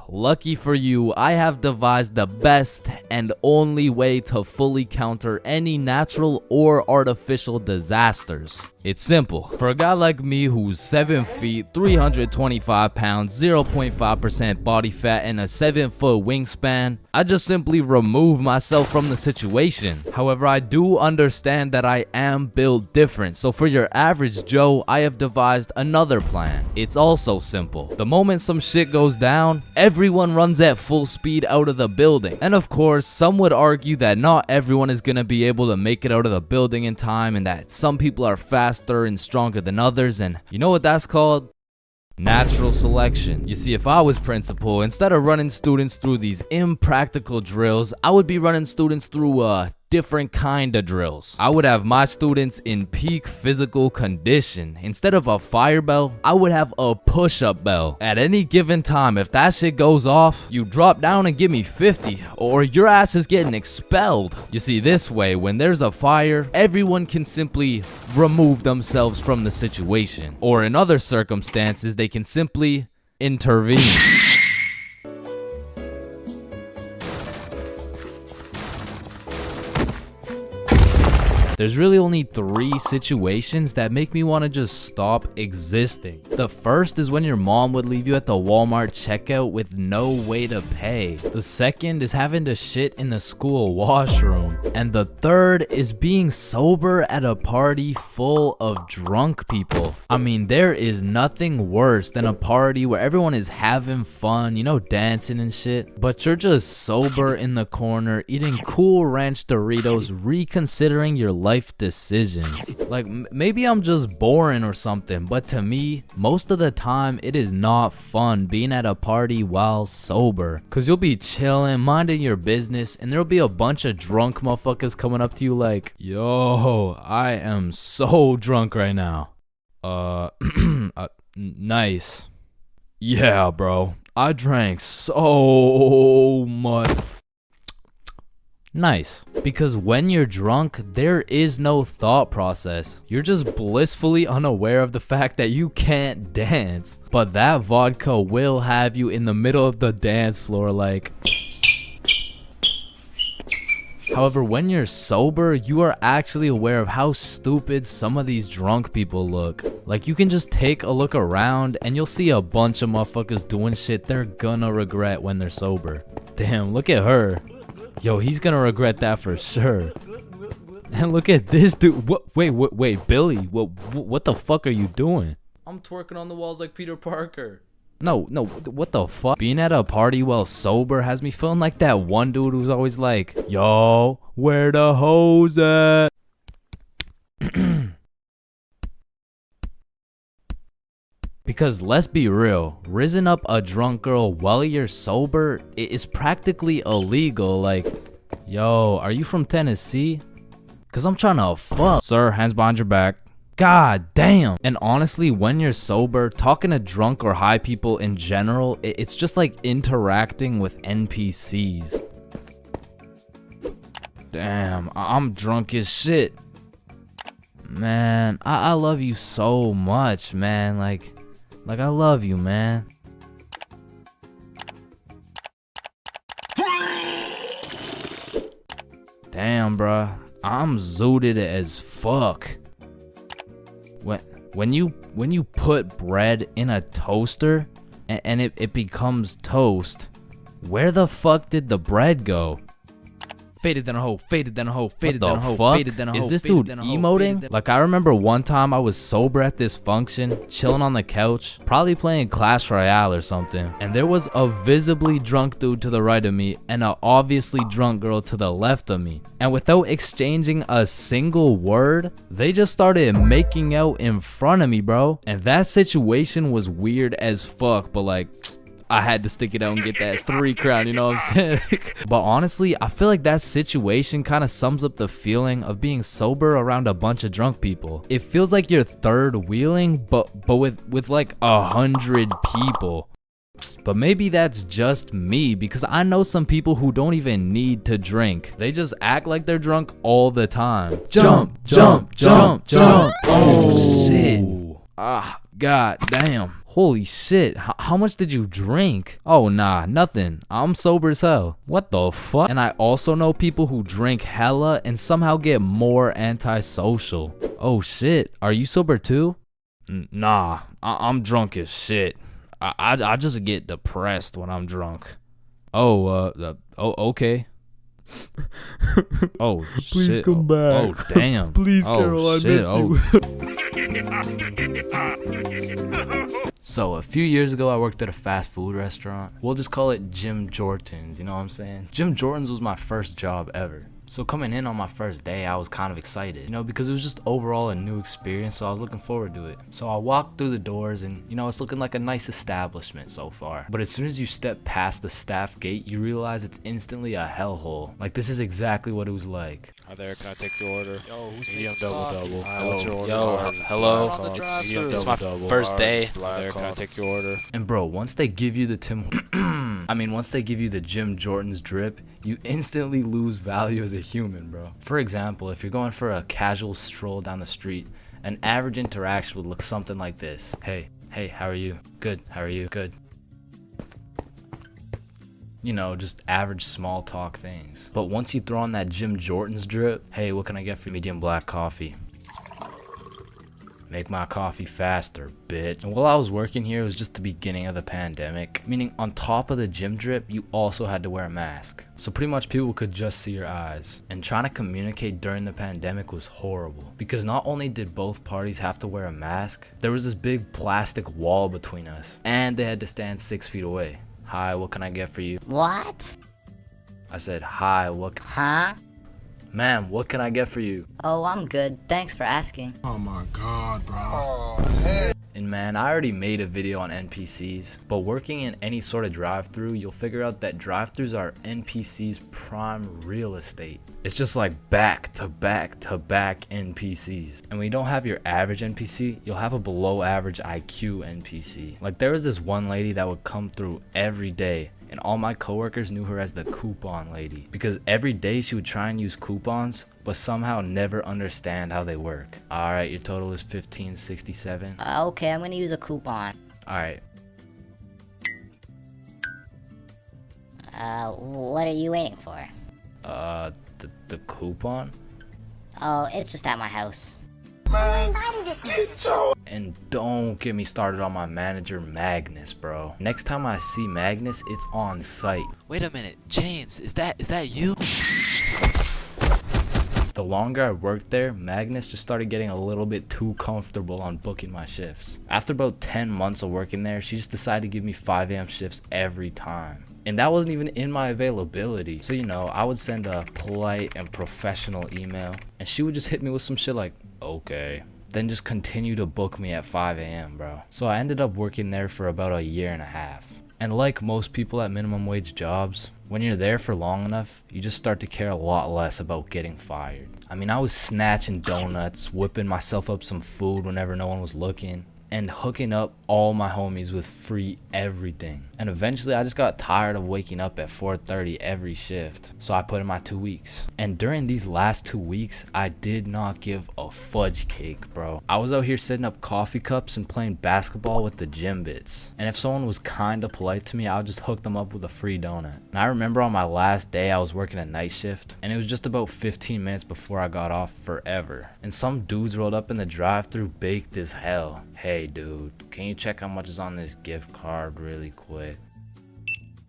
lucky for you, I have devised the best and only way to fully counter any natural or artificial disasters. It's simple. For a guy like me who's 7 feet, 325 pounds, 0.5% body fat, and a 7-foot wingspan, I just simply remove myself from the situation. However, I do understand that I am built different, so for your average Joe, I have devised another plan. It's also simple. The moment some shit goes down, everyone runs at full speed out of the building. And of course, some would argue that not everyone is gonna be able to make it out of the building in time and that some people are faster and stronger than others, and you know what that's called? Natural selection. You see, if I was principal, instead of running students through these impractical drills, I would be running students through different kind of drills. I would have my students in peak physical condition. Instead of a fire bell, I would have a push-up bell. At any given time, if that shit goes off, you drop down and give me 50, or your ass is getting expelled. You see, this way, when there's a fire, everyone can simply remove themselves from the situation. Or in other circumstances, they can simply intervene. There's really only 3 situations that make me want to just stop existing. The first is when your mom would leave you at the Walmart checkout with no way to pay. The second is having to shit in the school washroom. And the third is being sober at a party full of drunk people. I mean, there is nothing worse than a party where everyone is having fun, you know, dancing and shit, but you're just sober in the corner, eating Cool Ranch Doritos, reconsidering your life decisions. Like, maybe I'm just boring or something, but to me, most of the time, it is not fun being at a party while sober. Cause you'll be chilling, minding your business, and there'll be a bunch of drunk motherfuckers coming up to you like, yo, I am so drunk right now. Nice. Yeah, bro. I drank so much. Nice. Because when you're drunk, there is no thought process. You're just blissfully unaware of the fact that you can't dance. But that vodka will have you in the middle of the dance floor like... However, when you're sober, you are actually aware of how stupid some of these drunk people look. Like, you can just take a look around and you'll see a bunch of motherfuckers doing shit they're gonna regret when they're sober. Damn, look at her. Yo, he's gonna regret that for sure. And look at this dude. Wait, Billy. What the fuck are you doing? I'm twerking on the walls like Peter Parker. No, what the fuck? Being at a party while sober has me feeling like that one dude who's always like, yo, where the hoes at? Because let's be real, rizzing up a drunk girl while you're sober is practically illegal. Like, yo, are you from Tennessee? Cause I'm trying to fuck. Sir, hands behind your back. God damn. And honestly, when you're sober, talking to drunk or high people in general, it's just like interacting with NPCs. Damn, I'm drunk as shit. Man, I love you so much, man. Like I love you, man. Damn, bruh. I'm zooted as fuck. When you put bread in a toaster and it becomes toast, where the fuck did the bread go? Faded then a hoe, faded then a hoe, faded then a hoe, faded then a hoe. Is this dude emoting? Like, I remember one time I was sober at this function, chilling on the couch, probably playing Clash Royale or something, and there was a visibly drunk dude to the right of me and a obviously drunk girl to the left of me. And without exchanging a single word, they just started making out in front of me, bro. And that situation was weird as fuck, but like, I had to stick it out and get that 3 crown, you know what I'm saying? But honestly, I feel like that situation kind of sums up the feeling of being sober around a bunch of drunk people. It feels like you're third wheeling, but with like 100 people. But maybe that's just me, because I know some people who don't even need to drink. They just act like they're drunk all the time. Jump, jump, jump, jump. Oh, shit. Ah, god damn. Holy shit, how much did you drink? Oh nah, nothing. I'm sober as hell. What the fuck? And I also know people who drink hella and somehow get more antisocial. Oh shit, are you sober too? Nah, I'm drunk as shit. I just get depressed when I'm drunk. Oh, okay. Oh shit. Please come back. Oh damn. Please, Carol, I miss you. So a few years ago, I worked at a fast food restaurant. We'll just call it Jim Jordan's, you know what I'm saying? Jim Jordan's was my first job ever. So coming in on my first day, I was kind of excited, you know, because it was just overall a new experience, so I was looking forward to it. So I walked through the doors and, you know, it's looking like a nice establishment so far. But as soon as you step past the staff gate, you realize it's instantly a hellhole. Like, this is exactly what it was like. Hi there, can I take your order? Yo, who's medium double? What's your order? Yo, hello. It's my first day. Hi there, can I take your order? And bro, once they give you the once they give you the Jim Jordan's drip, you instantly lose value as a human, bro. For example, if you're going for a casual stroll down the street, an average interaction would look something like this. Hey, how are you? Good, how are you? Good. You know, just average small talk things. But once you throw on that Jim Jordan's drip, hey, what can I get for you? Medium black coffee. Make my coffee faster, bitch. And while I was working here, it was just the beginning of the pandemic, meaning on top of the gym drip, you also had to wear a mask. So pretty much people could just see your eyes. And trying to communicate during the pandemic was horrible, because not only did both parties have to wear a mask, there was this big plastic wall between us, and they had to stand 6 feet away. Hi, what can I get for you? What? I said, hi, what? Huh? Ma'am, what can I get for you? Oh, I'm good. Thanks for asking. Oh my god, bro. And man, I already made a video on NPCs, but working in any sort of drive-thru, you'll figure out that drive-thrus are NPCs' prime real estate. It's just like back to back to back NPCs. And when you don't have your average NPC, you'll have a below average IQ NPC. Like, there was this one lady that would come through every day, and all my coworkers knew her as the coupon lady, because every day she would try and use coupons but somehow never understand how they work. All right, your total is $15.67. Okay, I'm gonna use a coupon. All right. What are you waiting for? The coupon? Oh, it's just at my house. And don't get me started on my manager Magnus, bro. Next time I see Magnus, it's on site. Wait a minute, Chains, is that you? the longer I worked there, Magnus just started getting a little bit too comfortable on booking my shifts. After about 10 months of working there, she just decided to give me 5 a.m. shifts every time. And that wasn't even in my availability. So, you know, I would send a polite and professional email, and she would just hit me with some shit like, okay. Then just continue to book me at 5 a.m., bro. So I ended up working there for about a year and a half. And like most people at minimum wage jobs, when you're there for long enough, you just start to care a lot less about getting fired. I mean, I was snatching donuts, whipping myself up some food whenever no one was looking, and hooking up all my homies with free everything. And eventually I just got tired of waking up at 4:30 every shift, so I put in my 2 weeks. And during these last 2 weeks, I did not give a fudge cake, bro. I was out here setting up coffee cups and playing basketball with the gym bits. And if someone was kinda polite to me, I would just hook them up with a free donut. And I remember on my last day, I was working a night shift, and it was just about 15 minutes before I got off forever. And some dudes rolled up in the drive-thru baked as hell. Hey dude, can you check how much is on this gift card really quick?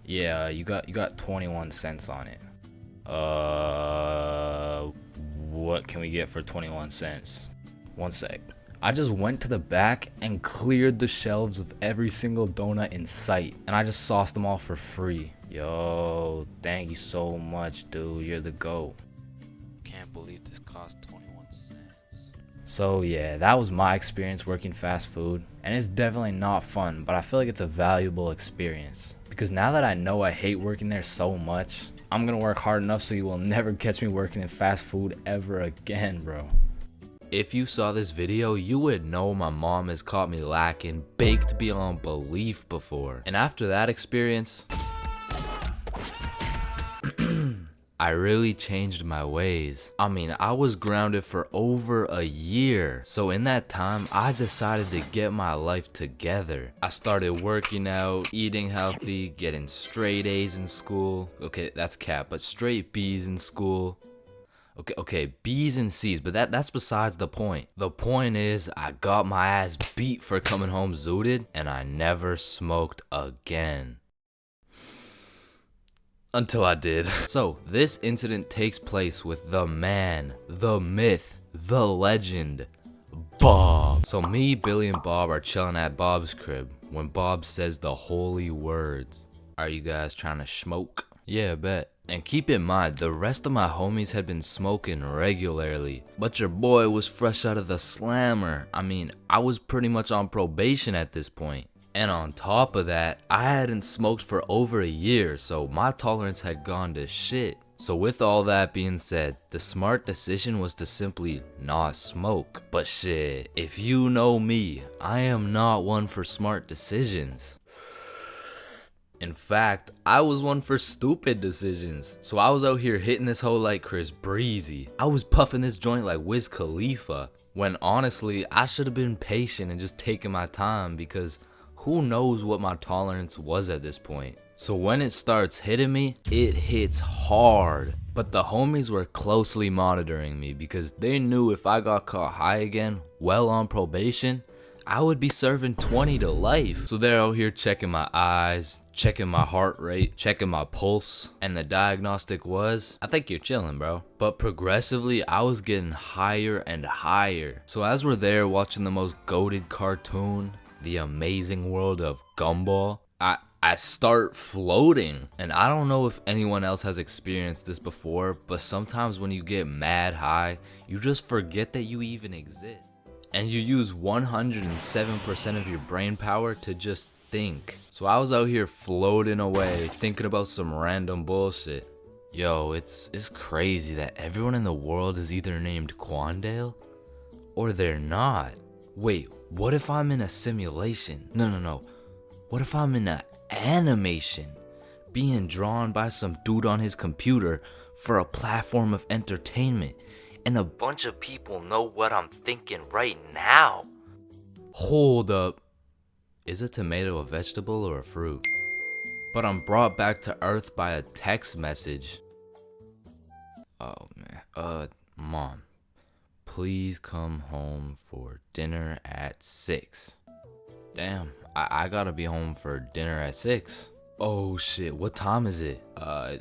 Yeah, you got 21 cents on it. What can we get for 21 cents? One sec. I just went to the back and cleared the shelves of every single donut in sight, and I just sauced them all for free. Yo, thank you so much, dude. You're the GOAT. Can't believe this cost 21 cents. So yeah, that was my experience working fast food, and it's definitely not fun, but I feel like it's a valuable experience. Because now that I know I hate working there so much, I'm gonna work hard enough so you will never catch me working in fast food ever again, bro. If you saw this video, you would know my mom has caught me lacking baked beyond belief before. And after that experience, I really changed my ways. I mean, I was grounded for over a year. So in that time, I decided to get my life together. I started working out, eating healthy, getting straight A's in school. Okay, that's cap, but straight B's in school. Okay, B's and C's, but that's besides the point. The point is, I got my ass beat for coming home zooted, and I never smoked again. Until I did. So, this incident takes place with the man, the myth, the legend, Bob. So me, Billy, and Bob are chilling at Bob's crib when Bob says the holy words. Are you guys trying to smoke? Yeah, bet. And keep in mind, the rest of my homies had been smoking regularly, but your boy was fresh out of the slammer. I mean, I was pretty much on probation at this point. And on top of that, I hadn't smoked for over a year, so my tolerance had gone to shit. So with all that being said, the smart decision was to simply not smoke. But shit, if you know me, I am not one for smart decisions. In fact, I was one for stupid decisions. So I was out here hitting this hoe like Chris Breezy. I was puffing this joint like Wiz Khalifa. When honestly, I should have been patient and just taken my time, because who knows what my tolerance was at this point. So when it starts hitting me, it hits hard. But the homies were closely monitoring me, because they knew if I got caught high again, well on probation, I would be serving 20 to life. So they're out here checking my eyes, checking my heart rate, checking my pulse, and the diagnostic was, I think you're chilling, bro. But progressively, I was getting higher and higher. So as we're there watching the most goated cartoon, The Amazing World of Gumball, I start floating. And I don't know if anyone else has experienced this before, but sometimes when you get mad high, you just forget that you even exist. And you use 107% of your brain power to just think. So I was out here floating away, thinking about some random bullshit. Yo, it's crazy that everyone in the world is either named Quandale or they're not. Wait, what if I'm in a simulation? No. What if I'm in an animation, being drawn by some dude on his computer for a platform of entertainment, and a bunch of people know what I'm thinking right now? Hold up. Is a tomato a vegetable or a fruit? But I'm brought back to earth by a text message. Oh man, Mom, please come home for dinner at 6. Damn, I gotta be home for dinner at 6. Oh shit, what time is it?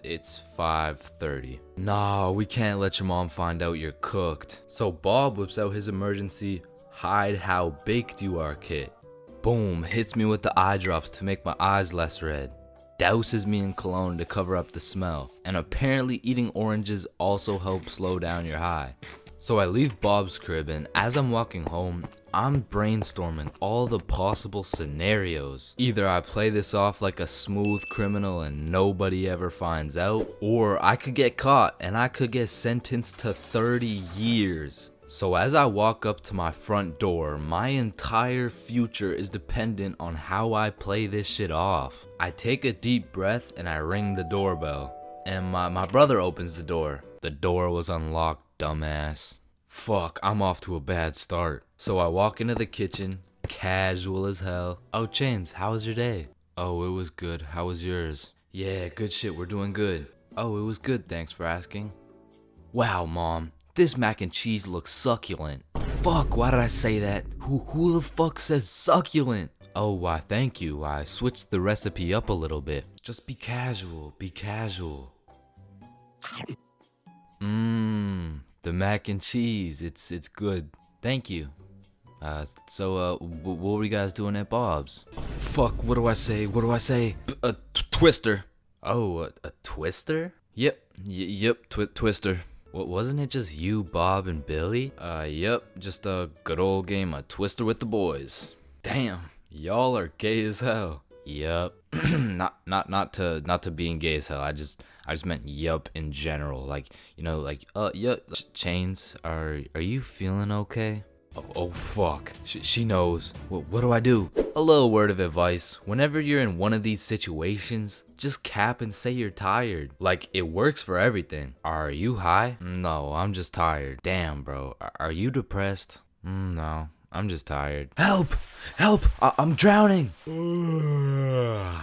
It's 5:30. Nah, we can't let your mom find out you're cooked. So Bob whips out his emergency hide how baked you are kit. Boom, hits me with the eye drops to make my eyes less red. Douses me in cologne to cover up the smell. And apparently eating oranges also helps slow down your high. So I leave Bob's crib, and as I'm walking home, I'm brainstorming all the possible scenarios. Either I play this off like a smooth criminal and nobody ever finds out, or I could get caught and I could get sentenced to 30 years. So as I walk up to my front door, my entire future is dependent on how I play this shit off. I take a deep breath and I ring the doorbell. And my brother opens the door. The door was unlocked, dumbass. Fuck, I'm off to a bad start. So I walk into the kitchen, casual as hell. Oh, Chains, how was your day? Oh, it was good. How was yours? Yeah, good shit, we're doing good. Oh, it was good, thanks for asking. Wow, Mom, this mac and cheese looks succulent. Fuck, why did I say that? Who the fuck says succulent? Oh, why, thank you. I switched the recipe up a little bit. Just be casual, be casual. The mac and cheese, it's good. Thank you. So what were you guys doing at Bob's? Fuck, what do I say? A twister. Oh, a twister? Yep, twister. What, wasn't it just you, Bob, and Billy? Yep, just a good old game of Twister with the boys. Damn, y'all are gay as hell. Yup. not to being gay as hell. I just meant yup in general. Like, you know, like yup. Chains, are you feeling okay? Oh fuck. She knows. What do I do? A little word of advice. Whenever you're in one of these situations, just cap and say you're tired. Like, it works for everything. Are you high? No, I'm just tired. Damn, bro. Are you depressed? No, I'm just tired. Help! I'm drowning! No,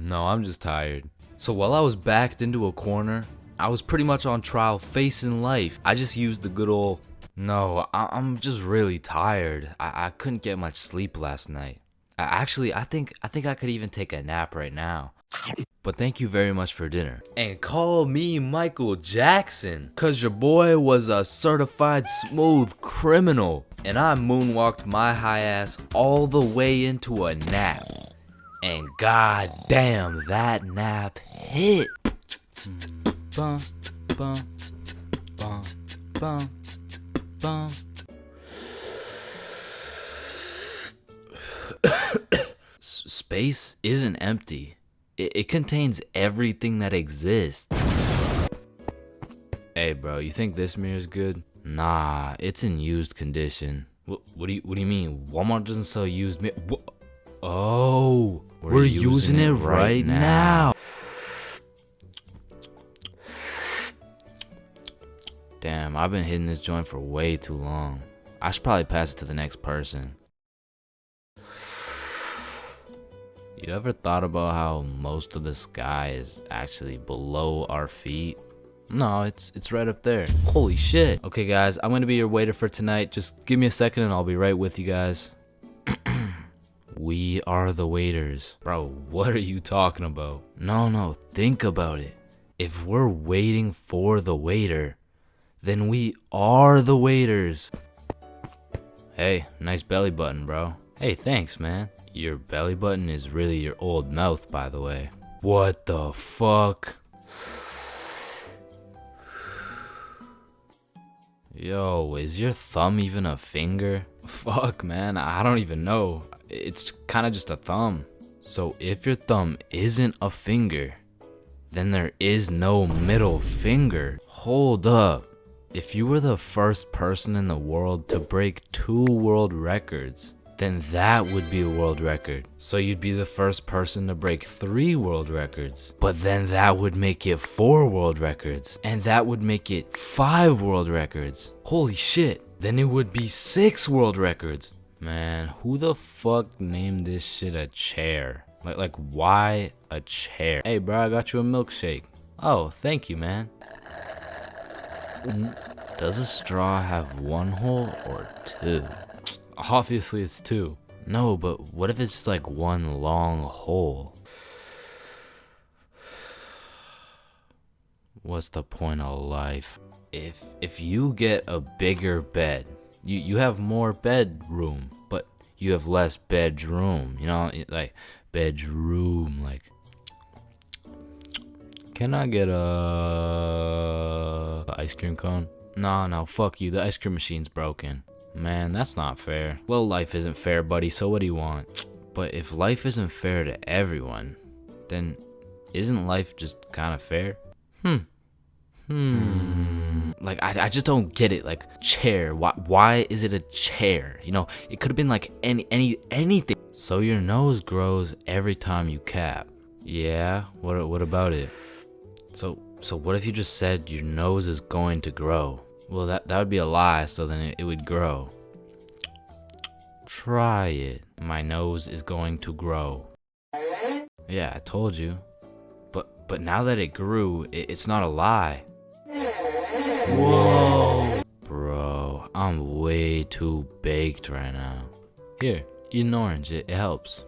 I'm just tired. So while I was backed into a corner, I was pretty much on trial facing life. I just used the good old, no, I'm just really tired. I couldn't get much sleep last night. Actually, I think I could even take a nap right now. But thank you very much for dinner. And call me Michael Jackson, cause your boy was a certified smooth criminal. And I moonwalked my high ass all the way into a nap. And god damn, that nap hit. Space isn't empty. It contains everything that exists. Hey bro, you think this mirror's good? Nah, it's in used condition. What do you mean? Walmart doesn't sell used mirror? Oh, we're using it right now. Damn, I've been hitting this joint for way too long. I should probably pass it to the next person. You ever thought about how most of the sky is actually below our feet? No, it's right up there. Holy shit. Okay guys, I'm gonna be your waiter for tonight. Just give me a second and I'll be right with you guys. We are the waiters. Bro, what are you talking about? No, think about it. If we're waiting for the waiter, then we are the waiters. Hey, nice belly button, bro. Hey, thanks, man. Your belly button is really your old mouth, by the way. What the fuck? Yo, is your thumb even a finger? Fuck, man, I don't even know. It's kind of just a thumb. So if your thumb isn't a finger, then there is no middle finger. Hold up. If you were the first person in the world to break 2 world records, then that would be a world record. So you'd be the first person to break 3 world records. But then that would make it 4 world records. And that would make it 5 world records. Holy shit. Then it would be 6 world records. Man, who the fuck named this shit a chair? Like why a chair? Hey bro, I got you a milkshake. Oh, thank you, man. Does a straw have 1 hole or 2? Obviously it's 2. No, but what if it's just like 1 long hole? What's the point of life? If you get a bigger bed, you have more bedroom, but you have less bedroom. You know, like bedroom. Like, can I get a ice cream cone? No, fuck you. The ice cream machine's broken. Man, that's not fair. Well, life isn't fair, buddy, so what do you want? But if life isn't fair to everyone, then isn't life just kind of fair? Like, I just don't get it. Like, chair. Why is it a chair? You know, it could have been like anything. So your nose grows every time you cap. Yeah, what about it? So what if you just said your nose is going to grow? Well, that would be a lie, so then it would grow. Try it. My nose is going to grow. Yeah, I told you. But now that it grew, it's not a lie. Whoa. Bro, I'm way too baked right now. Here, eat an orange, it helps.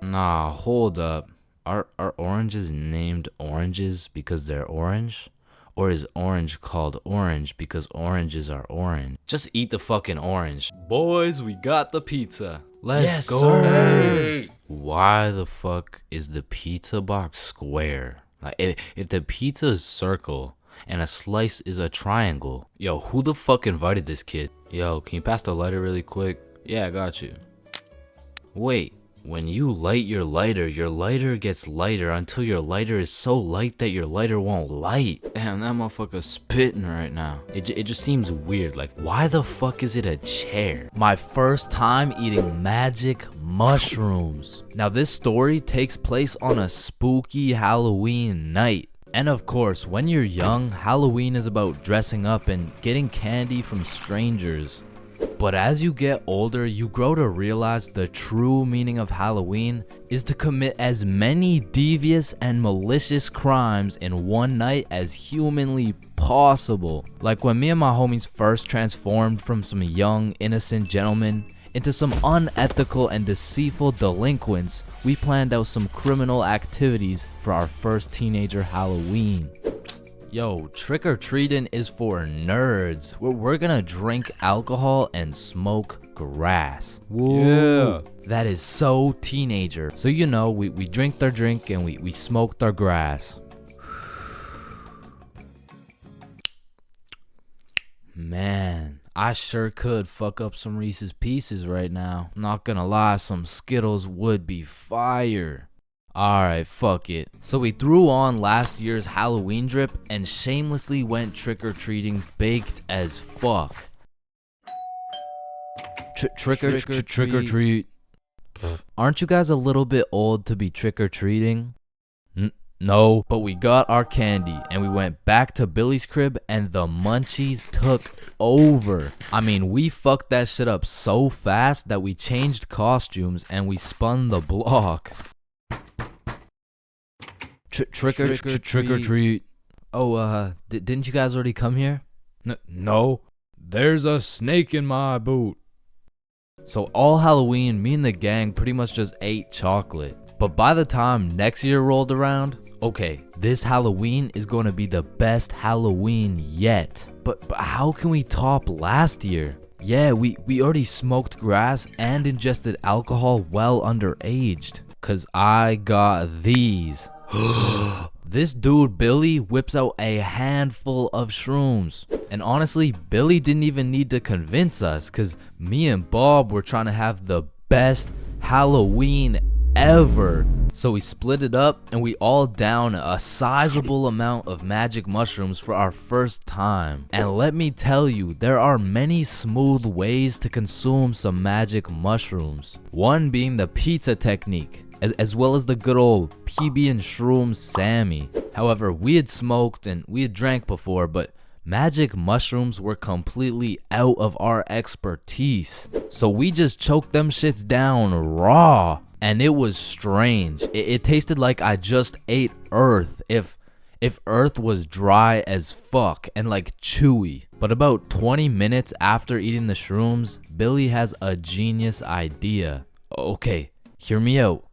Nah, hold up. Are oranges named oranges because they're orange? Or is orange called orange because oranges are orange? Just eat the fucking orange. Boys, we got the pizza. Let's go. Sir. Why the fuck is the pizza box square? Like, if the pizza is circle and a slice is a triangle. Yo, who the fuck invited this kid? Yo, can you pass the lighter really quick? Yeah, I got you. Wait. When you light your lighter gets lighter until your lighter is so light that your lighter won't light. Damn, that motherfucker's spitting right now. It just seems weird. Like, why the fuck is it a chair? My first time eating magic mushrooms. Now, this story takes place on a spooky Halloween night. And of course, when you're young, Halloween is about dressing up and getting candy from strangers. But as you get older, you grow to realize the true meaning of Halloween is to commit as many devious and malicious crimes in one night as humanly possible. Like when me and my homies first transformed from some young, innocent gentlemen into some unethical and deceitful delinquents, we planned out some criminal activities for our first teenager Halloween. Yo, trick-or-treating is for nerds. We're gonna drink alcohol and smoke grass. Woo. Yeah. That is so teenager. So you know, we drink their drink and we smoke their grass. Man, I sure could fuck up some Reese's Pieces right now. Not gonna lie, some Skittles would be fire. Alright, fuck it. So we threw on last year's Halloween drip and shamelessly went trick-or-treating baked as fuck. Trick or treat. Aren't you guys a little bit old to be trick-or-treating? No, but we got our candy and we went back to Billy's crib and the munchies took over. I mean, we fucked that shit up so fast that we changed costumes and we spun the block. Trick or treat. Oh, didn't you guys already come here? No, there's a snake in my boot. So all Halloween, me and the gang pretty much just ate chocolate. But by the time next year rolled around, okay, this Halloween is going to be the best Halloween yet. But how can we top last year? Yeah, we already smoked grass and ingested alcohol well underaged. Cause I got these. This dude Billy whips out a handful of shrooms. And honestly, Billy didn't even need to convince us, cause me and Bob were trying to have the best Halloween ever. So we split it up and we all down a sizable amount of magic mushrooms for our first time. And let me tell you, there are many smooth ways to consume some magic mushrooms. One being the pizza technique, as well as the good old PB and Shroom Sammy. However, we had smoked and we had drank before, but magic mushrooms were completely out of our expertise. So we just choked them shits down raw, and it was strange. It tasted like I just ate earth, if earth was dry as fuck and like chewy. But about 20 minutes after eating the shrooms, Billy has a genius idea. Okay, hear me out.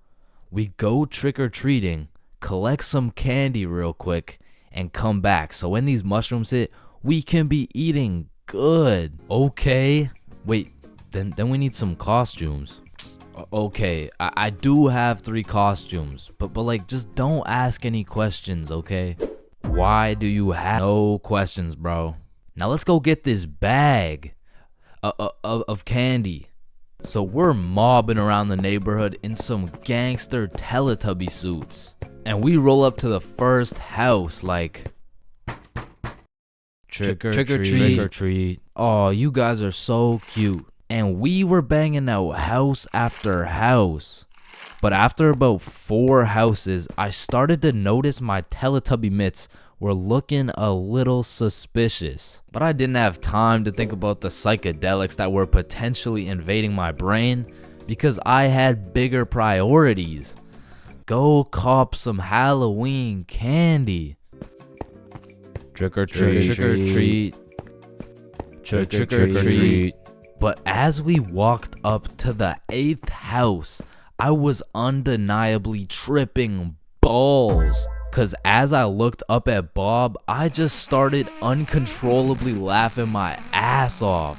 We go trick-or-treating, collect some candy real quick, and come back. So when these mushrooms hit, we can be eating good. Okay. Wait, then we need some costumes. Okay, I do have 3 costumes, but like just don't ask any questions, okay? Why do you have no questions, bro? Now let's go get this bag of candy. So we're mobbing around the neighborhood in some gangster Teletubby suits. And we roll up to the first house like, trick or treat. Oh, you guys are so cute. And we were banging out house after house. But after about 4 houses, I started to notice my Teletubby mitts were looking a little suspicious. But I didn't have time to think about the psychedelics that were potentially invading my brain because I had bigger priorities. Go cop some Halloween candy. Trick or treat. Trick or treat. Trick or treat. But as we walked up to the 8th house, I was undeniably tripping balls. Cause as I looked up at Bob, I just started uncontrollably laughing my ass off.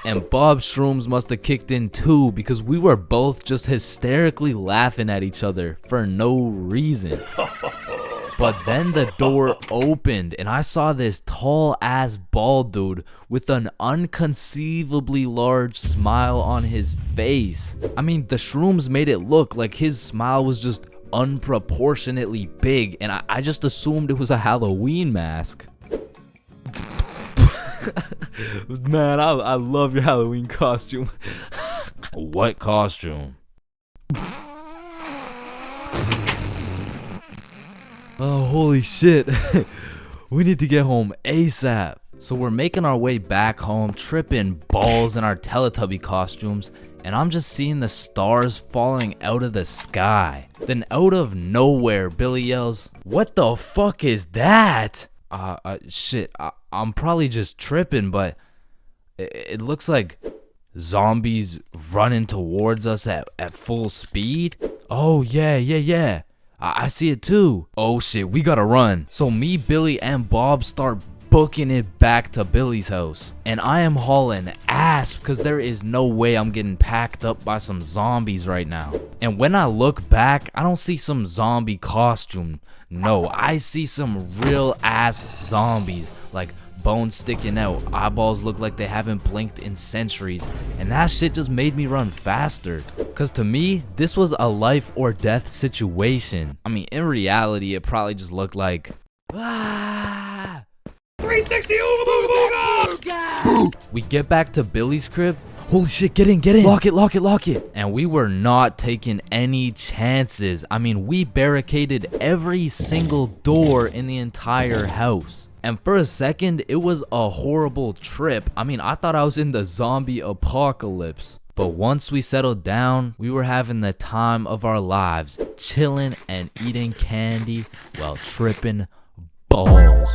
And Bob's shrooms must have kicked in too, because we were both just hysterically laughing at each other for no reason. But then the door opened and I saw this tall ass bald dude with an unconceivably large smile on his face. I mean, the shrooms made it look like his smile was just unproportionately big, and I just assumed it was a Halloween mask. Man, I love your Halloween costume. What costume? Oh, holy shit. We need to get home ASAP. So we're making our way back home, tripping balls in our Teletubby costumes, and I'm just seeing the stars falling out of the sky. Then out of nowhere, Billy yells, "What the fuck is that?" Shit, I'm probably just tripping, but it looks like zombies running towards us at full speed. Oh, yeah. I see it too. Oh shit, we gotta run. So me, Billy, and Bob start booking it back to Billy's house. And I am hauling ass because there is no way I'm getting packed up by some zombies right now. And when I look back, I don't see some zombie costume. No, I see some real ass zombies, like bones sticking out, eyeballs look like they haven't blinked in centuries, and that shit just made me run faster. Cause to me, this was a life or death situation. I mean, in reality, it probably just looked like 360 We get back to Billy's crib. Holy shit, get in. Lock it. And we were not taking any chances. I mean, we barricaded every single door in the entire house. And for a second, it was a horrible trip. I mean, I thought I was in the zombie apocalypse. But once we settled down, we were having the time of our lives, chilling and eating candy while tripping balls.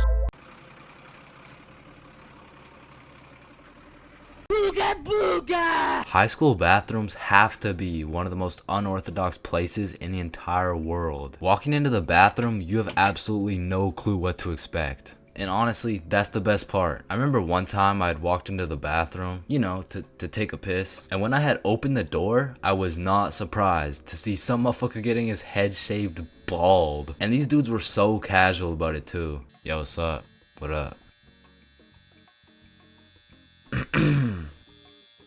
High school bathrooms have to be one of the most unorthodox places in the entire world. Walking into the bathroom, you have absolutely no clue what to expect. And honestly, that's the best part. I remember one time I had walked into the bathroom, you know, to take a piss. And when I had opened the door, I was not surprised to see some motherfucker getting his head shaved bald. And these dudes were so casual about it too. Yo, what's up? What up?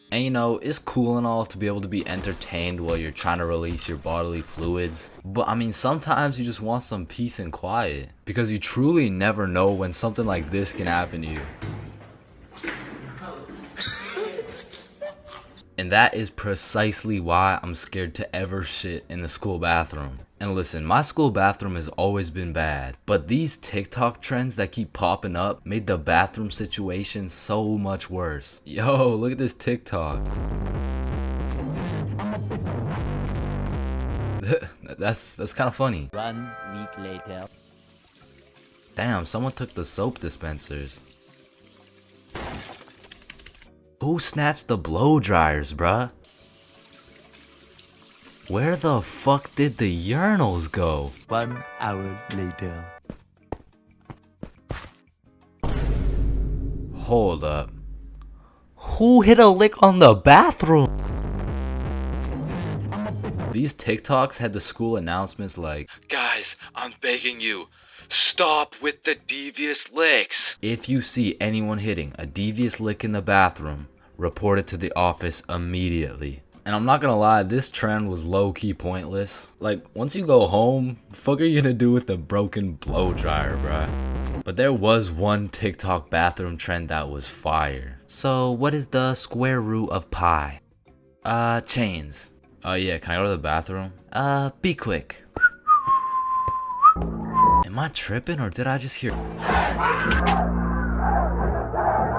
And you know, it's cool and all to be able to be entertained while you're trying to release your bodily fluids. But I mean, sometimes you just want some peace and quiet. Because you truly never know when something like this can happen to you. And that is precisely why I'm scared to ever shit in the school bathroom. And listen, my school bathroom has always been bad, but these TikTok trends that keep popping up made the bathroom situation so much worse. Yo, look at this TikTok. That's kind of funny. 1 week later. Damn, someone took the soap dispensers. Who snatched the blow dryers, bruh? Where the fuck did the urinals go? 1 hour later. Hold up. Who hit a lick on the bathroom? These TikToks had the school announcements like, Guys, I'm begging you, stop with the devious licks. if you see anyone hitting a devious lick in the bathroom, report it to the office immediately. And I'm not gonna lie, this trend was low-key pointless. Like, once you go home, fuck are you gonna do with the broken blow dryer, bruh? But there was one TikTok bathroom trend that was fire. So, what is the square root of pi? Chains. Oh yeah, can I go to the bathroom? Be quick. Am I tripping or did I just hear?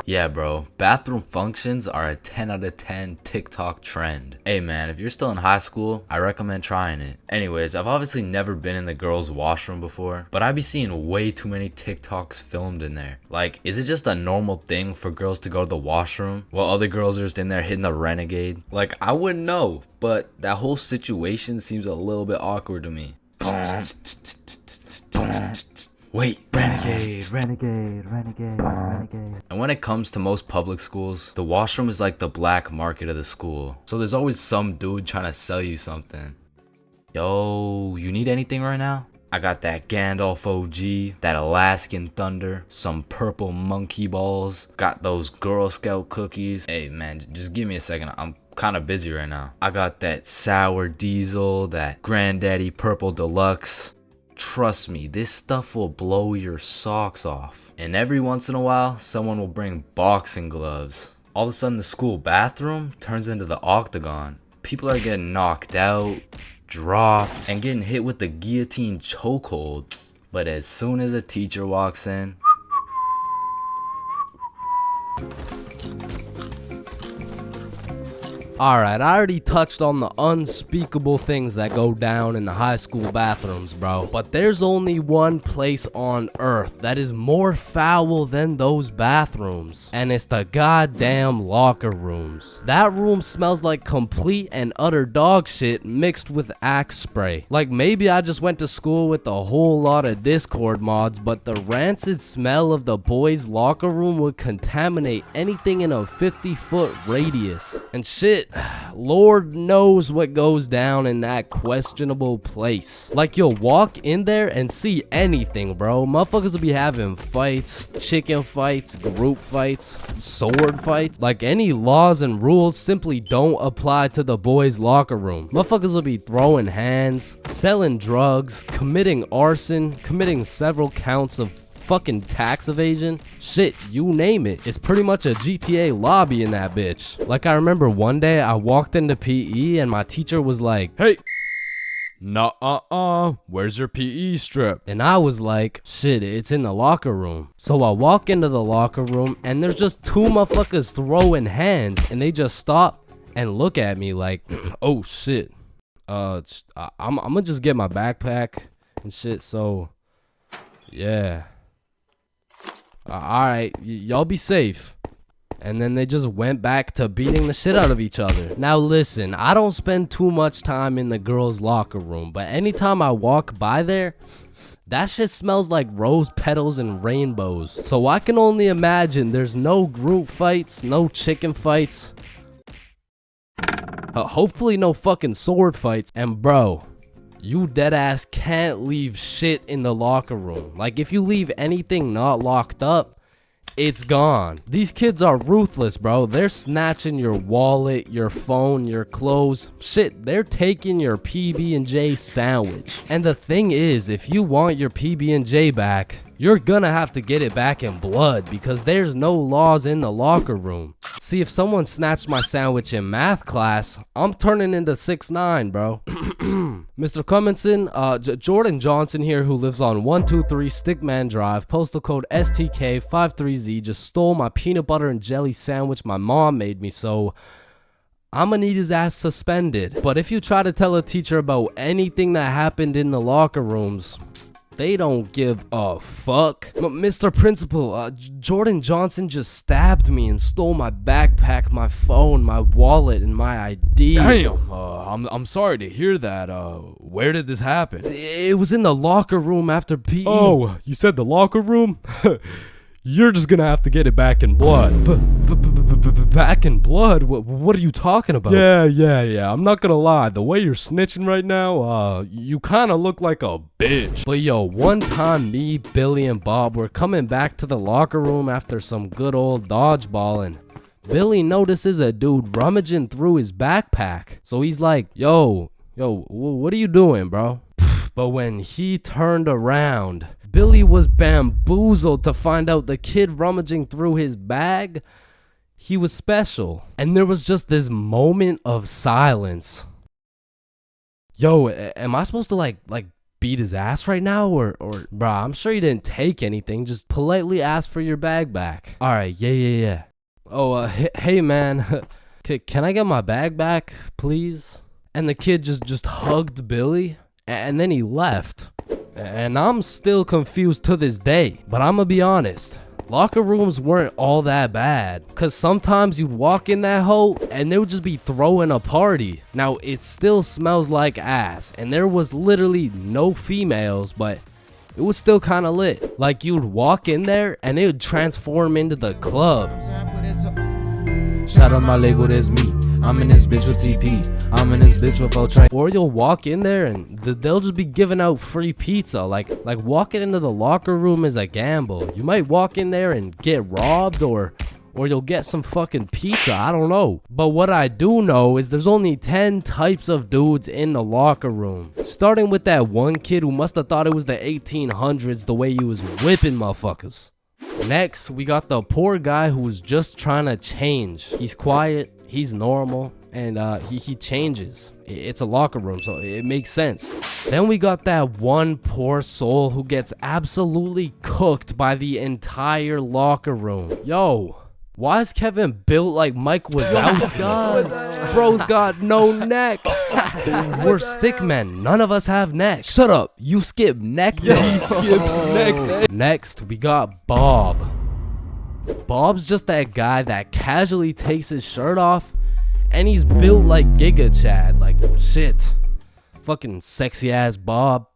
Yeah, bro. Bathroom functions are a 10 out of 10 TikTok trend. Hey, man, if you're still in high school, I recommend trying it. Anyways, I've obviously never been in the girls' washroom before, but I be seeing way too many TikToks filmed in there. Like, is it just a normal thing for girls to go to the washroom while other girls are just in there hitting the renegade? Like, I wouldn't know, but that whole situation seems a little bit awkward to me. Wait, renegade. And when it comes to most public schools, the washroom is like the black market of the school. So there's always some dude trying to sell you something. Yo, you need anything right now? I got that Gandalf OG, that Alaskan Thunder, some purple monkey balls, got those Girl Scout cookies. Hey man, just give me a second, I'm kind of busy right now. I got that Sour Diesel, that Granddaddy Purple Deluxe. Trust me, this stuff will blow your socks off. And every once in a while, someone will bring boxing gloves. All of a sudden, the school bathroom turns into the octagon. People are getting knocked out, dropped, and getting hit with the guillotine chokehold. But as soon as a teacher walks in, Alright, I already touched on the unspeakable things that go down in the high school bathrooms, bro. But there's only one place on earth that is more foul than those bathrooms. And it's the goddamn locker rooms. That room smells like complete and utter dog shit mixed with Axe spray. Like maybe I just went to school with a whole lot of Discord mods, but the rancid smell of the boys' locker room would contaminate anything in a 50-foot radius. And shit, Lord knows what goes down in that questionable place. Like you'll walk in there and see anything, bro. Motherfuckers will be having fights, chicken fights, group fights, sword fights. Like any laws and rules simply don't apply to the boys' locker room. Motherfuckers will be throwing hands, selling drugs, committing arson, committing several counts of fucking tax evasion, shit, you name it. It's pretty much a GTA lobby in that bitch. Like I remember one day I walked into PE and my teacher was like, "Hey, where's your PE strip?" And I was like, shit, it's in the locker room. So I walk into the locker room and there's just two motherfuckers throwing hands and they just stop and look at me like, oh shit, I'm gonna just get my backpack and shit, so yeah. Alright, y'all be safe. And then they just went back to beating the shit out of each other. Now listen, I don't spend too much time in the girls' locker room, but anytime I walk by there, that shit smells like rose petals and rainbows. So I can only imagine there's no group fights, no chicken fights. Hopefully no fucking sword fights. And bro, you deadass can't leave shit in the locker room. Like if you leave anything not locked up, it's gone. These kids are ruthless, bro. They're snatching your wallet, your phone, your clothes. Shit, they're taking your PB&J sandwich. And the thing is, if you want your PB&J back, you're gonna have to get it back in blood because there's no laws in the locker room. See, if someone snatched my sandwich in math class, I'm turning into 6'9", bro. Mr. Cumminson, Jordan Johnson here, who lives on 123 Stickman Drive, postal code STK53Z, just stole my peanut butter and jelly sandwich my mom made me, so I'm gonna need his ass suspended. But if you try to tell a teacher about anything that happened in the locker rooms, they don't give a fuck. Mr. Principal, Jordan Johnson just stabbed me and stole my backpack, my phone, my wallet, and my ID. Damn, I'm sorry to hear that. Where did this happen? It was in the locker room after PE. Oh, you said the locker room? You're just gonna have to get it back in blood. Back in blood? What are you talking about? Yeah. I'm not gonna lie. The way you're snitching right now, you kind of look like a bitch. But yo, one time me, Billy, and Bob were coming back to the locker room after some good old dodgeballing. Billy notices a dude rummaging through his backpack. So he's like, yo, what are you doing, bro? But when he turned around, Billy was bamboozled to find out the kid rummaging through his bag, he was special. And there was just this moment of silence. Yo, am I supposed to like beat his ass right now? Or bruh, I'm sure he didn't take anything. Just politely ask for your bag back. All right, yeah. Oh, hey man, can I get my bag back, please? And the kid just hugged Billy, and then he left. And I'm still confused to this day, but I'm gonna be honest. Locker rooms weren't all that bad, cause sometimes you'd walk in that hole and they would just be throwing a party. Now it still smells like ass, and there was literally no females, but it was still kind of lit. Like you'd walk in there and it would transform into the club. Shout out my Lego, that's me. I'm in this bitch with TP. I'm in this bitch with Ultra. Or you'll walk in there and they'll just be giving out free pizza. Like walking into the locker room is a gamble. You might walk in there and get robbed, or you'll get some fucking pizza. I don't know. But what I do know is there's only 10 types of dudes in the locker room. Starting with that one kid who must have thought it was the 1800s the way he was whipping motherfuckers. Next, we got the poor guy who was just trying to change. He's quiet, he's normal, and he changes. It's a locker room, so it makes sense. Then we got that one poor soul who gets absolutely cooked by the entire locker room. Yo, why is Kevin built like Mike Wazowski? Bro's got no neck. We're stick men. None of us have necks. Shut up. You skip neck day. Yeah, he skips neck day. Next, we got Bob. Bob's just that guy that casually takes his shirt off, and he's built like Giga Chad. Like, shit. Fucking sexy ass Bob.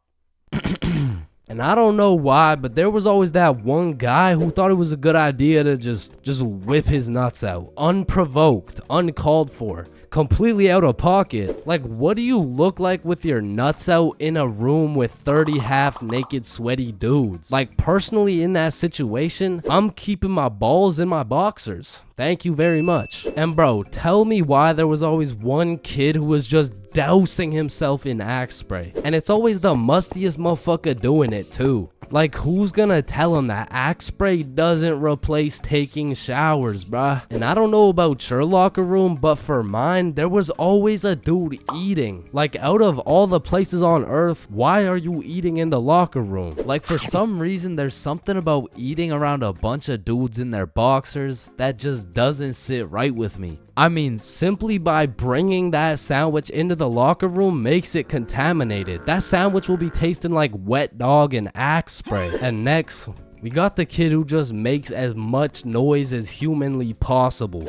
And I don't know why, but there was always that one guy who thought it was a good idea to just whip his nuts out. Unprovoked, uncalled for, completely out of pocket. Like, what do you look like with your nuts out in a room with 30 half-naked sweaty dudes? Like, personally in that situation, I'm keeping my balls in my boxers. Thank you very much. And bro, tell me why there was always one kid who was just dousing himself in Axe spray. And it's always the mustiest motherfucker doing it too. Like, who's gonna tell him that Axe spray doesn't replace taking showers, bruh? And I don't know about your locker room, but for mine, there was always a dude eating. Like, out of all the places on earth, why are you eating in the locker room? Like, for some reason, there's something about eating around a bunch of dudes in their boxers that just doesn't sit right with me. I mean, simply by bringing that sandwich into the locker room makes it contaminated. That sandwich will be tasting like wet dog and Axe spray. And next, we got the kid who just makes as much noise as humanly possible.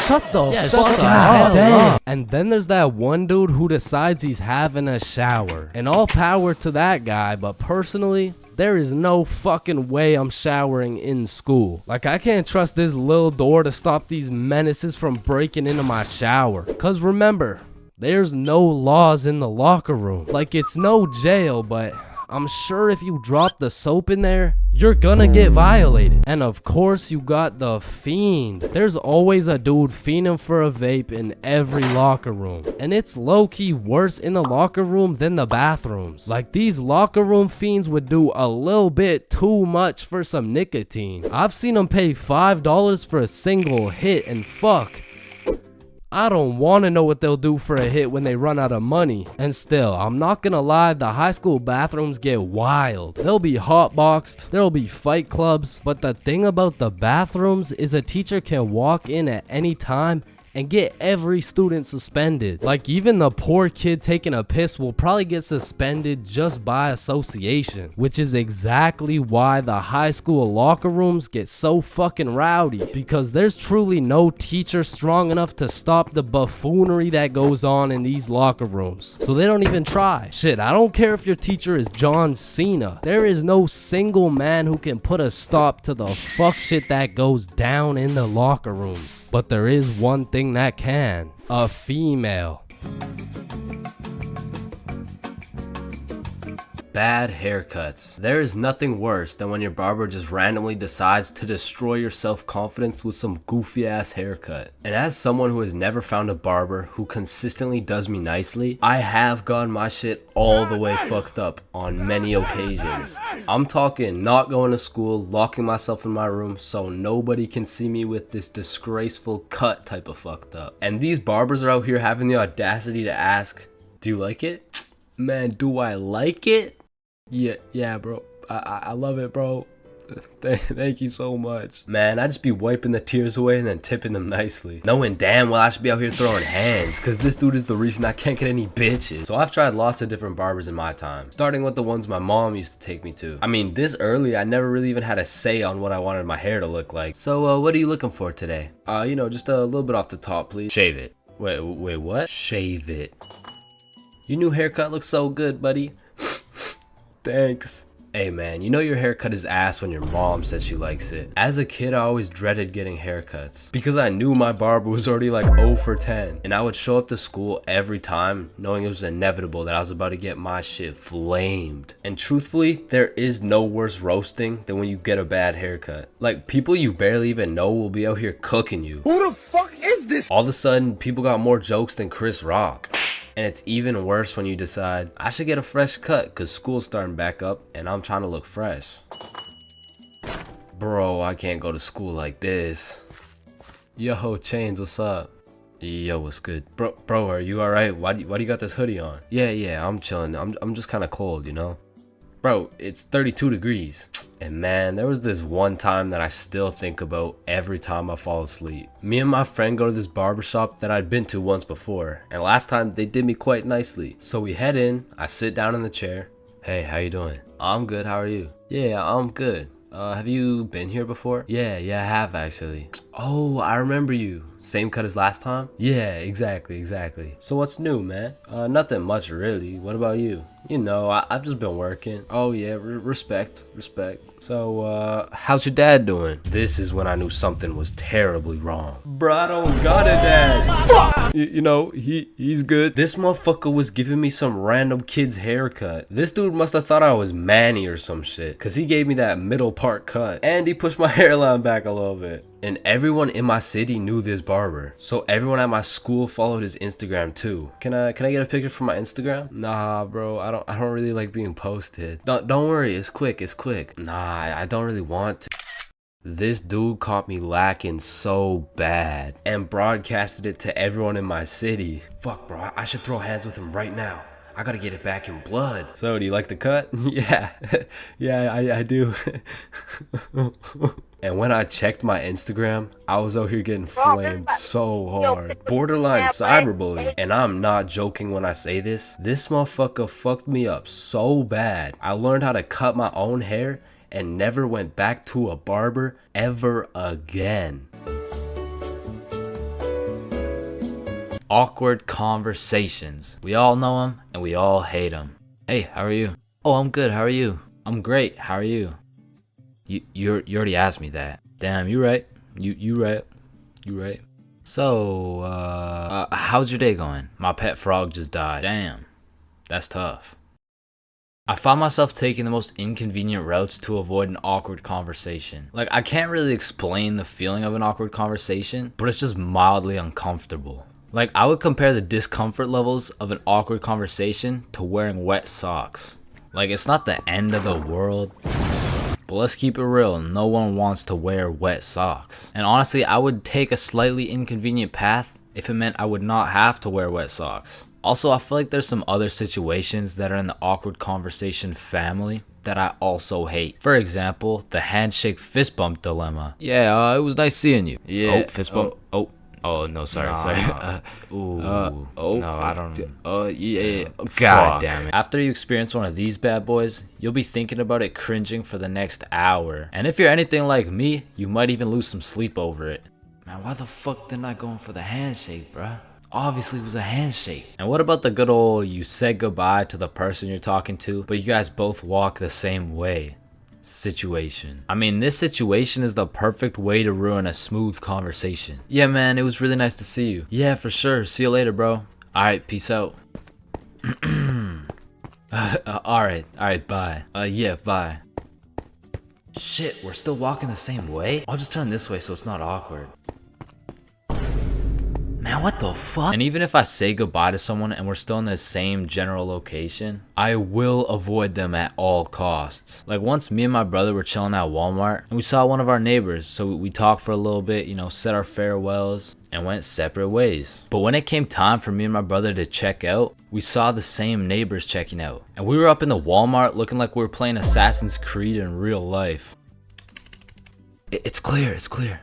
Shut the fuck up. And then there's that one dude who decides he's having a shower. And all power to that guy, but personally, there is no fucking way I'm showering in school. Like, I can't trust this little door to stop these menaces from breaking into my shower. Cause remember, there's no laws in the locker room. Like, it's no jail, but I'm sure if you drop the soap in there, you're gonna get violated. And of course, you got the fiend. There's always a dude fiending for a vape in every locker room. And it's low-key worse in the locker room than the bathrooms. Like, these locker room fiends would do a little bit too much for some nicotine. I've seen them pay $5 for a single hit, and fuck, I don't want to know what they'll do for a hit when they run out of money. And still, I'm not gonna lie, the high school bathrooms get wild. They'll be hotboxed, there'll be fight clubs, but the thing about the bathrooms is a teacher can walk in at any time and get every student suspended. Like, even the poor kid taking a piss will probably get suspended just by association, which is exactly why the high school locker rooms get so fucking rowdy, because there's truly no teacher strong enough to stop the buffoonery that goes on in these locker rooms. So they don't even try. Shit, I don't care if your teacher is John Cena. There is no single man who can put a stop to the fuck shit that goes down in the locker rooms. But there is one thing that can: a female. Bad haircuts. There is nothing worse than when your barber just randomly decides to destroy your self-confidence with some goofy ass haircut. And as someone who has never found a barber who consistently does me nicely, I have gotten my shit all the way fucked up on many occasions. I'm talking not going to school, locking myself in my room so nobody can see me with this disgraceful cut type of fucked up. And these barbers are out here having the audacity to ask, do you like it? Man, do I like it? Yeah, bro. I love it, bro. Thank you so much. Man, I just be wiping the tears away and then tipping them nicely, knowing damn well I should be out here throwing hands, cause this dude is the reason I can't get any bitches. So I've tried lots of different barbers in my time, starting with the ones my mom used to take me to. I mean, this early, I never really even had a say on what I wanted my hair to look like. So what are you looking for today? You know, just a little bit off the top, please. Shave it. Wait, what? Shave it. Your new haircut looks so good, buddy. Thanks. Hey man, you know your haircut is ass when your mom says she likes it. As a kid, I always dreaded getting haircuts because I knew my barber was already like 0 for 10. And I would show up to school every time knowing it was inevitable that I was about to get my shit flamed. And truthfully, there is no worse roasting than when you get a bad haircut. Like, people you barely even know will be out here cooking you. Who the fuck is this? All of a sudden, people got more jokes than Chris Rock. And it's even worse when you decide, I should get a fresh cut because school's starting back up and I'm trying to look fresh. Bro, I can't go to school like this. Yo, Chains, what's up? Yo, what's good? Bro, are you alright? Why do you got this hoodie on? Yeah, I'm chilling. I'm just kind of cold, you know? Bro, it's 32 degrees. And man, there was this one time that I still think about every time I fall asleep. Me and my friend go to this barbershop that I'd been to once before, and last time they did me quite nicely. So we head in, I sit down in the chair. Hey, how you doing? I'm good, how are you? Yeah, I'm good. Have you been here before? Yeah, I have actually. Oh, I remember you. Same cut as last time? Yeah, exactly. So what's new, man? Nothing much really. What about you? You know, I've just been working. Oh yeah, respect. So, how's your dad doing? This is when I knew something was terribly wrong. Bro, I don't got a dad. You know, he's good. This motherfucker was giving me some random kid's haircut. This dude must have thought I was Manny or some shit, cause he gave me that middle part cut. And he pushed my hairline back a little bit. And everyone in my city knew this barber. So everyone at my school followed his Instagram too. Can I get a picture from my Instagram? Nah, bro, I don't really like being posted. Don't worry, it's quick. Nah, I don't really want to. This dude caught me lacking so bad and broadcasted it to everyone in my city. Fuck, bro, I should throw hands with him right now. I gotta get it back in blood. So, do you like the cut? Yeah, I do. And when I checked my Instagram, I was out here getting flamed so hard. Borderline cyberbullying. And I'm not joking when I say this. This motherfucker fucked me up so bad. I learned how to cut my own hair and never went back to a barber ever again. Awkward conversations. We all know them and we all hate them. Hey, how are you? Oh, I'm good. How are you? I'm great. How are you? You already asked me that. Damn, you right. You right. So, how's your day going? My pet frog just died. Damn, that's tough. I found myself taking the most inconvenient routes to avoid an awkward conversation. Like, I can't really explain the feeling of an awkward conversation, but it's just mildly uncomfortable. Like, I would compare the discomfort levels of an awkward conversation to wearing wet socks. Like, it's not the end of the world, but let's keep it real, no one wants to wear wet socks. And honestly, I would take a slightly inconvenient path if it meant I would not have to wear wet socks. Also, I feel like there's some other situations that are in the awkward conversation family that I also hate. For example, the handshake fist bump dilemma. Yeah, it was nice seeing you. Yeah. Oh, fist bump. Oh, Oh no, sorry, Nah. sorry. Oh, no, I don't. yeah. God damn it. After you experience one of these bad boys, you'll be thinking about it, cringing for the next hour. And if you're anything like me, you might even lose some sleep over it. Man, why the fuck didn't I go in for the handshake, bruh? Obviously it was a handshake. And what about the good old you said goodbye to the person you're talking to, but you guys both walk the same way situation? I mean, this situation is the perfect way to ruin a smooth conversation. Yeah, man, it was really nice to see you. Yeah, for sure. See you later, bro. Alright, peace out. Alright, bye. Yeah, bye. Shit, we're still walking the same way? I'll just turn this way so it's not awkward. Man, what the fuck? And even if I say goodbye to someone and we're still in the same general location, I will avoid them at all costs. Like once me and my brother were chilling at Walmart and we saw one of our neighbors, so we talked for a little bit, you know, said our farewells and went separate ways. But when it came time for me and my brother to check out, we saw the same neighbors checking out. And we were up in the Walmart looking like we were playing Assassin's Creed in real life. It's clear, it's clear.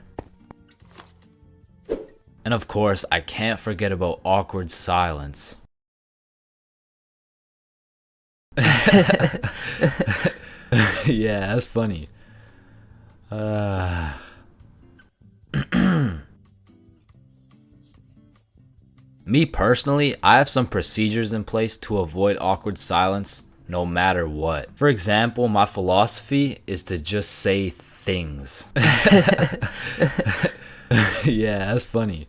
And of course, I can't forget about awkward silence. Yeah, that's funny. Me personally, I have some procedures in place to avoid awkward silence no matter what. For example, my philosophy is to just say things. Yeah, that's funny.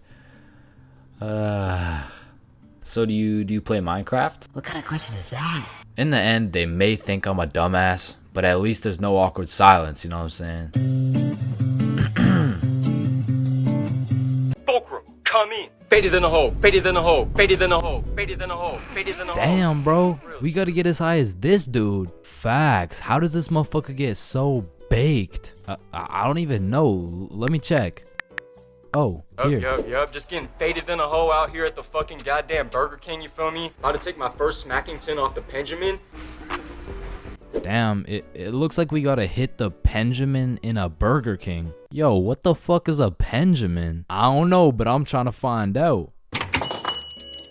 So do you play Minecraft? What kind of question is that? In the end, they may think I'm a dumbass, but at least there's no awkward silence, you know what I'm saying? Fulcrum, come in. Faded in the hole, faded in the hole, faded in the hole, faded in the hole, faded in the hole. Damn, bro. We gotta get as high as this dude. Facts. How does this motherfucker get so baked? I don't even know. Let me check. Oh, here. Yup. Just getting faded in a hole out here at the fucking goddamn Burger King, you feel me? About to take my first Smackington off the Benjamin. Damn, it looks like we gotta hit the Benjamin in a Burger King. Yo, what the fuck is a Benjamin? I don't know, but I'm trying to find out.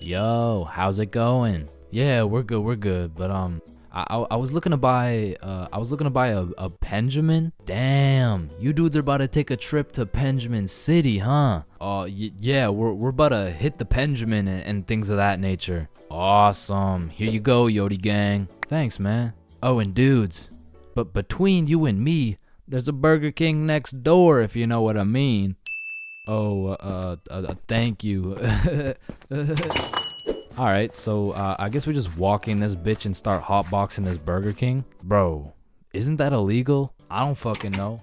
Yo, how's it going? Yeah, we're good, but I was looking to buy a Benjamin. Damn, you dudes are about to take a trip to Benjamin City, huh? Yeah, we're about to hit the Benjamin and things of that nature. Awesome. Here you go, Yodi gang. Thanks, man. Oh, and dudes, but between you and me, there's a Burger King next door, if you know what I mean. Oh, thank you. Alright, so I guess we just walk in this bitch and start hotboxing this Burger King. Bro, isn't that illegal? I don't fucking know.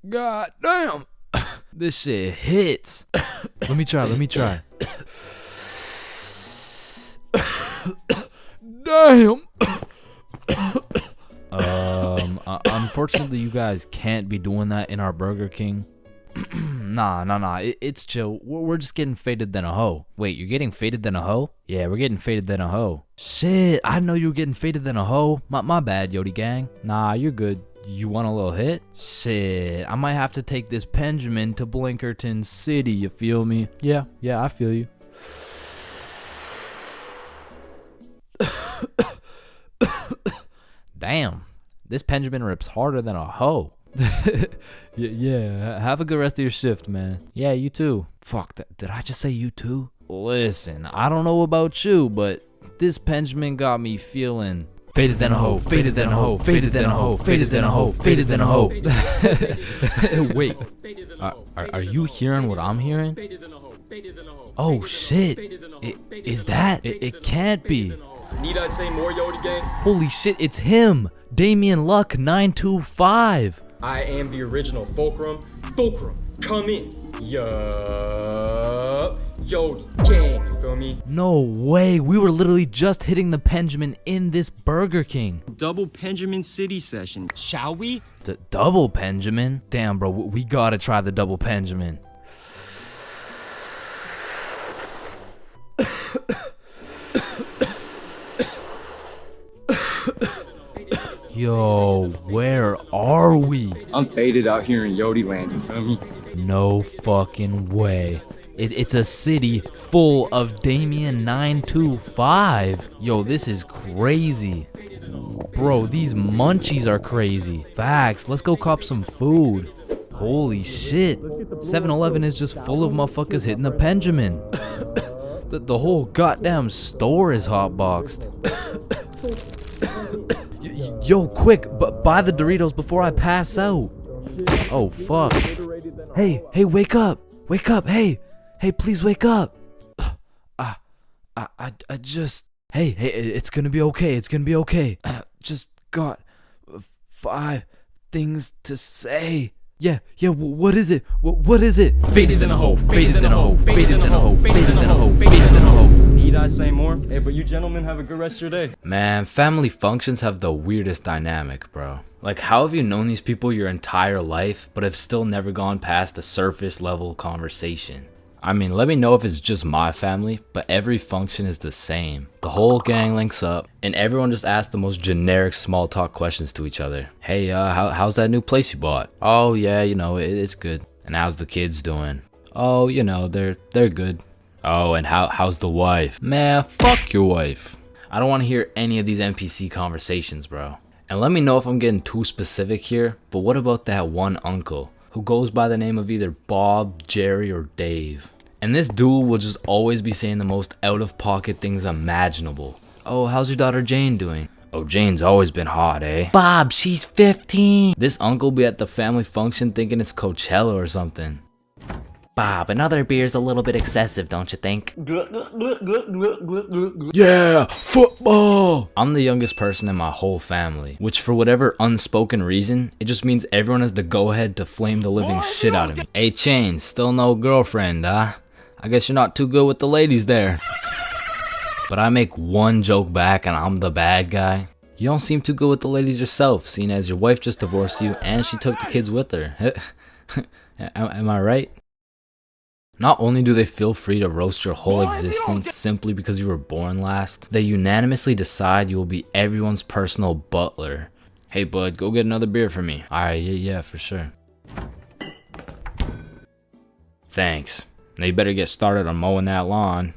God damn. This shit hits. Let me try. Damn. Unfortunately, you guys can't be doing that in our Burger King. Nah. It's chill. We're just getting faded than a hoe. Wait, you're getting faded than a hoe? Yeah, we're getting faded than a hoe. Shit, I know you were getting faded than a hoe. My bad, Yodi gang. Nah, you're good. You want a little hit? Shit, I might have to take this Benjamin to Blinkerton City, you feel me? Yeah, I feel you. Damn, this Benjamin rips harder than a hoe. Yeah, have a good rest of your shift, man. Yeah, you too. Fuck, did I just say you too? Listen, I don't know about you, but this Benjamin got me feeling faded than a hoe, faded than a hoe, faded than a hoe, faded than a hoe, faded than a hoe. Wait, are you hearing what I'm hearing? Oh shit, is that? It can't be. Need I say more, Yodi gang? Holy shit, it's him! Damian Luck 925. I am the original Fulcrum. Fulcrum, come in. Yup. Yodi gang, you feel me? No way, we were literally just hitting the Benjamin in this Burger King. Double Benjamin City session, shall we? Double Benjamin? Damn, bro, we gotta try the double Benjamin. Yo, where are we? I'm faded out here in Yodi land, you feel me? No fucking way. It's a city full of Damien 925. Yo, this is crazy. Bro, these munchies are crazy. Facts, let's go cop some food. Holy shit. 7-Eleven is just full of motherfuckers hitting the Benjamin. The whole goddamn store is hotboxed. Yo, quick, buy the Doritos before I pass out. Oh, fuck. Hey, wake up. Wake up, hey, please wake up. I just, hey, it's gonna be okay, just got 5 things to say. Yeah, what is it? What is it? Faded in a hole, faded in a hole, faded in a hole, faded in a hole, faded in a hole. Need I say more? Hey, but you gentlemen have a good rest of your day. Man, family functions have the weirdest dynamic, bro. Like, how have you known these people your entire life, but have still never gone past a surface level conversation? I mean, let me know if it's just my family, but every function is the same. The whole gang links up, and everyone just asks the most generic small talk questions to each other. Hey, how's that new place you bought? Oh yeah, you know, it's good. And how's the kids doing? Oh, you know, they're good. Oh, and how's the wife? Man, fuck your wife. I don't want to hear any of these NPC conversations, bro. And let me know if I'm getting too specific here, but what about that one uncle who goes by the name of either Bob, Jerry, or Dave? And this dude will just always be saying the most out-of-pocket things imaginable. Oh, how's your daughter Jane doing? Oh, Jane's always been hot, eh? Bob, she's 15. This uncle be at the family function thinking it's Coachella or something. Bob, another beer's a little bit excessive, don't you think? Yeah, football. I'm the youngest person in my whole family, which for whatever unspoken reason, it just means everyone has the go-ahead to flame the living shit out of me. Hey, Chains, still no girlfriend, huh? I guess you're not too good with the ladies there. But I make one joke back and I'm the bad guy. You don't seem too good with the ladies yourself, seeing as your wife just divorced you and she took the kids with her. Am I right? Not only do they feel free to roast your whole existence simply because you were born last, they unanimously decide you will be everyone's personal butler. Hey bud, go get another beer for me. Alright, yeah, for sure. Thanks. Now you better get started on mowing that lawn.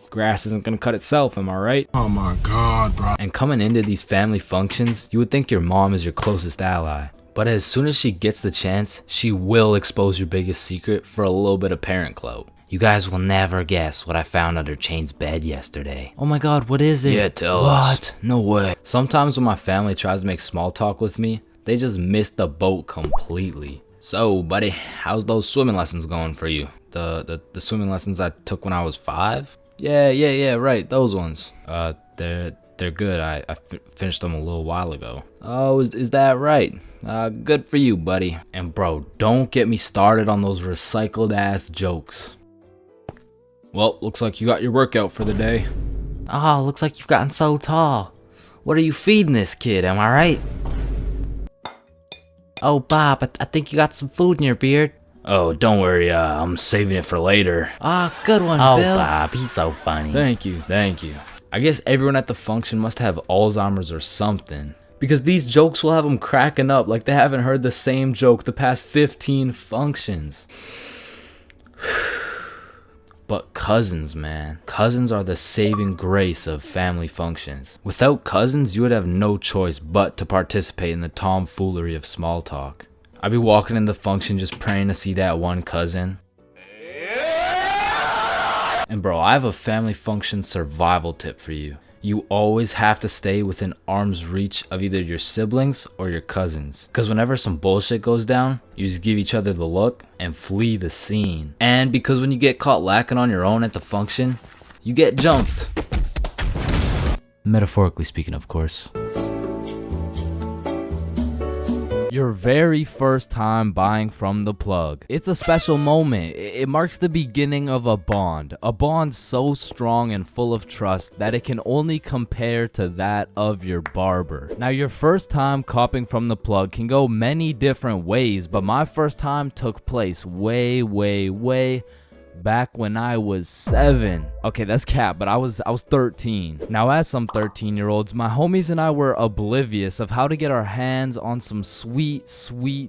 Grass isn't gonna cut itself, am I right? Oh my god, bro. And coming into these family functions, you would think your mom is your closest ally. But as soon as she gets the chance, she will expose your biggest secret for a little bit of parent clout. You guys will never guess what I found under Chain's bed yesterday. Oh my god, what is it? Yeah, tell us. What? No way. Sometimes when my family tries to make small talk with me, they just miss the boat completely. So, buddy, how's those swimming lessons going for you? The swimming lessons I took when I was 5? Yeah, right, those ones. They're good. I finished them a little while ago. Oh, is that right? Good for you, buddy. And bro, don't get me started on those recycled ass jokes. Well, looks like you got your workout for the day. Oh, looks like you've gotten so tall. What are you feeding this kid, am I right? Oh, Bob, I think you got some food in your beard. Oh, don't worry, I'm saving it for later. Ah, good one, Bill. Bob, he's so funny. Thank you. I guess everyone at the function must have Alzheimer's or something, because these jokes will have them cracking up like they haven't heard the same joke the past 15 functions. But cousins, man. Cousins are the saving grace of family functions. Without cousins, you would have no choice but to participate in the tomfoolery of small talk. I'd be walking in the function just praying to see that one cousin. And bro, I have a family function survival tip for you. You always have to stay within arm's reach of either your siblings or your cousins. Because whenever some bullshit goes down, you just give each other the look and flee the scene. And because when you get caught lacking on your own at the function, you get jumped. Metaphorically speaking, of course. Your very first time buying from the plug. It's a special moment. It marks the beginning of a bond so strong and full of trust that it can only compare to that of your barber. Now, your first time copping from the plug can go many different ways, but my first time took place way back when I was 7. Okay, that's cap, but I was 13. Now, as some 13-year-olds, my homies and I were oblivious of how to get our hands on some sweet,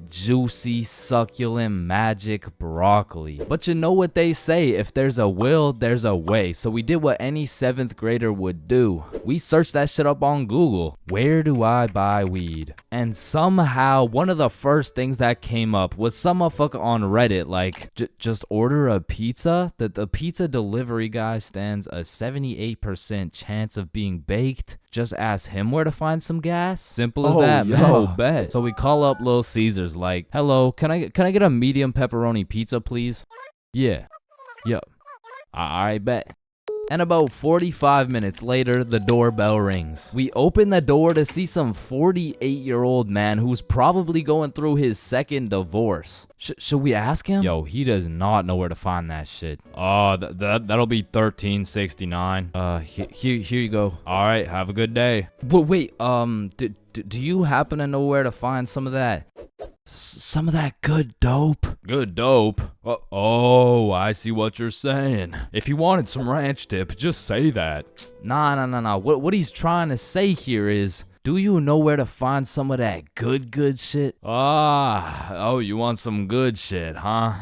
juicy, succulent magic broccoli. But you know what they say, if there's a will, there's a way. So we did what any 7th grader would do. We searched that shit up on Google. Where do I buy weed? And somehow, one of the first things that came up was some motherfucker on Reddit like, just order a pizza? The pizza delivery guy stands a 78% chance of being baked. Just ask him where to find some gas. Simple as that, man. Yo, bet. So we call up Little Caesars like, hello, can I get a medium pepperoni pizza, please? Yeah. Yup. Alright, bet. And about 45 minutes later, the doorbell rings. We open the door to see some 48-year-old man who's probably going through his 2nd divorce. Should we ask him? Yo, he does not know where to find that shit. Oh, that'll be $13.69. Here you go. All right, have a good day. But wait, do you happen to know where to find some of that? Some of that good dope? Good dope? Oh, I see what you're saying. If you wanted some ranch dip, just say that. Nah. What he's trying to say here is, do you know where to find some of that good shit? Oh, you want some good shit, huh?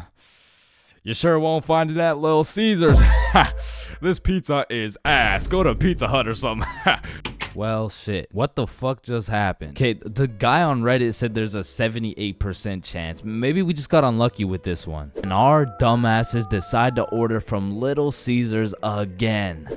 You sure won't find it at Little Caesars. This pizza is ass. Go to Pizza Hut or something. Well, shit. What the fuck just happened? Okay, the guy on Reddit said there's a 78% chance. Maybe we just got unlucky with this one. And our dumbasses decide to order from Little Caesars again.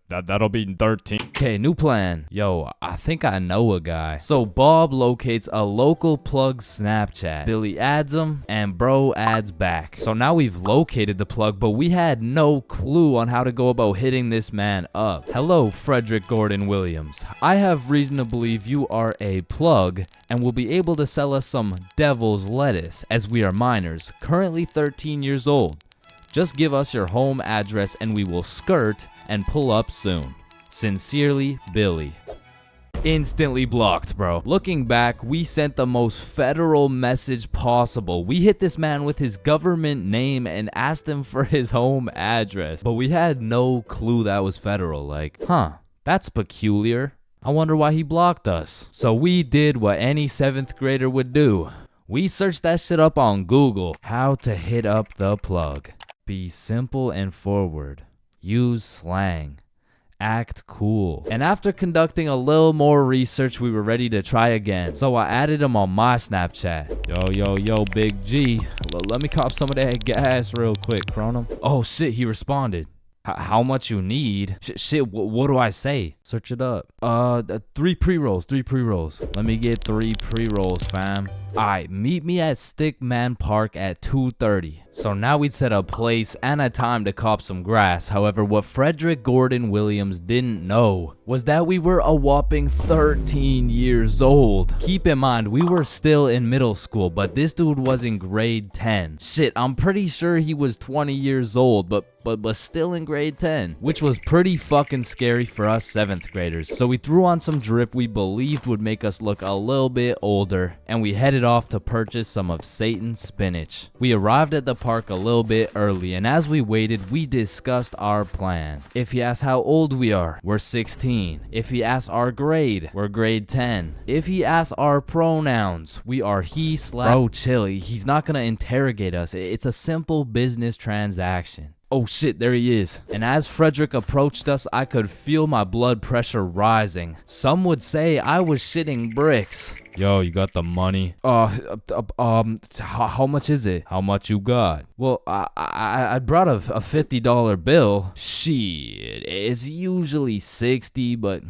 That'll be 13. Okay, new plan. Yo, I think I know a guy. So Bob locates a local plug Snapchat. Billy adds him, and bro adds back. So now we've located the plug, but we had no clue on how to go about hitting this man up. Hello, Frederick Gordon Williams. I have reason to believe you are a plug and will be able to sell us some devil's lettuce, as we are minors, currently 13 years old. Just give us your home address and we will skirt and pull up soon. Sincerely, Billy. Instantly blocked, bro. Looking back, we sent the most federal message possible. We hit this man with his government name and asked him for his home address. But we had no clue that was federal. Like, that's peculiar. I wonder why he blocked us. So we did what any 7th grader would do. We searched that shit up on Google. How to hit up the plug. Be simple and forward. Use slang. Act cool. And after conducting a little more research, we were ready to try again. So I added him on my Snapchat. Yo, Big G. Let me cop some of that gas real quick, Cronum. Oh shit, he responded. How much you need? Shit, what do I say? Search it up. 3 pre-rolls. Let me get 3 pre-rolls, fam. Alright, meet me at Stickman Park at 2:30. So now we'd set a place and a time to cop some grass. However, what Frederick Gordon Williams didn't know was that we were a whopping 13 years old. Keep in mind, we were still in middle school, but this dude was in grade 10. Shit, I'm pretty sure he was 20 years old, but still in grade 10, which was pretty fucking scary for us 7th graders. So we threw on some drip we believed would make us look a little bit older, and we headed off to purchase some of Satan's spinach. We arrived at the park a little bit early, and as we waited, we discussed our plan. If he asks how old we are, we're 16. If he asks our grade, we're grade 10. If he asks our pronouns, we are he/. Bro, chill, he's not gonna interrogate us. It's a simple business transaction. Oh shit, there he is. And as Frederick approached us, I could feel my blood pressure rising. Some would say I was shitting bricks. Yo, you got the money? How much is it? How much you got? Well, I brought a $50 bill. Shit, it's usually 60, but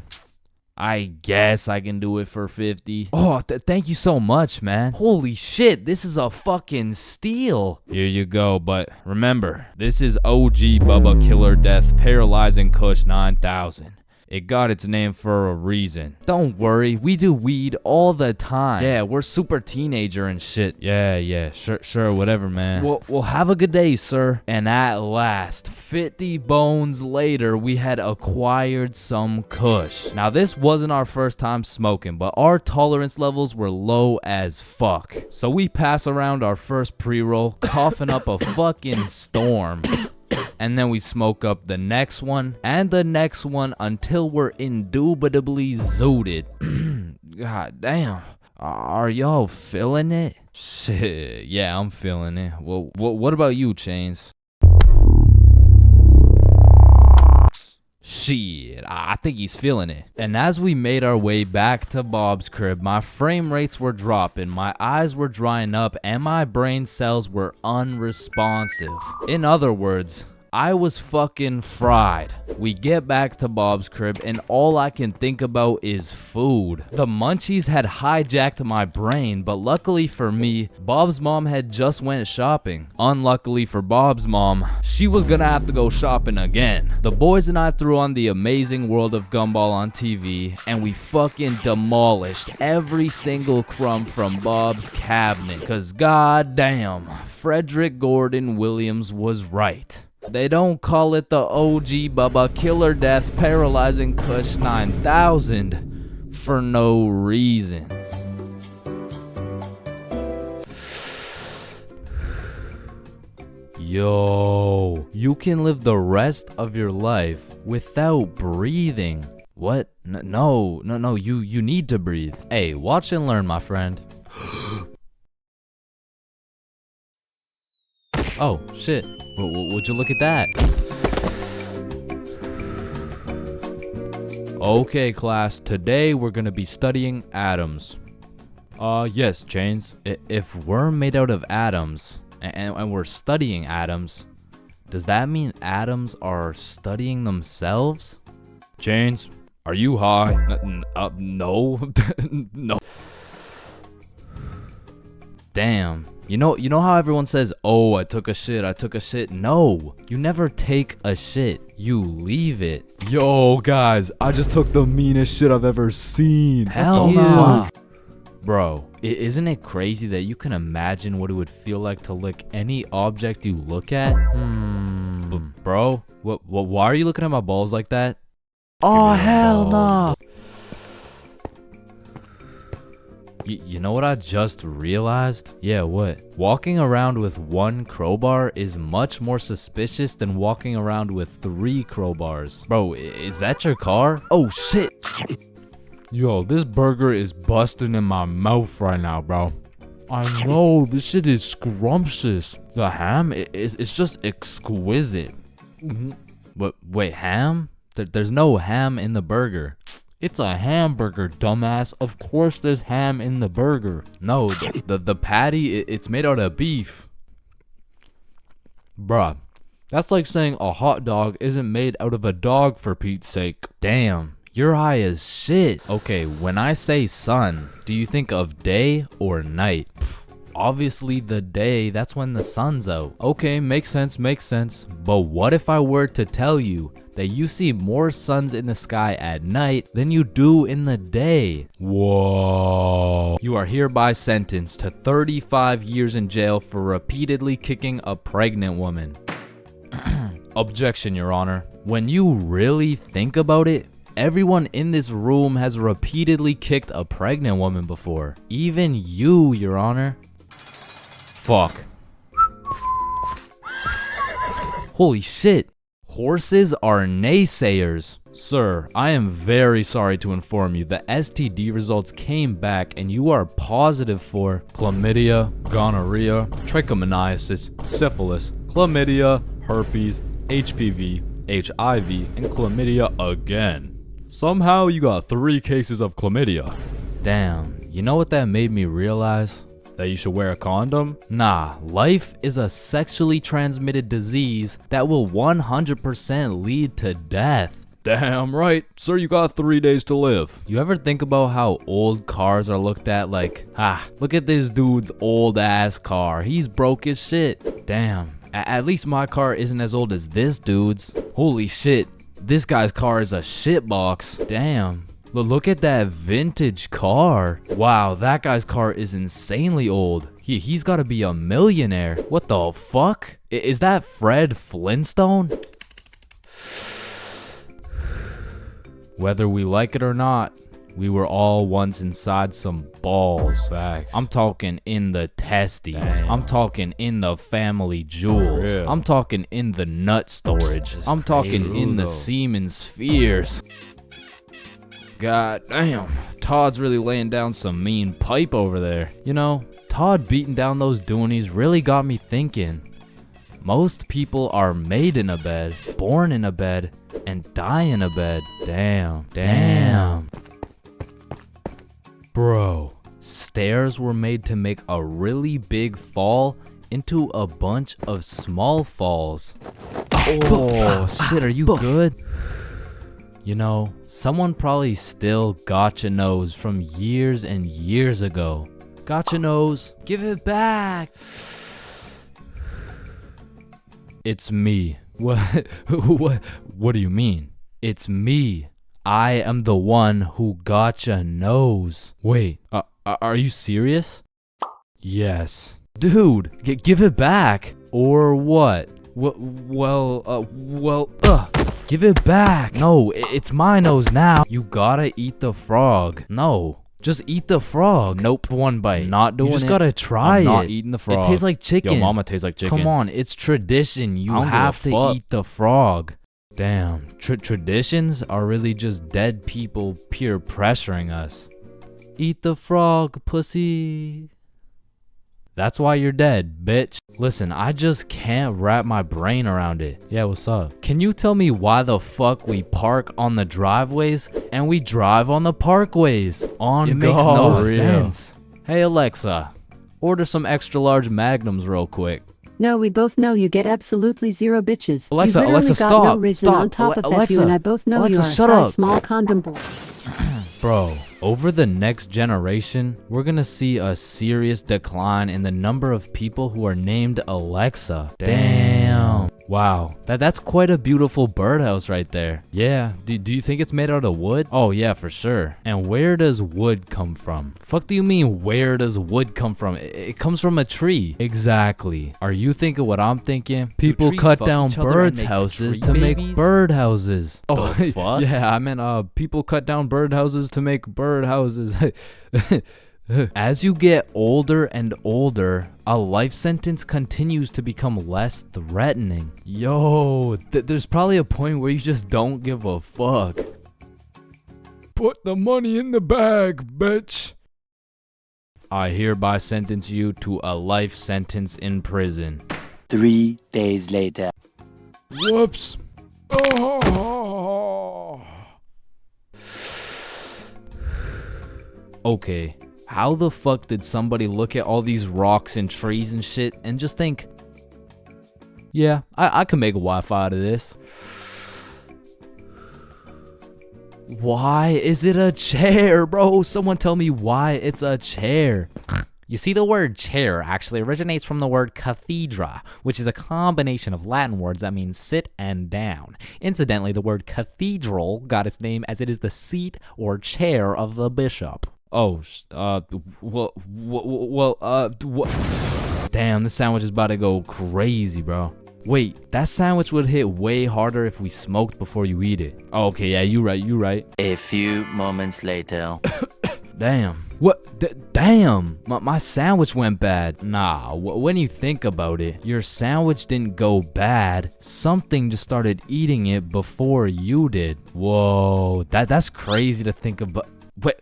I guess I can do it for 50. Oh, thank you so much, man. Holy shit, this is a fucking steal. Here you go, but remember, this is OG Bubba Killer Death Paralyzing Kush 9000. It got its name for a reason. Don't worry, we do weed all the time. Yeah, we're super teenager and shit. Yeah, sure, whatever, man. Well, have a good day, sir. And at last, 50 bones later, we had acquired some kush. Now, this wasn't our first time smoking, but our tolerance levels were low as fuck. So we pass around our first pre-roll, coughing up a fucking storm. And then we smoke up the next one and the next one until we're indubitably zooted. God damn. Are y'all feeling it? Shit, yeah, I'm feeling it. Well, what about you, Chains? Shit, I think he's feeling it. And as we made our way back to Bob's crib, my frame rates were dropping, my eyes were drying up, and my brain cells were unresponsive. In other words, I was fucking fried. We get back to Bob's crib and all I can think about is food. The munchies had hijacked my brain, but luckily for me, Bob's mom had just went shopping. Unluckily for Bob's mom, she was gonna have to go shopping again. The boys and I threw on The Amazing World of Gumball on TV and we fucking demolished every single crumb from Bob's cabinet. Cause goddamn, Frederick Gordon Williams was right. They don't call it the OG Bubba Killer Death Paralyzing Kush 9000 for no reason. Yo, you can live the rest of your life without breathing. What? No, you need to breathe. Hey, watch and learn, my friend. Oh, shit. Would you look at that? Okay, class. Today we're gonna be studying atoms. Yes, Chains. If we're made out of atoms, and we're studying atoms, does that mean atoms are studying themselves? Chains, are you high? No. No. Damn. You know how everyone says, oh, I took a shit. No, you never take a shit. You leave it. Yo, guys, I just took the meanest shit I've ever seen. Hell no. Bro, isn't it crazy that you can imagine what it would feel like to lick any object you look at? Bro, why are you looking at my balls like that? Oh, hell no. You know what I just realized? Yeah, what? Walking around with one crowbar is much more suspicious than walking around with 3 crowbars. Bro, is that your car? Oh, shit. Yo, this burger is busting in my mouth right now, bro. I know, this shit is scrumptious. The ham, it's just exquisite. But wait, ham? There's no ham in the burger. It's a hamburger, dumbass. Of course there's ham in the burger. No, the patty, it's made out of beef. Bruh, that's like saying a hot dog isn't made out of a dog, for Pete's sake. Damn, you're high as shit. Okay, when I say sun, do you think of day or night? Obviously the day, that's when the sun's out. Okay, makes sense. But what if I were to tell you that you see more suns in the sky at night than you do in the day? Whoa. You are hereby sentenced to 35 years in jail for repeatedly kicking a pregnant woman. Objection, Your Honor. When you really think about it, everyone in this room has repeatedly kicked a pregnant woman before. Even you, Your Honor. Fuck. Holy shit. Horses are naysayers. Sir, I am very sorry to inform you the STD results came back and you are positive for chlamydia, gonorrhea, trichomoniasis, syphilis, chlamydia, herpes, HPV, HIV, and chlamydia again. Somehow you got 3 cases of chlamydia. Damn, you know what that made me realize? That you should wear a condom? Nah, life is a sexually transmitted disease that will 100% lead to death. Damn right, sir, you got 3 days to live. You ever think about how old cars are looked at like, look at this dude's old ass car. He's broke as shit. Damn, at least my car isn't as old as this dude's. Holy shit. This guy's car is a shitbox. Damn. Look at that vintage car. Wow, that guy's car is insanely old. He's gotta be a millionaire. What the fuck? Is that Fred Flintstone? Whether we like it or not, we were all once inside some balls. Facts. I'm talking in the testes. Damn. I'm talking in the family jewels. Real. I'm talking in the nut storage. I'm talking in the semen spheres. God damn, Todd's really laying down some mean pipe over there. You know, Todd beating down those doonies really got me thinking. Most people are made in a bed, born in a bed, and die in a bed. Damn. Bro, stairs were made to make a really big fall into a bunch of small falls. Oh, shit, are you good? You know, someone probably still got your nose from years and years ago. Got your nose, give it back. It's me. What do you mean? It's me. I am the one who got your nose. Wait, are you serious? Yes. Dude, give it back. Or what? Give it back. No, it's my nose now. You gotta eat the frog. No, just eat the frog. Nope, one bite. Not doing it. You just gotta try it. I'm not eating the frog. It tastes like chicken. Yo, mama tastes like chicken. Come on, it's tradition. You have to eat the frog. Damn, traditions are really just dead people peer pressuring us. Eat the frog, pussy. That's why you're dead, bitch. Listen, I just can't wrap my brain around it. Yeah, what's up? Can you tell me why the fuck we park on the driveways and we drive on the parkways? It makes no sense. Hey Alexa, order some extra large magnums real quick. No, we both know you get absolutely zero bitches. Alexa, you literally Alexa, got stop. No reason Stop. on top of that, Alexa, you and I both know Alexa, you are a shut size up. small condom boy. Bro, over the next generation, we're gonna see a serious decline in the number of people who are named Alexa. Damn. Wow, that's quite a beautiful birdhouse right there. Yeah, do you think it's made out of wood? Oh yeah, for sure. And where does wood come from? Fuck do you mean where does wood come from? It comes from a tree. Exactly. Are you thinking what I'm thinking? People cut down birds' houses to make bird houses. Oh, fuck? Yeah, I meant people cut down bird houses to make bird houses. As you get older and older, a life sentence continues to become less threatening. Yo, there's probably a point where you just don't give a fuck. Put the money in the bag, bitch. I hereby sentence you to a life sentence in prison. 3 days later. Whoops. Oh. Okay. How the fuck did somebody look at all these rocks and trees and shit and just think, yeah, I can make a Wi-Fi out of this? Why is it a chair, bro? Someone tell me why it's a chair. You see, the word chair actually originates from the word cathedra, which is a combination of Latin words that mean sit and down. Incidentally, the word cathedral got its name as it is the seat or chair of the bishop. Oh, damn, this sandwich is about to go crazy, bro. Wait, that sandwich would hit way harder if we smoked before you eat it. Oh, okay, yeah, you right. A few moments later. Damn. What? Damn, my sandwich went bad. Nah, when you think about it, your sandwich didn't go bad. Something just started eating it before you did. Whoa, that's crazy to think about. Wait.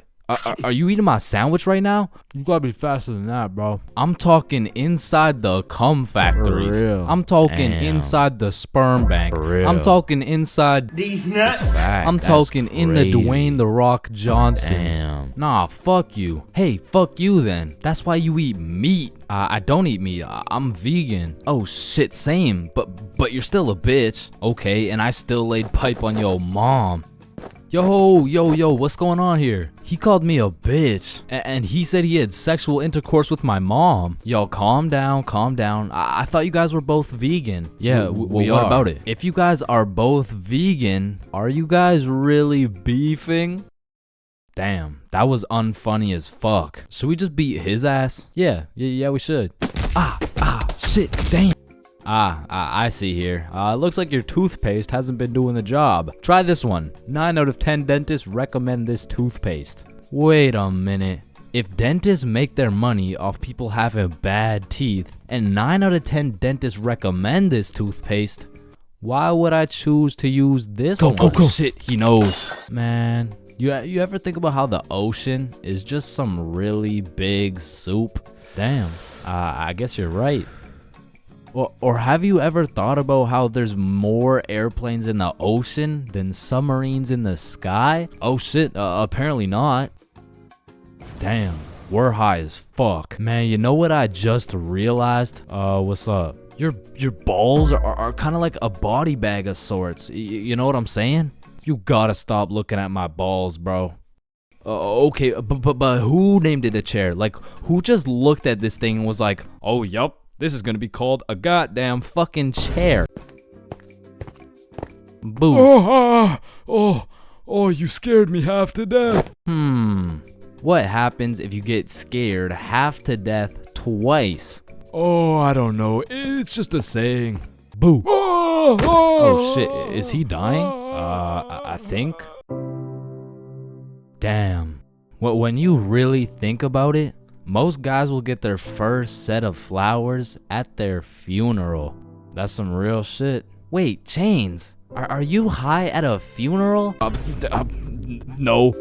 Are you eating my sandwich right now? You gotta be faster than that, bro. I'm talking inside the cum factories. I'm talking inside the sperm bank. I'm talking inside these nuts. I'm talking in the Dwayne The Rock Johnsons. Nah, fuck you. Hey, fuck you then. That's why you eat meat. I don't eat meat. I'm vegan. Oh shit, same. But you're still a bitch. Okay, and I still laid pipe on your mom. Yo, what's going on here? He called me a bitch, and he said he had sexual intercourse with my mom. Yo, calm down, calm down. I thought you guys were both vegan. Yeah, what about it? If you guys are both vegan, are you guys really beefing? Damn, that was unfunny as fuck. Should we just beat his ass? Yeah, we should. Shit, damn. I see here. Looks like your toothpaste hasn't been doing the job. Try this one. 9 out of 10 dentists recommend this toothpaste. Wait a minute. If dentists make their money off people having bad teeth, and 9 out of 10 dentists recommend this toothpaste, why would I choose to use this one? Go. Shit, he knows. Man, you ever think about how the ocean is just some really big soup? Damn, I guess you're right. Or have you ever thought about how there's more airplanes in the ocean than submarines in the sky? Oh shit, apparently not. Damn, we're high as fuck. Man, you know what I just realized? What's up? Your balls are kind of like a body bag of sorts. You know what I'm saying? You gotta stop looking at my balls, bro. Okay, but who named it a chair? Like, who just looked at this thing and was like, oh, yup. This is gonna be called a goddamn fucking chair. Boo. Oh, you scared me half to death. What happens if you get scared half to death twice? Oh, I don't know. It's just a saying. Boo. Oh shit, is he dying? I think. Damn. When you really think about it, most guys will get their first set of flowers at their funeral. That's some real shit. Wait, Chains, are you high at a funeral? No.